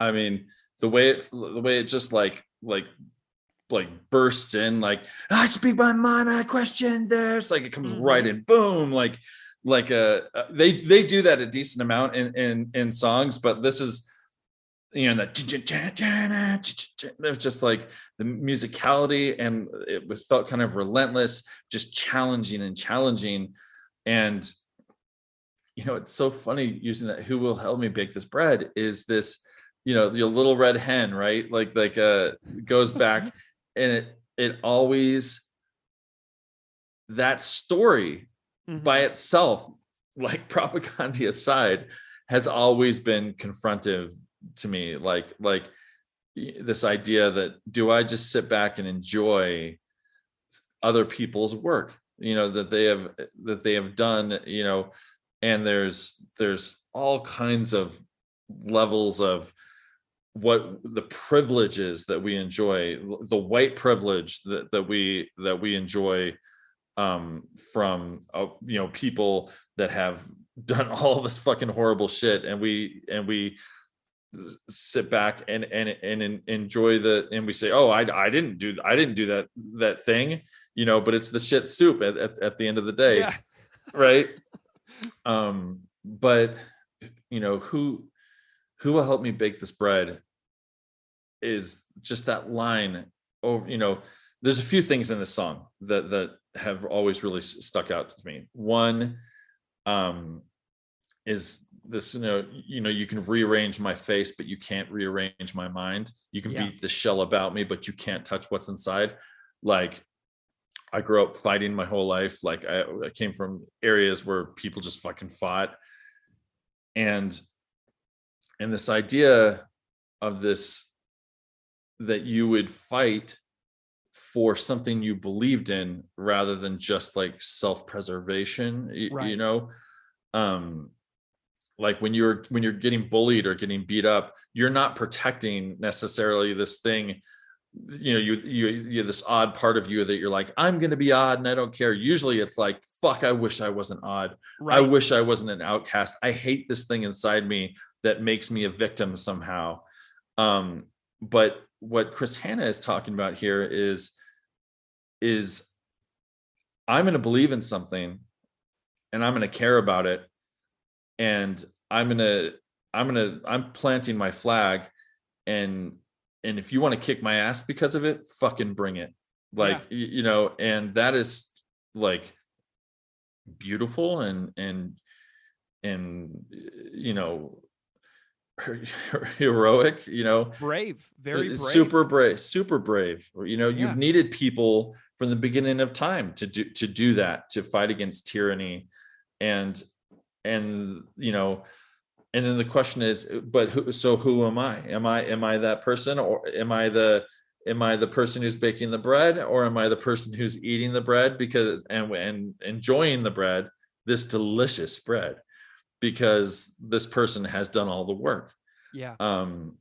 I mean, the way it just like bursts in, like, I speak my mind, I question theirs, like it comes right in, boom, like they do that a decent amount in songs, but this is, you know, that it's just like the musicality, and it was felt kind of relentless, just challenging, and you know, it's so funny using that Who Will Help Me Bake This Bread is this, you know, the Little Red Hen, right? Like goes back, and it always, that story by itself, like propaganda aside, has always been confrontive to me. Like this idea that, do I just sit back and enjoy other people's work, that they have done, and there's all kinds of levels of what the privileges that we enjoy, the white privilege that we enjoy from people that have done all this fucking horrible shit, and we sit back and enjoy and we say, oh, I didn't do that thing, but it's the shit soup at the end of the day. Yeah. Right. But who will help me bake this bread is just that line. There's a few things in this song that have always really stuck out to me. One is this, you can rearrange my face, but you can't rearrange my mind. You can beat the shell about me, but you can't touch what's inside. Like, I grew up fighting my whole life. Like, I came from areas where people just fucking fought. And this idea of this, that you would fight for something you believed in rather than just like self-preservation, right. Like when you're getting bullied or getting beat up, you're not protecting necessarily this thing. You're this odd part of you that you're like, I'm going to be odd and I don't care. Usually it's like, fuck, I wish I wasn't odd. Right. I wish I wasn't an outcast. I hate this thing inside me that makes me a victim somehow. But what Chris Hanna is talking about here is I'm going to believe in something and I'm going to care about it. And I'm planting my flag, and if you want to kick my ass because of it, fucking bring it. Like, and that is like beautiful and heroic, brave, very brave, super brave. You've needed people from the beginning of time to do that, to fight against tyranny. And and then the question is, but who am I? Am I that person, or am I the person who's baking the bread, or am I the person who's eating the bread and enjoying the bread, this delicious bread, because this person has done all the work. Yeah. And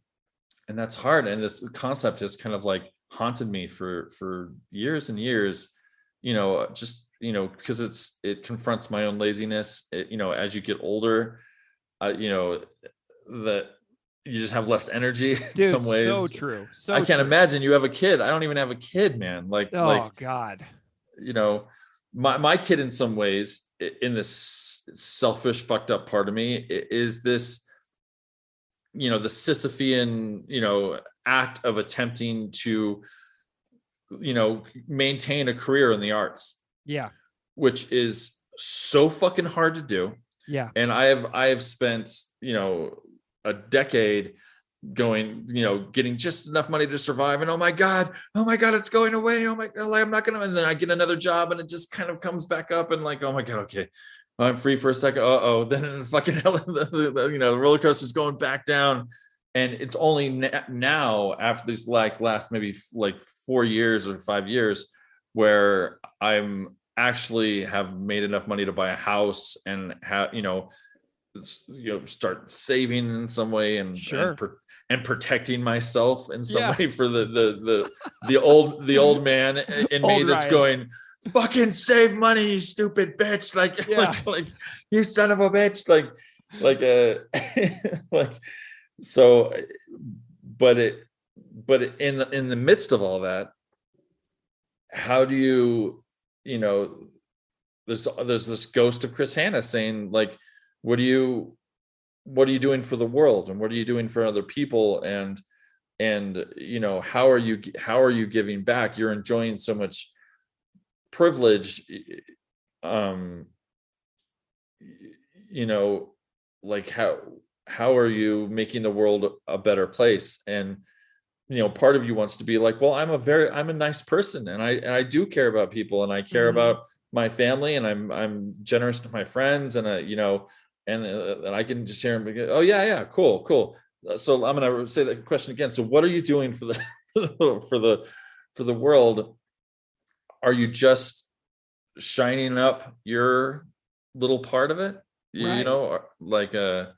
that's hard. And this concept has kind of like haunted me for years and years, because it confronts my own laziness. As you get older, that you just have less energy. Dude, in some ways. So true. I can't imagine you have a kid. I don't even have a kid, man. God. My kid in some ways, in this selfish, fucked up part of me, is this, the Sisyphean, act of attempting to, maintain a career in the arts. Yeah. Which is so fucking hard to do. Yeah. And I have spent, a decade going, getting just enough money to survive. And oh my God, it's going away. Oh my God, I'm not going to, and then I get another job and it just kind of comes back up and like, oh my God, okay, I'm free for a second. Then fucking hell, the roller coaster is going back down. And it's only now, after these last maybe like 4 years or 5 years, where I'm actually have made enough money to buy a house and have, start saving in some way and protecting myself in some way for the old man in me that's going, fucking save money, you stupid bitch. Like you son of a bitch. So, but in the midst of all that, how do you, there's this ghost of Chris Hanna saying like, what are you doing for the world, and what are you doing for other people, and how are you giving back? You're enjoying so much privilege, like how are you making the world a better place? And part of you wants to be like, well, I'm a nice person, and I do care about people, and I care about my family, and I'm generous to my friends, and and I can just hear him go, oh yeah, cool. So I'm gonna say that question again. So what are you doing for the for the world? Are you just shining up your little part of it? You Right. know, like are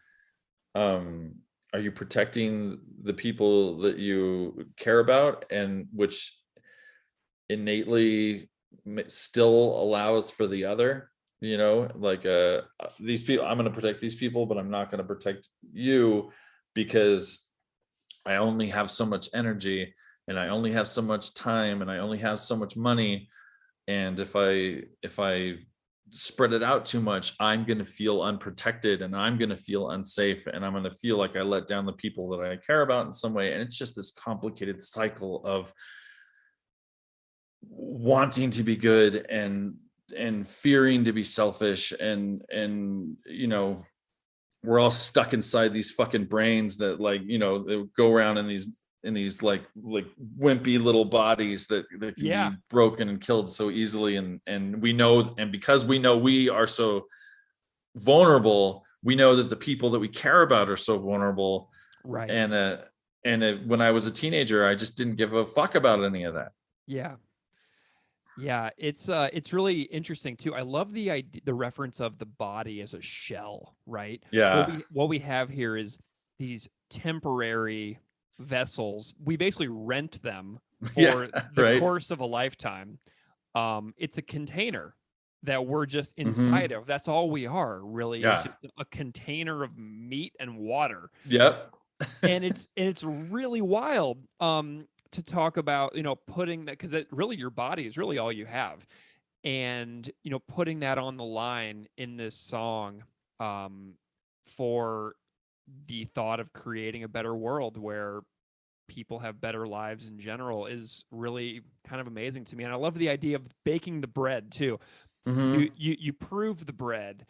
you protecting the people that you care about, and which innately still allows for the other, you know, like these people, I'm going to protect these people, but I'm not going to protect you because I only have so much energy, and I only have so much time, and I only have so much money, and if I spread it out too much, I'm going to feel unprotected, and I'm going to feel unsafe, and I'm going to feel like I let down the people that I care about in some way. And it's just this complicated cycle of wanting to be good and fearing to be selfish, and you know, we're all stuck inside these fucking brains that, like, you know, they go around in these like wimpy little bodies that can be broken and killed so easily, and we know, and because we know we are so vulnerable, we know that the people that we care about are so vulnerable, Right. And when I was a teenager, I just didn't give a fuck about any of that. Yeah, it's really interesting too. I love the idea, the reference of the body as a shell, right? Yeah. What we have here is these temporary vessels. We basically rent them for the right. course of a lifetime. It's a container that we're just Mm-hmm. inside of. That's all we are, really. Yeah. It's just a container of meat and water. Yep. And it's really wild. To talk about, you know, putting that, because it really, your body is really all you have, and you know, putting that on the line in this song, for the thought of creating a better world where people have better lives in general is really kind of amazing to me. And I love the idea of baking the bread too. Mm-hmm. You prove the bread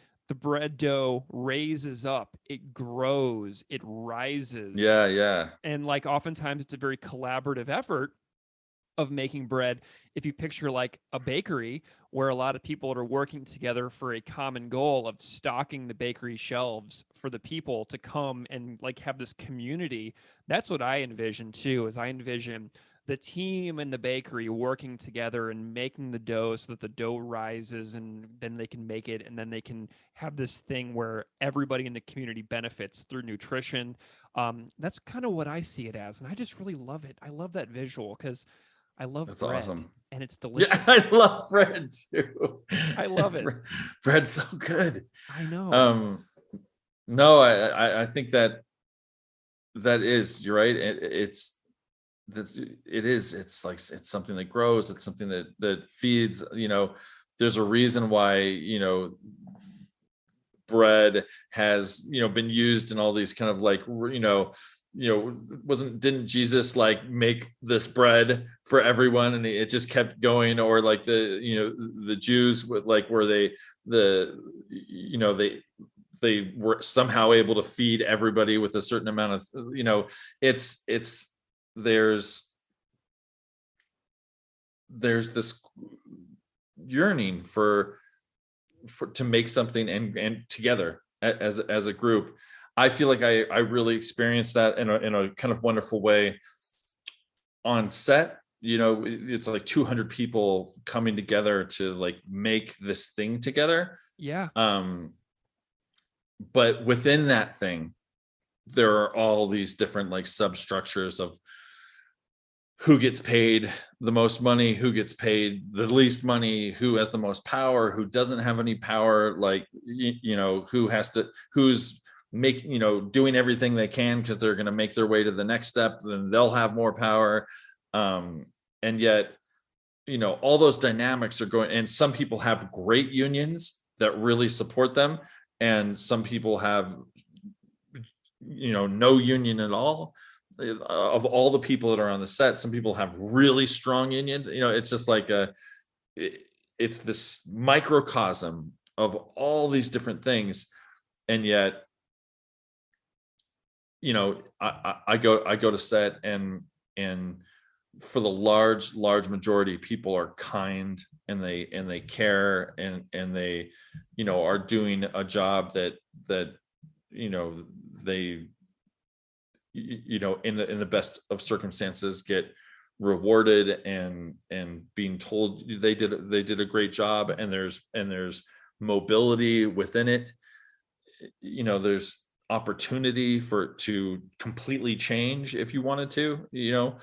dough raises up, it grows, it rises. Yeah. And like oftentimes it's a very collaborative effort of making bread. If you picture like a bakery where a lot of people are working together for a common goal of stocking the bakery shelves for the people to come and like have this community, that's what I envision too. Is I envision the team and the bakery working together and making the dough so that the dough rises, and then they can make it, and then they can have this thing where everybody in the community benefits through nutrition. That's kind of what I see it as, and I just really love it. I love that visual because I love That's bread, awesome. and it's delicious. Yeah, I love bread too. I love it. Bread's so good. I know. No, I think that is, you're right. It's something that grows. It's something that feeds, you know. There's a reason why, you know, bread has, you know, been used in all these kind of like, you know, didn't Jesus like make this bread for everyone, and it just kept going? Or like the, you know, the Jews with like, where they were somehow able to feed everybody with a certain amount of, you know, there's this yearning for to make something and together as a group. I feel like I really experienced that in a kind of wonderful way on set. You know, it's like 200 people coming together to like make this thing together. Yeah. But within that thing, there are all these different like substructures of who gets paid the most money, who gets paid the least money, who has the most power, who doesn't have any power, like, you know, who's making, you know, doing everything they can because they're going to make their way to the next step, then they'll have more power. And yet, you know, all those dynamics are going, and some people have great unions that really support them, and some people have, you know, no union at all. Of all the people that are on the set, some people have really strong unions. You know, it's just like it's this microcosm of all these different things. And yet, you know, I go to set, and for the large majority, people are kind they care, and they, you know, are doing a job that you know, they, you know, in the best of circumstances get rewarded and being told they did a great job, and there's mobility within it. You know, there's opportunity for it to completely change if you wanted to, you know.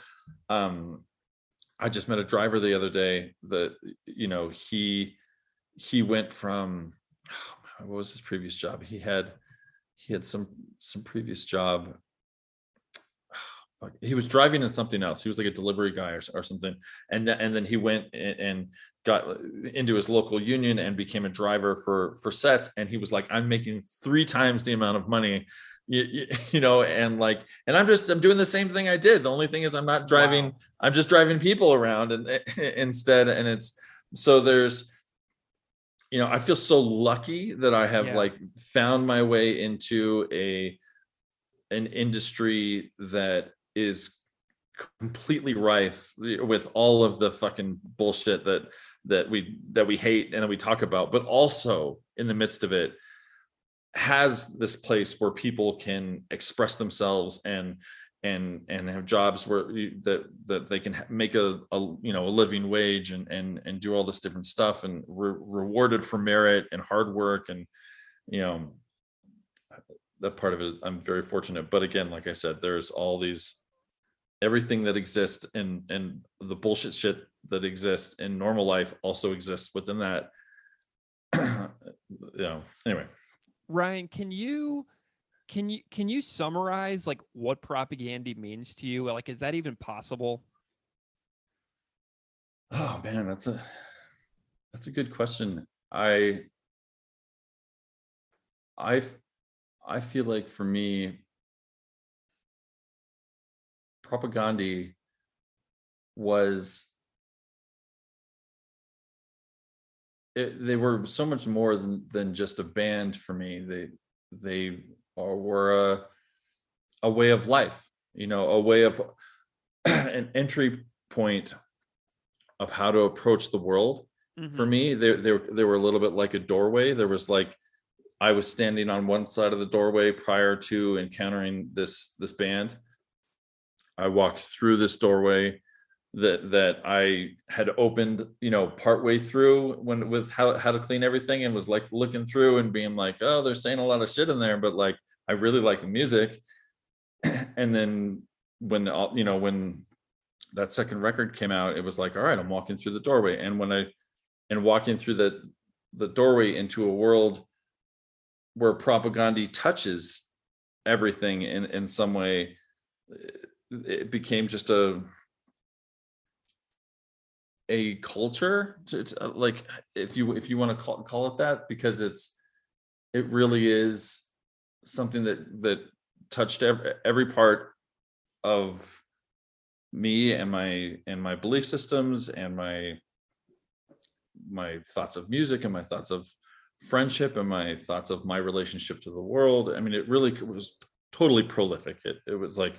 I just met a driver the other day that, you know, he went from, what was his previous job? He had some previous job. He was driving in something else. He was like a delivery guy or something. And then he went and got into his local union and became a driver for sets. And he was like, I'm making 3 times the amount of money, you know, and like, and I'm doing the same thing I did. The only thing is I'm not driving, wow. I'm just driving people around and instead. And it's, so there's, you know, I feel so lucky that I have like found my way into an industry that is completely rife with all of the fucking bullshit that we hate and that we talk about, but also in the midst of it has this place where people can express themselves and have jobs where that they can make a you know, a living wage and do all this different stuff and rewarded for merit and hard work. And, you know, that part of it, I'm very fortunate. But again, like I said, there's all these, everything that exists and the bullshit shit that exists in normal life also exists within that. You know, anyway. Ryan, can you summarize like what propaganda means to you? Like, is that even possible? Oh man, that's a good question. I feel like for me, propaganda was, they were so much more than just a band for me. They were a way of life, you know, a way of an entry point of how to approach the world. Mm-hmm. For me, they were a little bit like a doorway. There was like, I was standing on one side of the doorway prior to encountering this band. I walked through this doorway that I had opened, you know, partway through with how to clean everything, and was like looking through and being like, oh, they're saying a lot of shit in there, but like, I really like the music. And then when that second record came out, it was like, all right, I'm walking through the doorway. And walking through the doorway into a world where propaganda touches everything in some way, it became just a culture to like, if you want to call it that, because it really is something that touched every part of me and my belief systems and my thoughts of music and my thoughts of friendship and my thoughts of my relationship to the world. I mean, it really was totally prolific. It was like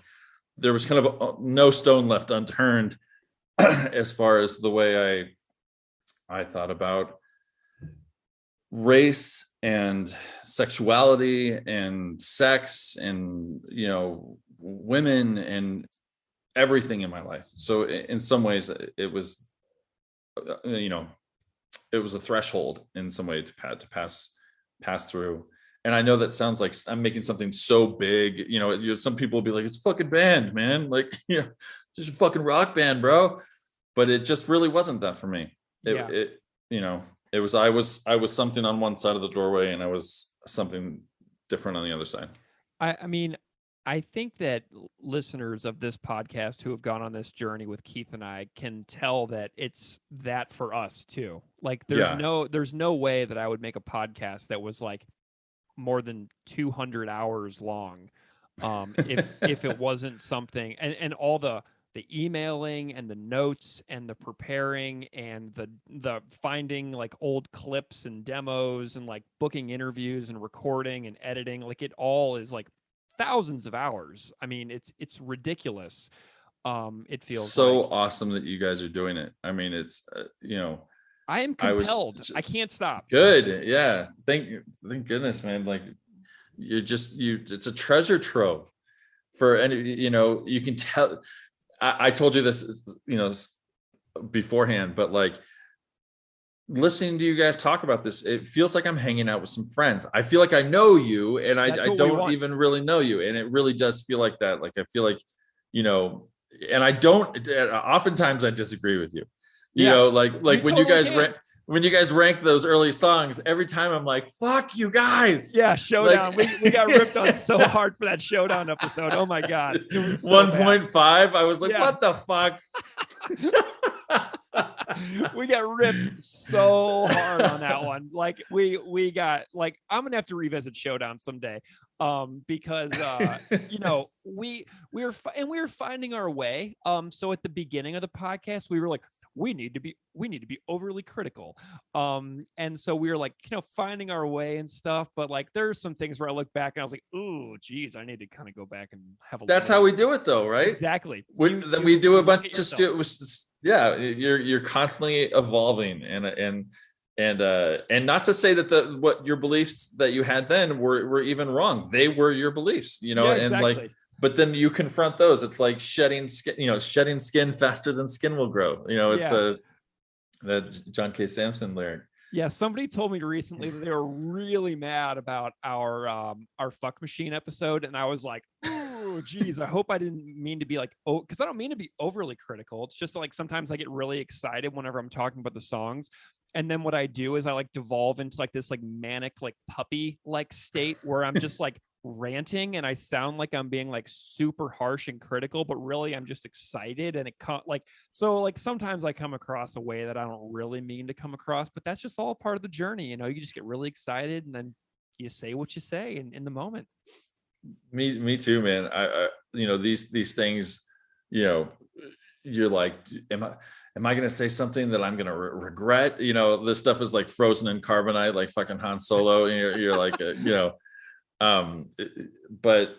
there was kind of no stone left unturned as far as the way I thought about race and sexuality and sex and, you know, women and everything in my life. So in some ways it was, you know, it was a threshold in some way to pass through. And I know that sounds like I'm making something so big, you know, some people will be like, it's a fucking band, man. Like, you know, just a fucking rock band, bro. But it just really wasn't that for me. It you know, it was, I was something on one side of the doorway and I was something different on the other side. I mean, I think that listeners of this podcast who have gone on this journey with Keith and I can tell that it's that for us too. Like there's no way that I would make a podcast that was like more than 200 hours long. If it wasn't something, and all the emailing and the notes and the preparing and the finding like old clips and demos and like booking interviews and recording and editing, like it all is like thousands of hours. I mean, it's ridiculous. It feels so like. Awesome that you guys are doing it. I mean, it's you know, I am compelled. I can't stop. Good. Yeah. Thank goodness, man. Like it's a treasure trove for any, you can tell. I told you this, beforehand, but like listening to you guys talk about this, it feels like I'm hanging out with some friends. I feel like I know you, and I don't even really know you. And it really does feel like that. Like, I feel like, and I don't, oftentimes I disagree with you, like when you guys when you guys rank those early songs, every time I'm like, fuck you guys. Yeah, Showdown. Like, we got ripped on so hard for that Showdown episode. Oh my God. It was so 1.5. I was like, what the fuck? We got ripped so hard on that one. Like we got like, I'm gonna have to revisit Showdown someday. Because we were finding our way. So at the beginning of the podcast, we were like, we need to be overly critical. And so we were like, finding our way and stuff. But like, there's some things where I look back and I was like, oh, geez, I need to kind of go back and have a. That's how we do it, though, right? Exactly. We do a bunch of yeah. You're constantly evolving, and not to say that what your beliefs that you had then were even wrong. They were your beliefs, exactly. And like. But then you confront those. It's like shedding skin faster than skin will grow. It's the John K. Samson lyric. Yeah, somebody told me recently that they were really mad about our fuck machine episode, and I was like, "Oh, geez, I hope I didn't mean to be like, because I don't mean to be overly critical. It's just like sometimes I get really excited whenever I'm talking about the songs, and then what I do is I like devolve into like this like manic like puppy like state where I'm just like ranting and I sound like I'm being like super harsh and critical, but really I'm just excited, and so sometimes I come across a way that I don't really mean to come across, but that's just all part of the journey. You just get really excited and then you say what you say in the moment. Me too, man. I these things, you're like, am I going to say something that I'm going to regret? This stuff is like frozen in carbonite, like fucking Han Solo. And you're like, but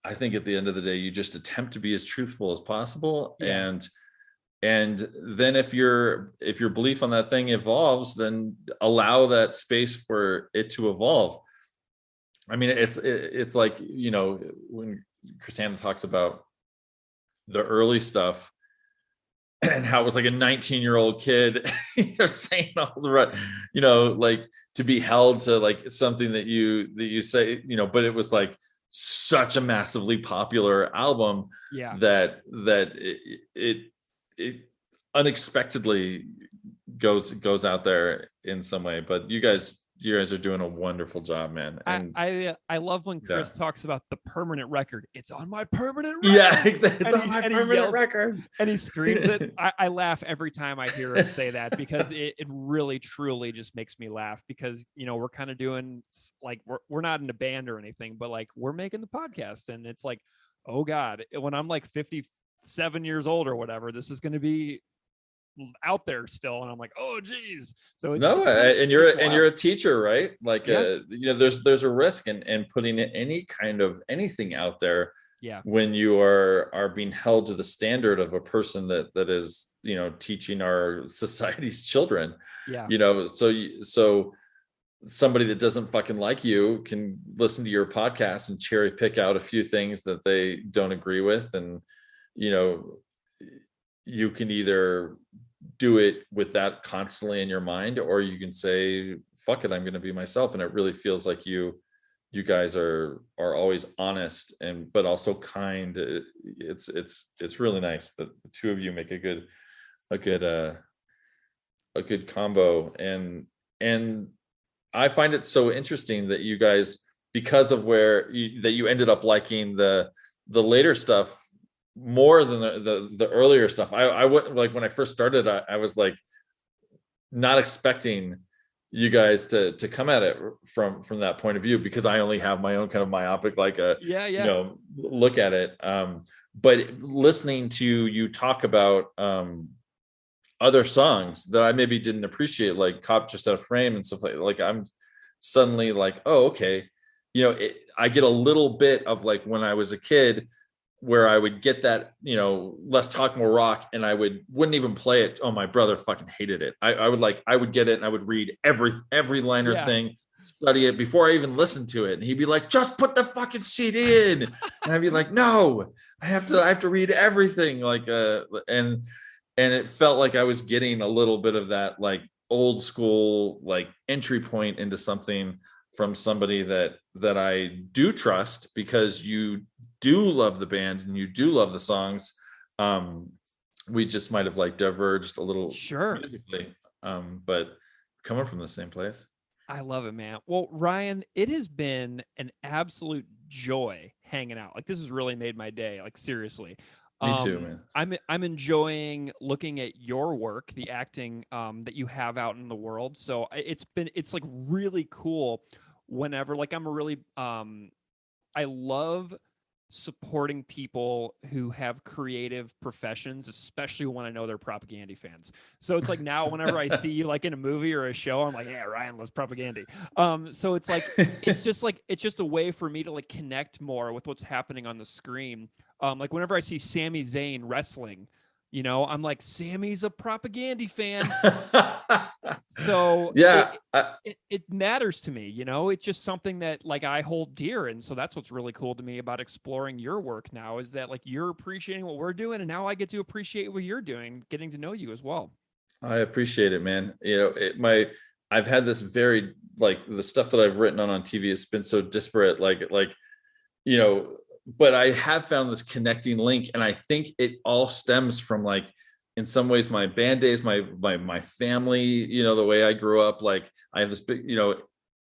I think at the end of the day, you just attempt to be as truthful as possible. Yeah. And then if your belief on that thing evolves, then allow that space for it to evolve. I mean, it's like, when Christina talks about the early stuff and how it was like a 19-year-old kid, saying all the right, like to be held to like something that you say, but it was like such a massively popular album. Yeah. that it unexpectedly goes out there in some way. But you guys are doing a wonderful job, man. And I love when Chris talks about the permanent record. It's on my permanent record. Yeah, exactly. It's on my permanent record. And he screams it. I laugh every time I hear him say that, because it really truly just makes me laugh, because we're kind of doing like we're not in a band or anything, but like we're making the podcast, and it's like, oh God, when I'm like 57 years old or whatever, this is going to be out there still, and I'm like, oh geez. So and you're a teacher, right? Like there's a risk in putting any kind of anything out there, when you are being held to the standard of a person that is teaching our society's children. So somebody that doesn't fucking like you can listen to your podcast and cherry pick out a few things that they don't agree with, and you can either do it with that constantly in your mind, or you can say, fuck it, I'm going to be myself. And it really feels like you guys are always honest but also kind. It's really nice that the two of you make a good combo. And I find it so interesting that you guys, because of that you ended up liking the later stuff more than the earlier stuff. I would like, when I first started, I was like not expecting you guys to come at it from that point of view, because I only have my own kind of myopic look at it. But listening to you talk about other songs that I maybe didn't appreciate, like Cop Just Out of Frame and stuff like I'm suddenly like, oh, okay, I get a little bit of like when I was a kid, where I would get that, less talk, more rock, and I wouldn't even play it. Oh, my brother fucking hated it. I would get it and I would read every liner thing, study it before I even listened to it. And he'd be like, just put the fucking CD in. And I'd be like, no, I have to read everything. And it felt like I was getting a little bit of that like old school, like entry point into something from somebody that I do trust, because you do love the band and you do love the songs. We just might have like diverged a little musically, but coming from the same place. I love it, man. Well, Ryan, it has been an absolute joy hanging out. Like, this has really made my day. Like, seriously. Me too, man. I'm enjoying looking at your work, the acting that you have out in the world. So it's like really cool whenever, like, I'm a really I love supporting people who have creative professions, especially when I know they're Propaganda fans. So it's like now whenever I see you like in a movie or a show, I'm like, yeah, Ryan loves Propaganda. So it's like it's just a way for me to like connect more with what's happening on the screen. Like whenever I see Sami Zayn wrestling, I'm like, Sammy's a Propaganda fan. So yeah, it matters to me, it's just something that like I hold dear. And so that's what's really cool to me about exploring your work now, is that like you're appreciating what we're doing, and now I get to appreciate what you're doing, getting to know you as well. I appreciate it, man. I've had this very, like, the stuff that I've written on TV has been so disparate, but I have found this connecting link. And I think it all stems from, like, in some ways, my band days, my family, the way I grew up. Like, I have this big,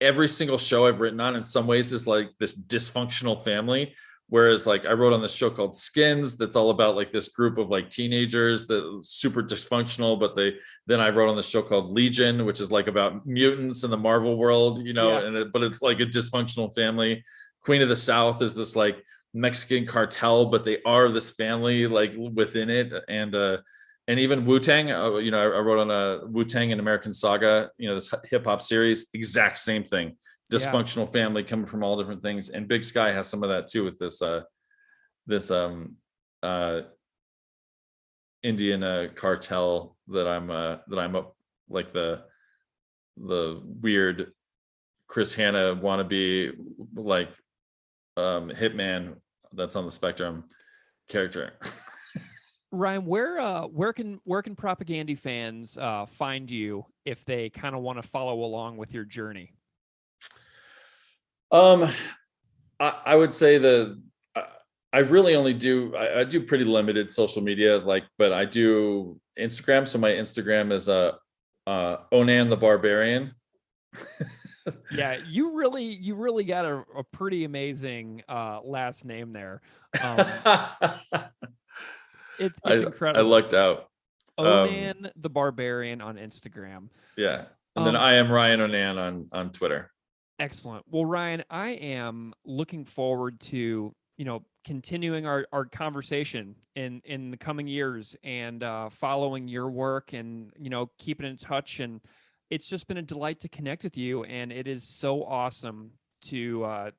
every single show I've written on in some ways is like this dysfunctional family. Whereas like I wrote on this show called Skins, that's all about like this group of like teenagers that super dysfunctional, but then I wrote on the show called Legion, which is like about mutants in the Marvel world, but it's like a dysfunctional family. Queen of the South is this like Mexican cartel, but they are this family like within it. And even Wu-Tang, I wrote on a Wu-Tang and American Saga, this hip hop series, exact same thing. Dysfunctional family coming from all different things. And Big Sky has some of that too, with this Indian cartel that I'm up, like the weird Chris Hanna wannabe, like hitman that's on the spectrum character. Ryan, where can Propaganda fans find you if they kind of want to follow along with your journey? I would say I really only do, I do pretty limited social media, but I do Instagram. So my Instagram is Onan the Barbarian. Yeah, you really got a pretty amazing last name there. It's incredible. I lucked out. Onan the Barbarian on Instagram. Yeah. And then I am Ryan Onan on Twitter. Excellent. Well, Ryan, I am looking forward to, continuing our conversation in the coming years, and following your work, and, keeping in touch. And it's just been a delight to connect with you. And it is so awesome to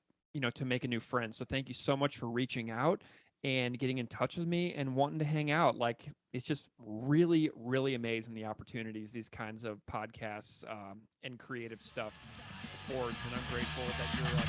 make a new friend. So thank you so much for reaching out and getting in touch with me and wanting to hang out. Like, it's just really, really amazing, the opportunities these kinds of podcasts and creative stuff affords. And I'm grateful that you're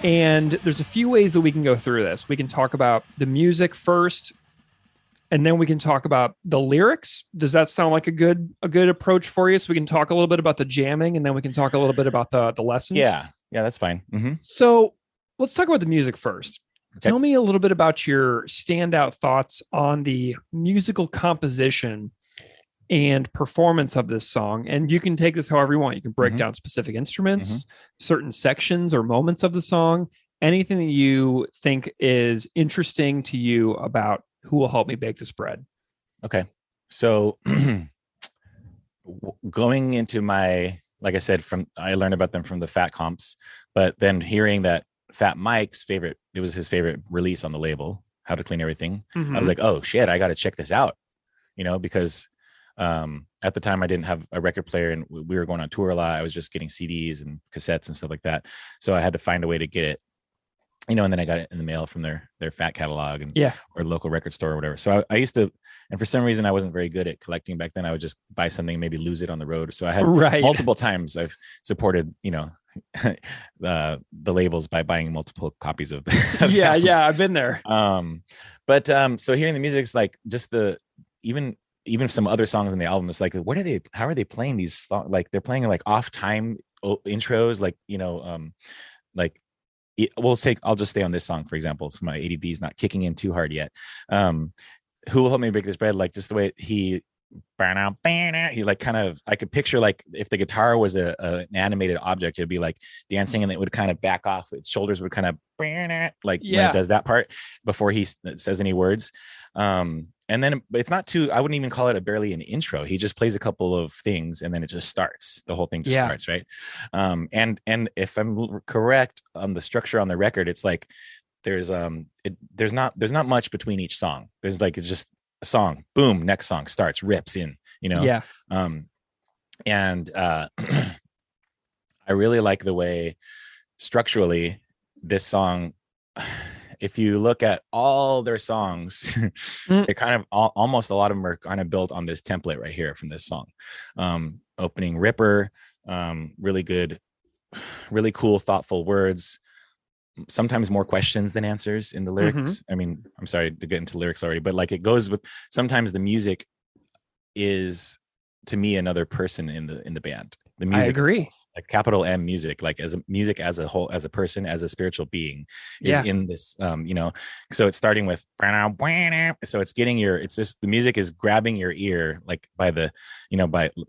And there's a few ways that we can go through this. We can talk about the music first, and then we can talk about the lyrics. Does that sound like a good approach for you? So we can talk a little bit about the jamming, and then we can talk a little bit about the lessons. Yeah, that's fine. Mm-hmm. So let's talk about the music first. Okay. Tell me a little bit about your standout thoughts on the musical composition and performance of this song. And you can take this however you want. You can break down specific instruments, certain sections or moments of the song, anything that you think is interesting to you about Who Will Help Me Bake This Bread. Okay. So going into like I said, I learned about them from the Fat comps, but then hearing that Fat Mike's it was his favorite release on the label, How to Clean Everything. I was like, oh shit, I got to check this out, because at the time I didn't have a record player and we were going on tour a lot. I was just getting CDs and cassettes and stuff like that. So I had to find a way to get it, and then I got it in the mail from their Fat catalog or local record store or whatever. So I used to, and for some reason I wasn't very good at collecting back then. I would just buy something and maybe lose it on the road. So I had multiple times I've supported, the labels by buying multiple copies of I've been there. So hearing the music is like just even some other songs in the album, it's like, how are they playing these songs? Like they're playing like off time intros, I'll just stay on this song, for example. So my ADD is not kicking in too hard yet. Who Will Help Me Bake This Bread? Like just the way he like kind of, I could picture like if the guitar was an animated object, it'd be like dancing and it would kind of back off. Its shoulders would kind of when it does that part before he says any words. And then it's not too, I wouldn't even call it barely an intro. He just plays a couple of things and then it just starts. The whole thing just starts, right? And if I'm correct on the structure on the record, it's like there's not much between each song. It's just a song, boom, next song starts, rips in, and I really like the way structurally this song, if you look at all their songs, they're kind of almost a lot of them are kind of built on this template right here from this song. Opening ripper, really good, really cool, thoughtful words. Sometimes more questions than answers in the lyrics. I mean, I'm sorry to get into lyrics already, but like it goes with, sometimes the music is to me another person in the band. The music, I agree. Itself, like capital M music, like as a music as a whole, as a person, as a spiritual being, is in this. So it's starting with, so it's getting it's just the music is grabbing your ear, like by the,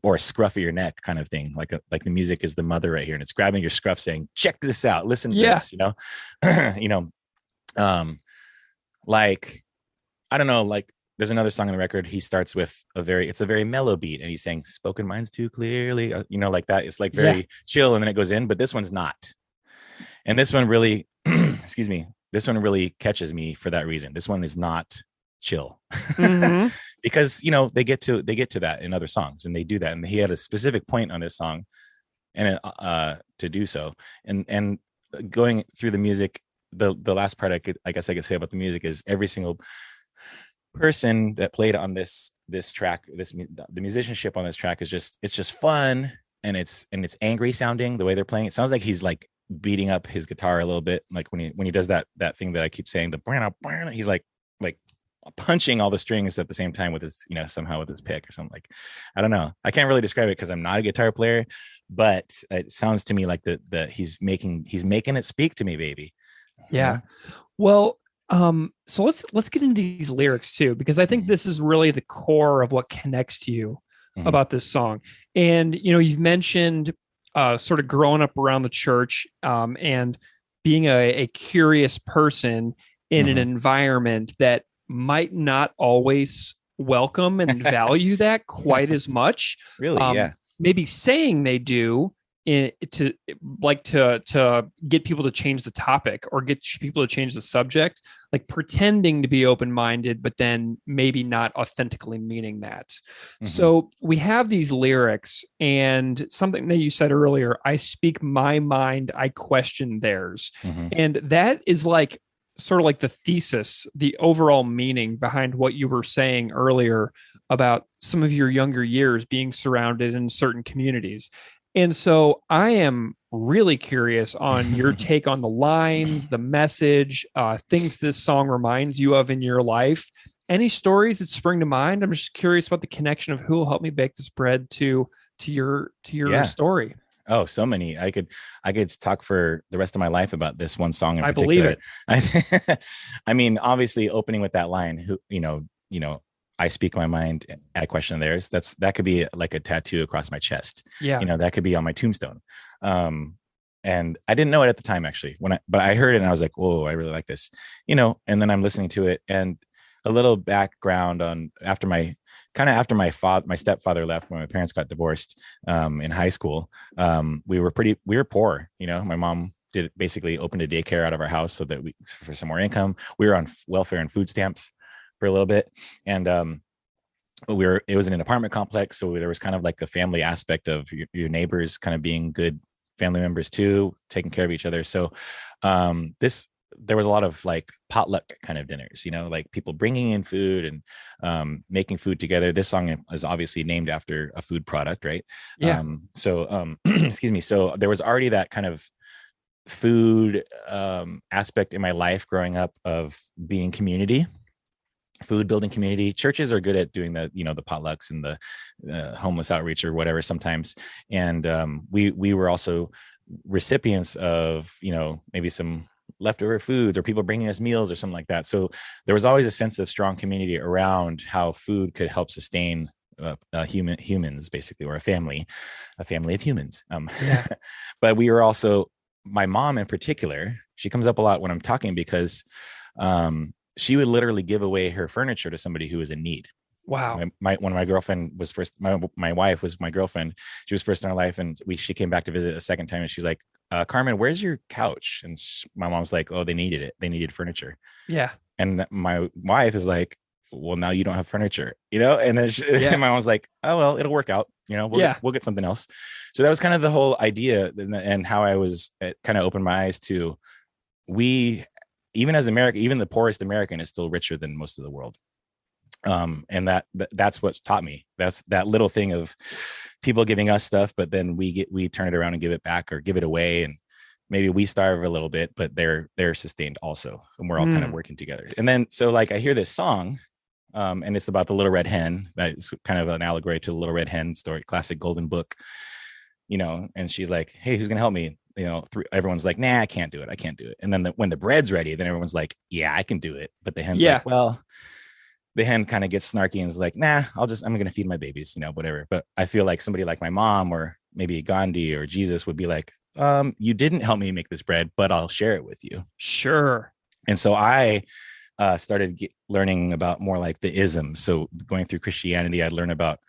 or scruff of your neck kind of thing, like the music is the mother right here, and it's grabbing your scruff, saying, "Check this out, listen to this," like I don't know, like. There's another song on the record. He starts with it's a very mellow beat, and he's saying "Spoken minds too clearly," like that. It's like very chill, and then it goes in. But this one's not. And this one really, excuse me, this one really catches me for that reason. This one is not chill, because they get to that in other songs, and they do that. And he had a specific point on this song, and to do so. And going through the music, the last part I guess I could say about the music is every single person that played on this track, the musicianship on this track is just fun, and it's angry sounding the way they're playing. It sounds like he's like beating up his guitar a little bit, like when he does that thing that I keep saying, he's like punching all the strings at the same time with his somehow with his pick or something. Like I don't know, I can't really describe it because I'm not a guitar player, but it sounds to me like that he's making it speak to me, baby. Well, so let's get into these lyrics too, because I think this is really the core of what connects to you about this song. And you've mentioned sort of growing up around the church, and being a curious person in an environment that might not always welcome and value that quite as much. Really, maybe saying they do to get people to change the topic or get people to change the subject, like pretending to be open-minded, but then maybe not authentically meaning that. So we have these lyrics, and something that you said earlier, I speak my mind, I question theirs. And that is like sort of like the thesis, the overall meaning behind what you were saying earlier about some of your younger years being surrounded in certain communities. And so I am really curious on your take on the lines, the message, things this song reminds you of in your life. Any stories that spring to mind? I'm just curious about the connection of who will help me bake this bread to your Yeah. story. Oh, so many. I could talk for the rest of my life about this one song in I believe particular. it. I mean, obviously opening with that line, who, I speak my mind at a question of theirs. That could be like a tattoo across my chest. Yeah. That could be on my tombstone. And I didn't know it at the time actually but I heard it and I was like, oh, I really like this, and then I'm listening to it. And a little background on after my stepfather left when my parents got divorced in high school. We were poor. My mom basically opened a daycare out of our house so that for some more income. We were on welfare and food stamps for a little bit. And it was in an apartment complex. So there was kind of like a family aspect of your neighbors kind of being good family members too, taking care of each other. So there was a lot of like potluck kind of dinners, like people bringing in food and making food together. This song is obviously named after a food product, right? Yeah. Excuse me. So there was already that kind of food aspect in my life growing up of being food building community. Churches are good at doing the potlucks and the homeless outreach or whatever sometimes. And we were also recipients of, maybe some leftover foods or people bringing us meals or something like that. So there was always a sense of strong community around how food could help sustain humans basically, or a family of humans. But we were also, my mom in particular, she comes up a lot when I'm talking because she would literally give away her furniture to somebody who was in need. Wow. One of my girlfriend was first. My wife was my girlfriend. She was first in our life, and she came back to visit a second time, and she's like, "Carmen, where's your couch?" And my mom's like, "Oh, they needed it. They needed furniture." Yeah. And my wife is like, "Well, now you don't have furniture, And then and my mom's like, "Oh well, it'll work out. We'll get something else." So that was kind of the whole idea, and how I was kind of opened my eyes to even as America, even the poorest American is still richer than most of the world. And that's what's taught me. That's that little thing of people giving us stuff, but then we turn it around and give it back or give it away. And maybe we starve a little bit, but they're sustained also. And we're all kind of working together. And then, so like, I hear this song, and it's about the Little Red Hen. It's kind of an allegory to the Little Red Hen story, classic golden book, and she's like, "Hey, who's going to help me?" Everyone's like, "Nah, I can't do it. And then when the bread's ready, then everyone's like, "Yeah, I can do it." But the hen's like, well, the hen kind of gets snarky and is like, "Nah, I'm going to feed my babies, whatever." But I feel like somebody like my mom or maybe Gandhi or Jesus would be like, "You didn't help me make this bread, but I'll share it with you." Sure. And so I started learning about more like the isms. So going through Christianity, I'd learn about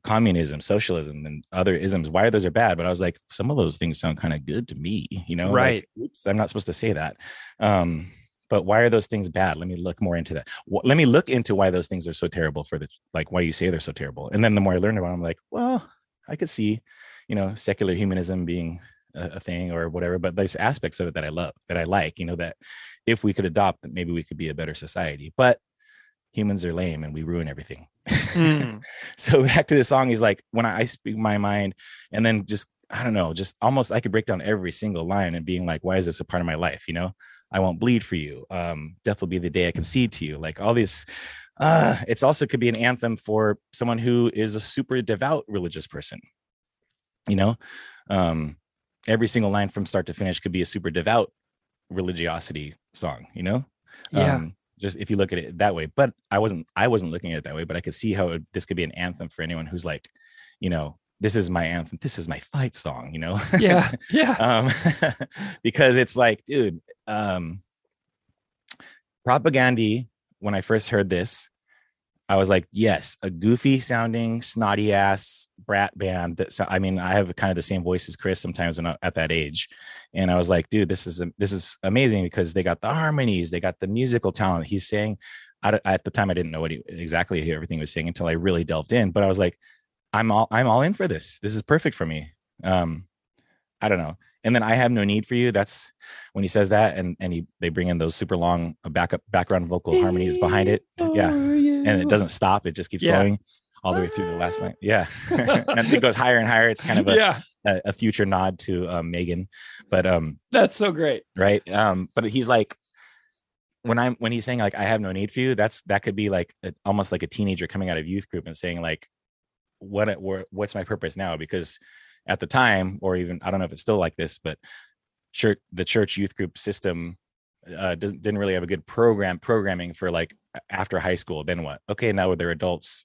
communism, socialism, and other isms, why those are bad. But I was like, some of those things sound kind of good to me, right? Like, oops, I'm not supposed to say that. But why are those things bad? Let me look more into that. Let me look into why those things are so terrible why you say they're so terrible. And then the more I learned about them, I'm like, well, I could see, secular humanism being a thing or whatever, but there's aspects of it that I love, that I like, that if we could adopt, that maybe we could be a better society. But humans are lame and we ruin everything. So back to the song, he's like, when I speak my mind, and then just, I don't know, just almost I could break down every single line and being like, why is this a part of my life? I won't bleed for you. Death will be the day I concede to you. Like all these, it's also could be an anthem for someone who is a super devout religious person. Every single line from start to finish could be a super devout religiosity song, just if you look at it that way. But I wasn't looking at it that way, but I could see how this could be an anthem for anyone who's like, this is my anthem, this is my fight song, yeah because it's like, dude, Propaganda, when I first heard this, I was like, yes, a goofy sounding, snotty ass brat band. I have kind of the same voice as Chris sometimes when I'm at that age. And I was like, dude, this is amazing because they got the harmonies, they got the musical talent. He's saying, at the time, I didn't know exactly everything he was saying until I really delved in. But I was like, I'm all in for this. This is perfect for me. I don't know. And then I have no need for you. That's when he says that, and they bring in those super long background vocal harmonies behind it. Yeah. And it doesn't stop. It just keeps going. all the way through the last line. Yeah. And it goes higher and higher. It's kind of a future nod to Megan, but that's so great. Right. But he's like, when he's saying like, I have no need for you, that could be like almost like a teenager coming out of youth group and saying like, what's my purpose now? Because at the time, or even, I don't know if it's still like this, but the church youth group system didn't really have a good programming for like after high school. Then what? Okay, now they're adults.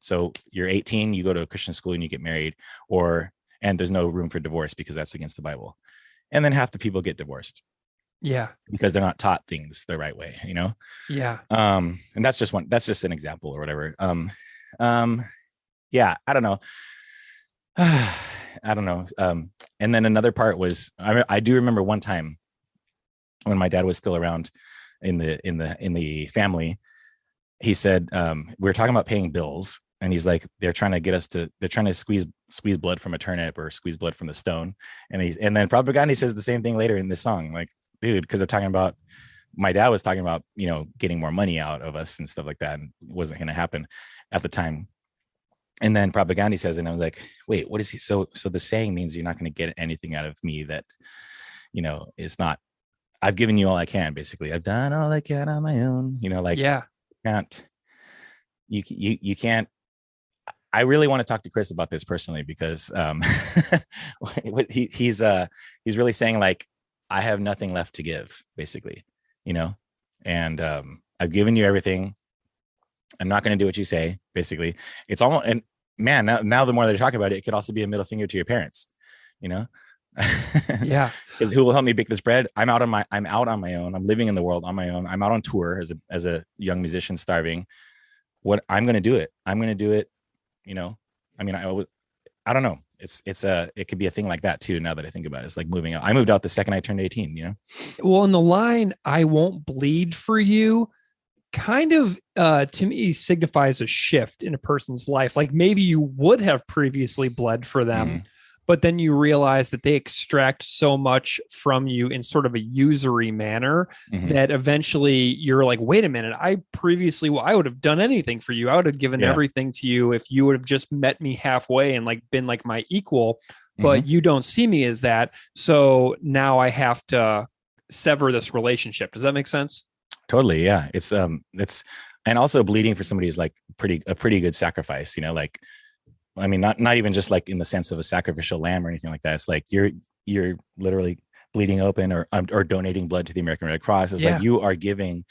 So you're 18, you go to a Christian school and you get married, and there's no room for divorce because that's against the Bible. And then half the people get divorced. Yeah. Because they're not taught things the right way, you know? Yeah. And that's just an example or whatever. Yeah, I don't know. I don't know. And then another part was, I do remember one time when my dad was still around in the family, he said, we were talking about paying bills, and he's like, they're trying to squeeze blood from a turnip or squeeze blood from the stone. And then Propaganda says the same thing later in this song, like, dude, because they're talking about, my dad was talking about, getting more money out of us and stuff like that, and it wasn't going to happen at the time. And then Propaganda says, and I was like, wait, what is he? So the saying means you're not going to get anything out of me that, is not, I've given you all I can, basically. I've done all I can on my own, you can't. I really want to talk to Chris about this personally, because he's really saying like, I have nothing left to give, basically, and I've given you everything. I'm not going to do what you say, basically. It's almost, and man, now the more that I talk about it, it could also be a middle finger to your parents, Yeah. Because who will help me bake this bread? I'm out on my own. I'm living in the world on my own. I'm out on tour as a young musician, starving. What I'm going to do it. I mean, I don't know. It could be a thing like that too. Now that I think about it, it's like moving out. I moved out the second I turned 18, Well, in the line, I won't bleed for you, kind of to me signifies a shift in a person's life. Like maybe you would have previously bled for them, but then you realize that they extract so much from you in sort of a usury manner that eventually you're like, wait a minute, I would have done anything for you. I would have given everything to you if you would have just met me halfway and like been like my equal, but you don't see me as that. So now I have to sever this relationship. Does that make sense? Totally. Yeah. It's and also bleeding for somebody is like a pretty good sacrifice, like, I mean, not even just like in the sense of a sacrificial lamb or anything like that. It's like you're literally bleeding open or donating blood to the American Red Cross. It's like you are giving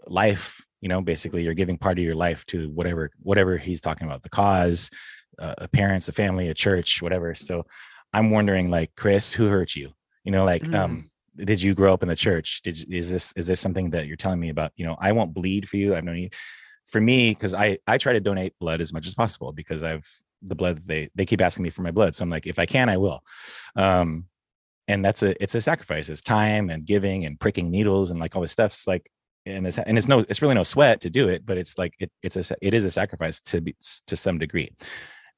life, basically you're giving part of your life to whatever he's talking about, the cause, a parents, a family, a church, whatever. So I'm wondering, like, Chris, who hurt you? Did you grow up in the church? Is this something that you're telling me about? I won't bleed for you. I have no need. For me, because I try to donate blood as much as possible, because the blood, they keep asking me for my blood. So I'm like, if I can, I will. And it's a sacrifice. It's time and giving and pricking needles and like all this stuff. It's like, it's really no sweat to do it, but it's like, it is a sacrifice to some degree.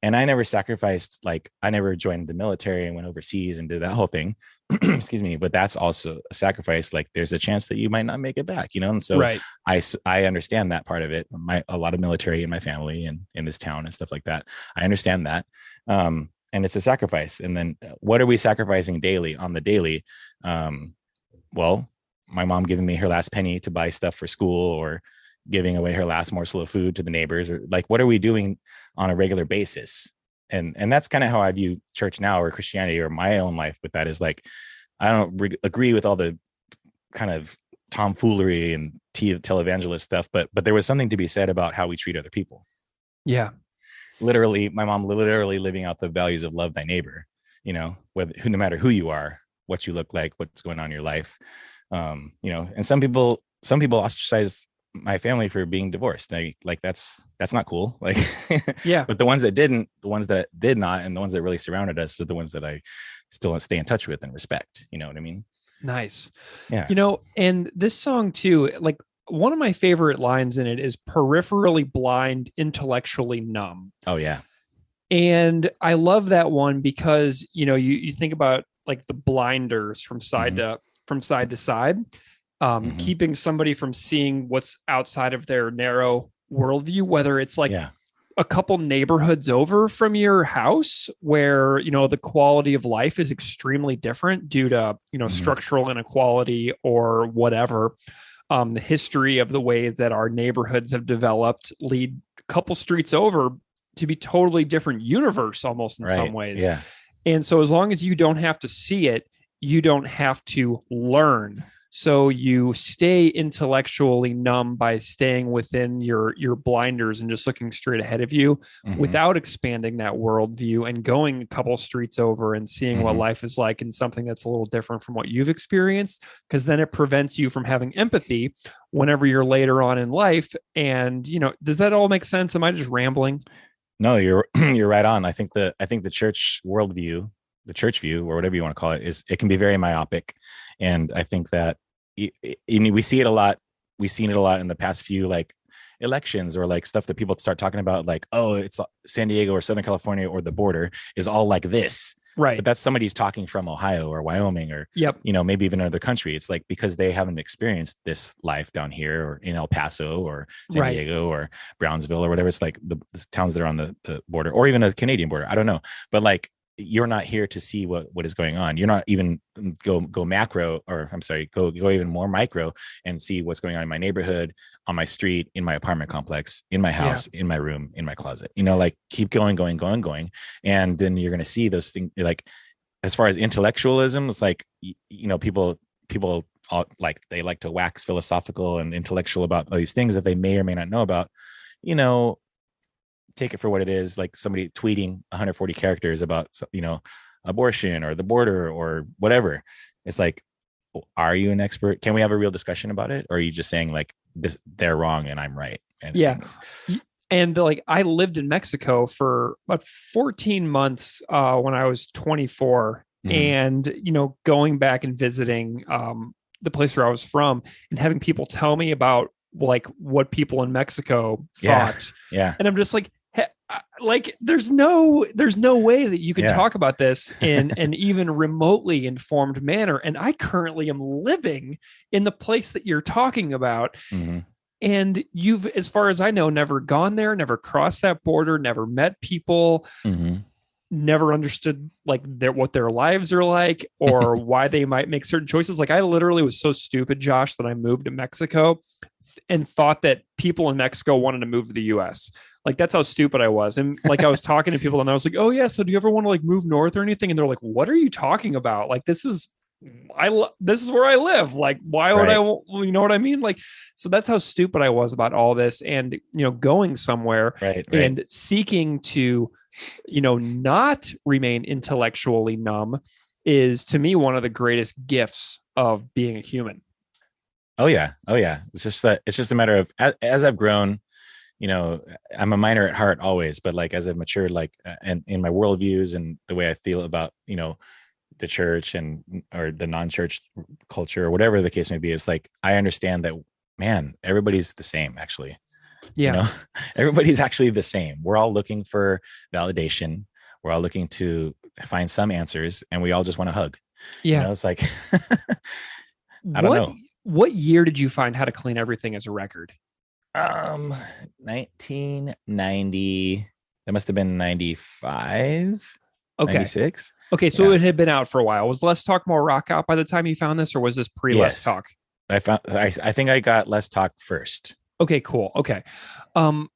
And I never sacrificed, like I never joined the military and went overseas and did that whole thing. Excuse me. But that's also a sacrifice. Like there's a chance that you might not make it back, And so I understand that part of it. A lot of military in my family and in this town and stuff like that. I understand that. And it's a sacrifice. And then what are we sacrificing daily on the daily? Well, my mom giving me her last penny to buy stuff for school, or giving away her last morsel of food to the neighbors, or like, what are we doing on a regular basis? And that's kind of how I view church now, or Christianity, or my own life with that, is like, I don't agree with all the kind of tomfoolery and televangelist stuff, but there was something to be said about how we treat other people. Yeah. Literally, my mom literally living out the values of love thy neighbor, no matter who you are, what you look like, what's going on in your life. And some people ostracize my family for being divorced. Like that's not cool. Like, yeah. But the ones that did not, and the ones that really surrounded us, are the ones that I still stay in touch with and respect. You know what I mean? Nice. Yeah. And this song too, like one of my favorite lines in it is peripherally blind, intellectually numb. Oh yeah. And I love that one because, you think about like the blinders from side to side. Keeping somebody from seeing what's outside of their narrow worldview, whether it's like a couple neighborhoods over from your house where, you know, the quality of life is extremely different due to, you know, structural inequality or whatever. The history of the way that our neighborhoods have developed lead a couple streets over to be totally different universe almost in some ways. Yeah. And so as long as you don't have to see it, you don't have to learn. So you stay intellectually numb by staying within your blinders and just looking straight ahead of you without expanding that worldview and going a couple streets over and seeing what life is like in something that's a little different from what you've experienced, because then it prevents you from having empathy whenever you're later on in life. And, you know, does that all make sense? Am I just rambling? No, you're right on. I think the church worldview, the church view, or whatever you want to call it, it can be very myopic. And I think that we see it a lot. We've seen it a lot in the past few like elections or like stuff that people start talking about, like, oh, it's San Diego or Southern California or the border is all like this. Right. But that's somebody who's talking from Ohio or Wyoming or, you know, maybe even another country. It's like because they haven't experienced this life down here or in El Paso or San Diego or Brownsville or whatever. It's like the towns that are on the border or even a Canadian border. I don't know. But like, you're not here to see what is going on. You're not even go macro, or I'm sorry, go even more micro and see what's going on in my neighborhood, on my street, in my apartment complex, in my house, in my room, in my closet, you know, like keep going. And then you're going to see those things. Like, as far as intellectualism, it's like, you know, people all, like, they like to wax philosophical and intellectual about all these things that they may or may not know about, you know. Take it for what it is, like somebody tweeting 140 characters about, you know, abortion or the border or whatever. It's like, are you an expert? Can we have a real discussion about it? Or are you just saying like this, they're wrong and I'm right? And like, I lived in Mexico for about 14 months when I was 24 and, you know, going back and visiting the place where I was from and having people tell me about like what people in Mexico thought. And I'm just like, like, there's no way that you can talk about this in an even remotely informed manner. And I currently am living in the place that you're talking about. And you've, as far as I know, never gone there, never crossed that border, never met people, never understood like what their lives are like or why they might make certain choices. Like, I literally was so stupid, Josh, that I moved to Mexico and thought that people in Mexico wanted to move to the US. Like, that's how stupid I was. And like, I was talking to people and I was like, oh yeah, so do you ever want to like move north or anything? And they're like, what are you talking about? Like, this is where I live. Like, why would I, you know what I mean? Like, so that's how stupid I was about all this. And, you know, going somewhere and seeking to, you know, not remain intellectually numb is, to me, one of the greatest gifts of being a human. Oh yeah. It's just a matter of, as I've grown, you know, I'm a miner at heart always, but like, as I've matured, like, and in my worldviews and the way I feel about, you know, the church or the non-church culture or whatever the case may be, it's like, I understand that, man, everybody's the same, actually. You know, everybody's actually the same. We're all looking for validation. We're all looking to find some answers, and we all just want to hug. You know, it's like, I don't know. What year did you find How to Clean Everything as a record? 1990. That must have been 95. Okay. 96. Okay, so it had been out for a while. Was Less Talk More Rock out by the time you found this, or was this pre-Less Talk? I think I got Less Talk first. Okay, cool. Okay. I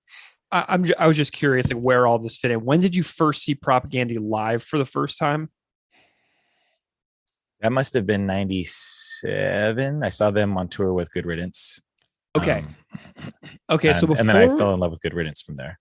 was just curious, like, where all this fit in. When did you first see Propaganda live for the first time? That must have been 97. I saw them on tour with Good Riddance. Okay. So before, and then I fell in love with Good Riddance from there.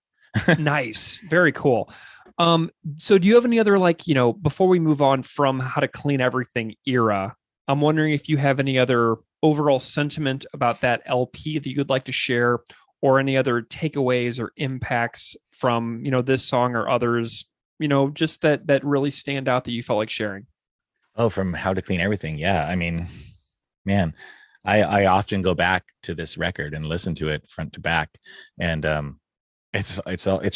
Nice. Very cool. So do you have any other, like, you know, before we move on from How to Clean Everything era, I'm wondering if you have any other overall sentiment about that LP that you'd like to share, or any other takeaways or impacts from, you know, this song or others, you know, just that really stand out that you felt like sharing. Oh, from How to Clean Everything. Yeah. I mean, man, I often go back to this record and listen to it front to back. And it's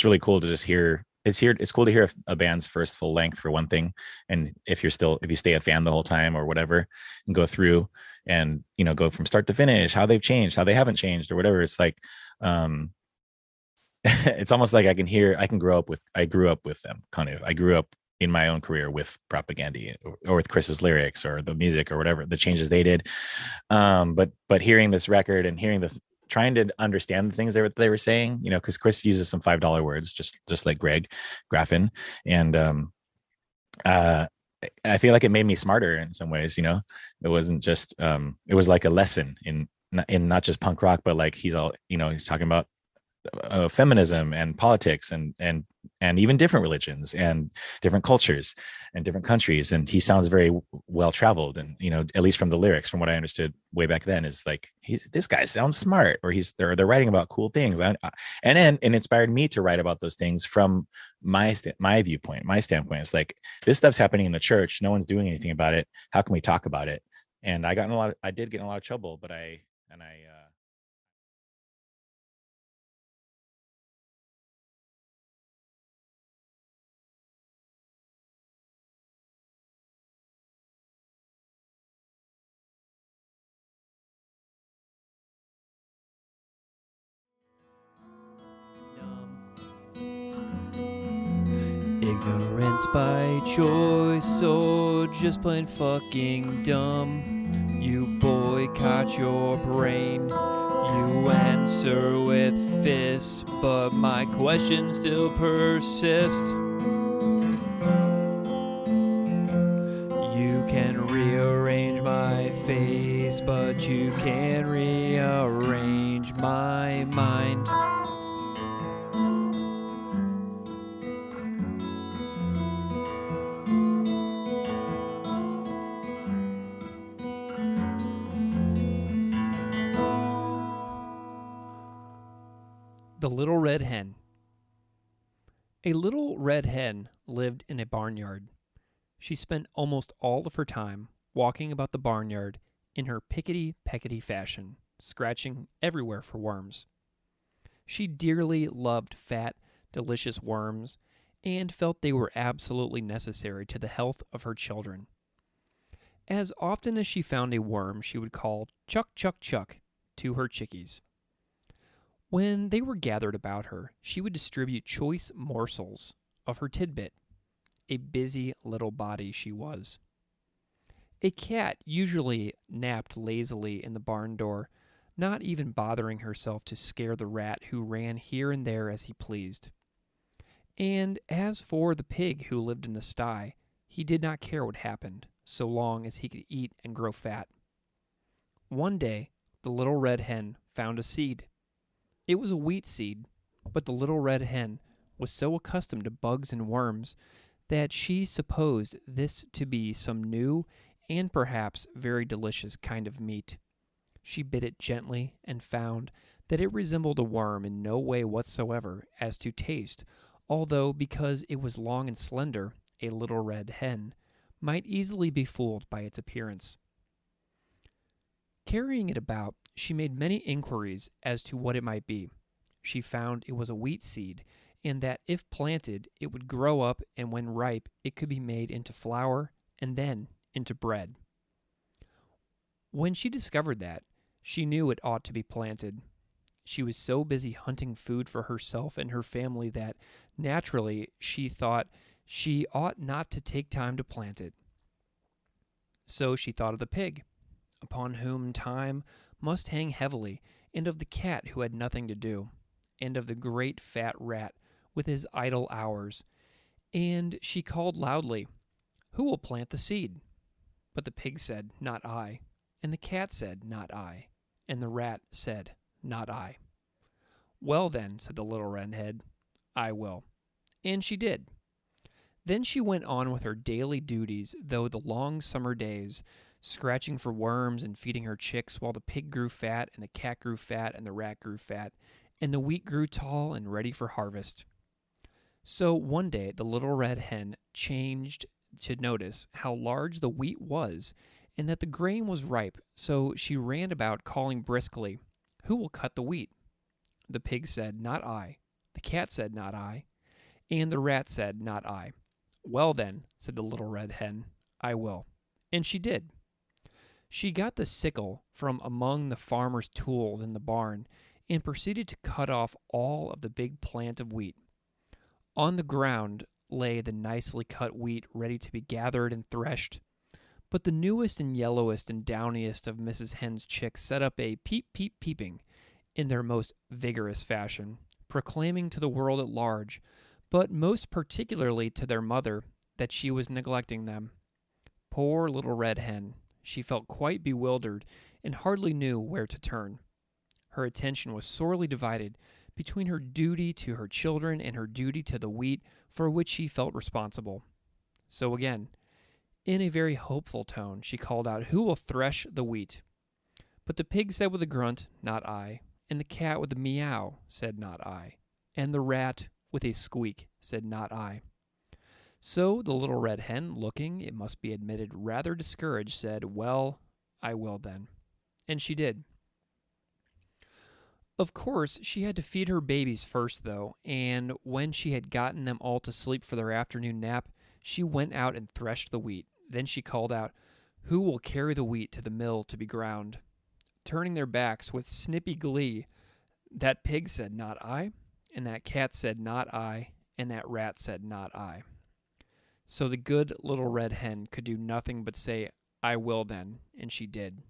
really cool to just hear. It's cool to hear a band's first full length, for one thing. And if you stay a fan the whole time or whatever, and go through and, you know, go from start to finish, how they've changed, how they haven't changed or whatever. It's like, it's almost like I grew up with them kind of. I grew up in my own career with Propaganda or with Chris's lyrics or the music or whatever, the changes they did. But hearing this record and trying to understand the things they were saying, because Chris uses some $5 words, just like Greg Graffin. And I feel like it made me smarter in some ways. It wasn't just it was like a lesson in not just punk rock, but like he's talking about feminism and politics and even different religions and different cultures and different countries. And he sounds very well traveled. And at least from the lyrics, from what I understood way back then, is like this guy sounds smart, or they're writing about cool things. And inspired me to write about those things from my viewpoint, my standpoint. It's like, this stuff's happening in the church. No one's doing anything about it. How can we talk about it? And I did get in a lot of trouble, but I Ignorance by choice or just plain fucking dumb. You boycott your brain. You answer with fists, but my questions still persist. You can rearrange my face, but you can't rearrange my mind. The Little Red Hen. A little red hen lived in a barnyard. She spent almost all of her time walking about the barnyard in her pickety-peckety fashion, scratching everywhere for worms. She dearly loved fat, delicious worms and felt they were absolutely necessary to the health of her children. As often as she found a worm, she would call "Chuck, Chuck, Chuck" to her chickies. When they were gathered about her, she would distribute choice morsels of her tidbit. A busy little body she was. A cat usually napped lazily in the barn door, not even bothering herself to scare the rat who ran here and there as he pleased. And as for the pig who lived in the sty, he did not care what happened, so long as he could eat and grow fat. One day, the little red hen found a seed. It was a wheat seed, but the little red hen was so accustomed to bugs and worms that she supposed this to be some new and perhaps very delicious kind of meat. She bit it gently and found that it resembled a worm in no way whatsoever as to taste, although because it was long and slender, a little red hen might easily be fooled by its appearance. Carrying it about, she made many inquiries as to what it might be. She found it was a wheat seed, and that if planted, it would grow up, and when ripe, it could be made into flour and then into bread. When she discovered that, she knew it ought to be planted. She was so busy hunting food for herself and her family that, naturally, she thought she ought not to take time to plant it. So she thought of the pig, upon whom time must hang heavily, and of the cat who had nothing to do, and of the great fat rat with his idle hours. And she called loudly, "Who will plant the seed?" But the pig said, "Not I." And the cat said, "Not I." And the rat said, "Not I." "Well then," said the little red hen, "I will." And she did. Then she went on with her daily duties, though the long summer days, scratching for worms and feeding her chicks, while the pig grew fat, and the cat grew fat, and the rat grew fat, and the wheat grew tall and ready for harvest. So one day the little red hen changed to notice how large the wheat was, and that the grain was ripe, so she ran about calling briskly, "Who will cut the wheat?" The pig said, "Not I." The cat said, "Not I." And the rat said, "Not I." "Well then," said the little red hen, "I will." And she did. She got the sickle from among the farmer's tools in the barn, and proceeded to cut off all of the big plant of wheat. On the ground lay the nicely cut wheat ready to be gathered and threshed. But the newest and yellowest and downiest of Mrs. Hen's chicks set up a peep, peep, peeping in their most vigorous fashion, proclaiming to the world at large, but most particularly to their mother, that she was neglecting them. Poor Little Red Hen, she felt quite bewildered and hardly knew where to turn. Her attention was sorely divided between her duty to her children and her duty to the wheat for which she felt responsible. So again, in a very hopeful tone, she called out, "Who will thresh the wheat?" But the pig said with a grunt, "Not I." And the cat with a meow said, "Not I." And the rat with a squeak said, "Not I." So the Little Red Hen, looking, it must be admitted, rather discouraged, said, "Well, I will then." And she did. Of course, she had to feed her babies first, though, and when she had gotten them all to sleep for their afternoon nap, she went out and threshed the wheat. Then she called out, "Who will carry the wheat to the mill to be ground?" Turning their backs with snippy glee, that pig said, "Not I," and that cat said, "Not I," and that rat said, "Not I." So the good Little Red Hen could do nothing but say, "I will then," and she did.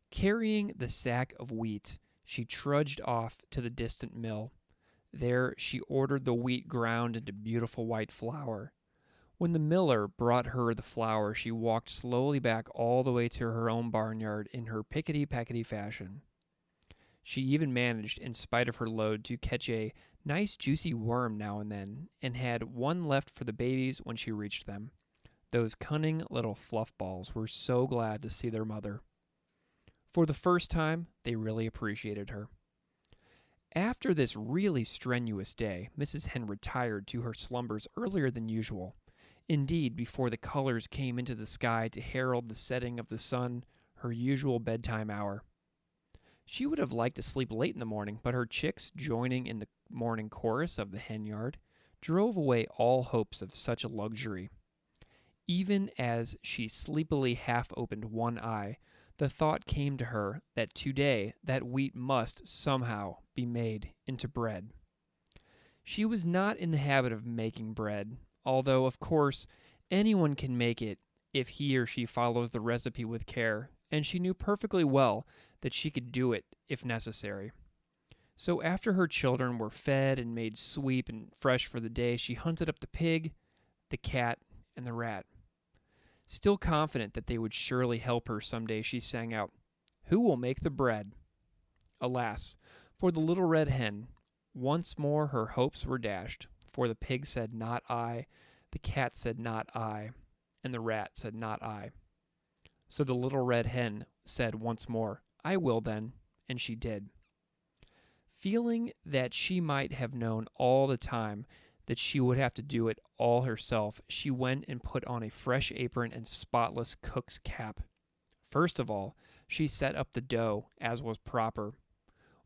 Carrying the sack of wheat, she trudged off to the distant mill. There she ordered the wheat ground into beautiful white flour. When the miller brought her the flour, she walked slowly back all the way to her own barnyard in her pickety-packety fashion. She even managed, in spite of her load, to catch a nice juicy worm now and then, and had one left for the babies when she reached them. Those cunning little fluff balls were so glad to see their mother. For the first time, they really appreciated her. After this really strenuous day, Mrs. Hen retired to her slumbers earlier than usual. Indeed, before the colors came into the sky to herald the setting of the sun, her usual bedtime hour. She would have liked to sleep late in the morning, but her chicks, joining in the morning chorus of the hen yard, drove away all hopes of such a luxury. Even as she sleepily half-opened one eye, the thought came to her that today that wheat must somehow be made into bread. She was not in the habit of making bread, although, of course, anyone can make it if he or she follows the recipe with care, and she knew perfectly well that she could do it if necessary. So after her children were fed and made sweet and fresh for the day, she hunted up the pig, the cat, and the rat. Still confident that they would surely help her someday, she sang out, "Who will make the bread?" Alas, for the Little Red Hen, once more her hopes were dashed, for the pig said, "Not I," the cat said, "Not I," and the rat said, "Not I." So the Little Red Hen said once more, "I will then," and she did. Feeling that she might have known all the time that she would have to do it all herself, she went and put on a fresh apron and spotless cook's cap. First of all, she set up the dough, as was proper.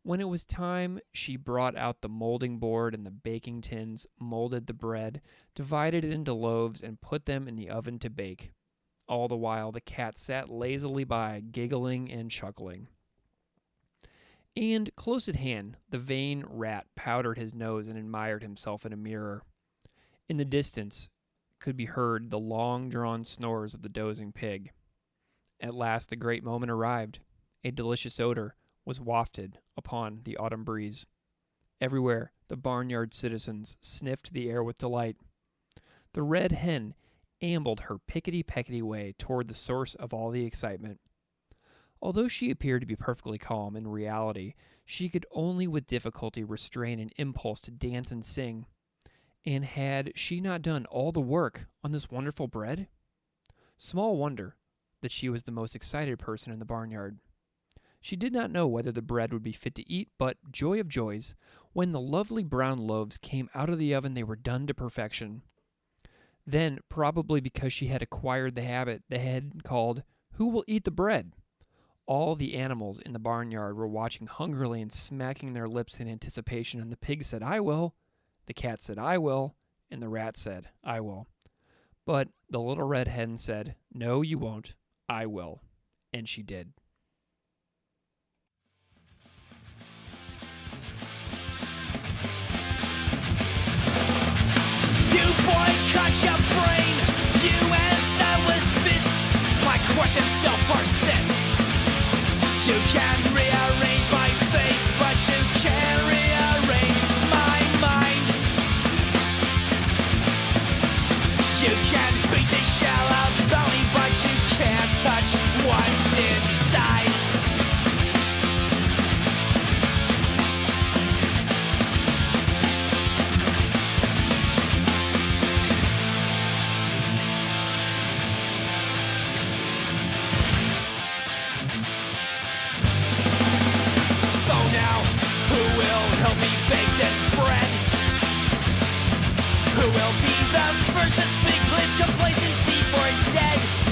When it was time, she brought out the molding board and the baking tins, molded the bread, divided it into loaves, and put them in the oven to bake. All the while, the cat sat lazily by, giggling and chuckling. And close at hand, the vain rat powdered his nose and admired himself in a mirror. In the distance could be heard the long-drawn snores of the dozing pig. At last the great moment arrived. A delicious odor was wafted upon the autumn breeze. Everywhere the barnyard citizens sniffed the air with delight. The Red Hen ambled her pickety-peckety way toward the source of all the excitement. Although she appeared to be perfectly calm, in reality, she could only with difficulty restrain an impulse to dance and sing. And had she not done all the work on this wonderful bread? Small wonder that she was the most excited person in the barnyard. She did not know whether the bread would be fit to eat, but, joy of joys, when the lovely brown loaves came out of the oven, they were done to perfection. Then, probably because she had acquired the habit, the hen called, "Who will eat the bread?" All the animals in the barnyard were watching hungrily and smacking their lips in anticipation, and the pig said, "I will," the cat said, "I will," and the rat said, "I will." But the Little Red Hen said, "No, you won't. I will." And she did. crush your brain. You answer with fists. My questions still persist. You can rearrange my face, but you can't rearrange my mind. You can beat the shell about me, but you can't touch what's inside. So now, who will help me bake this bread? Who will be the first to speak? Live complacency for dead.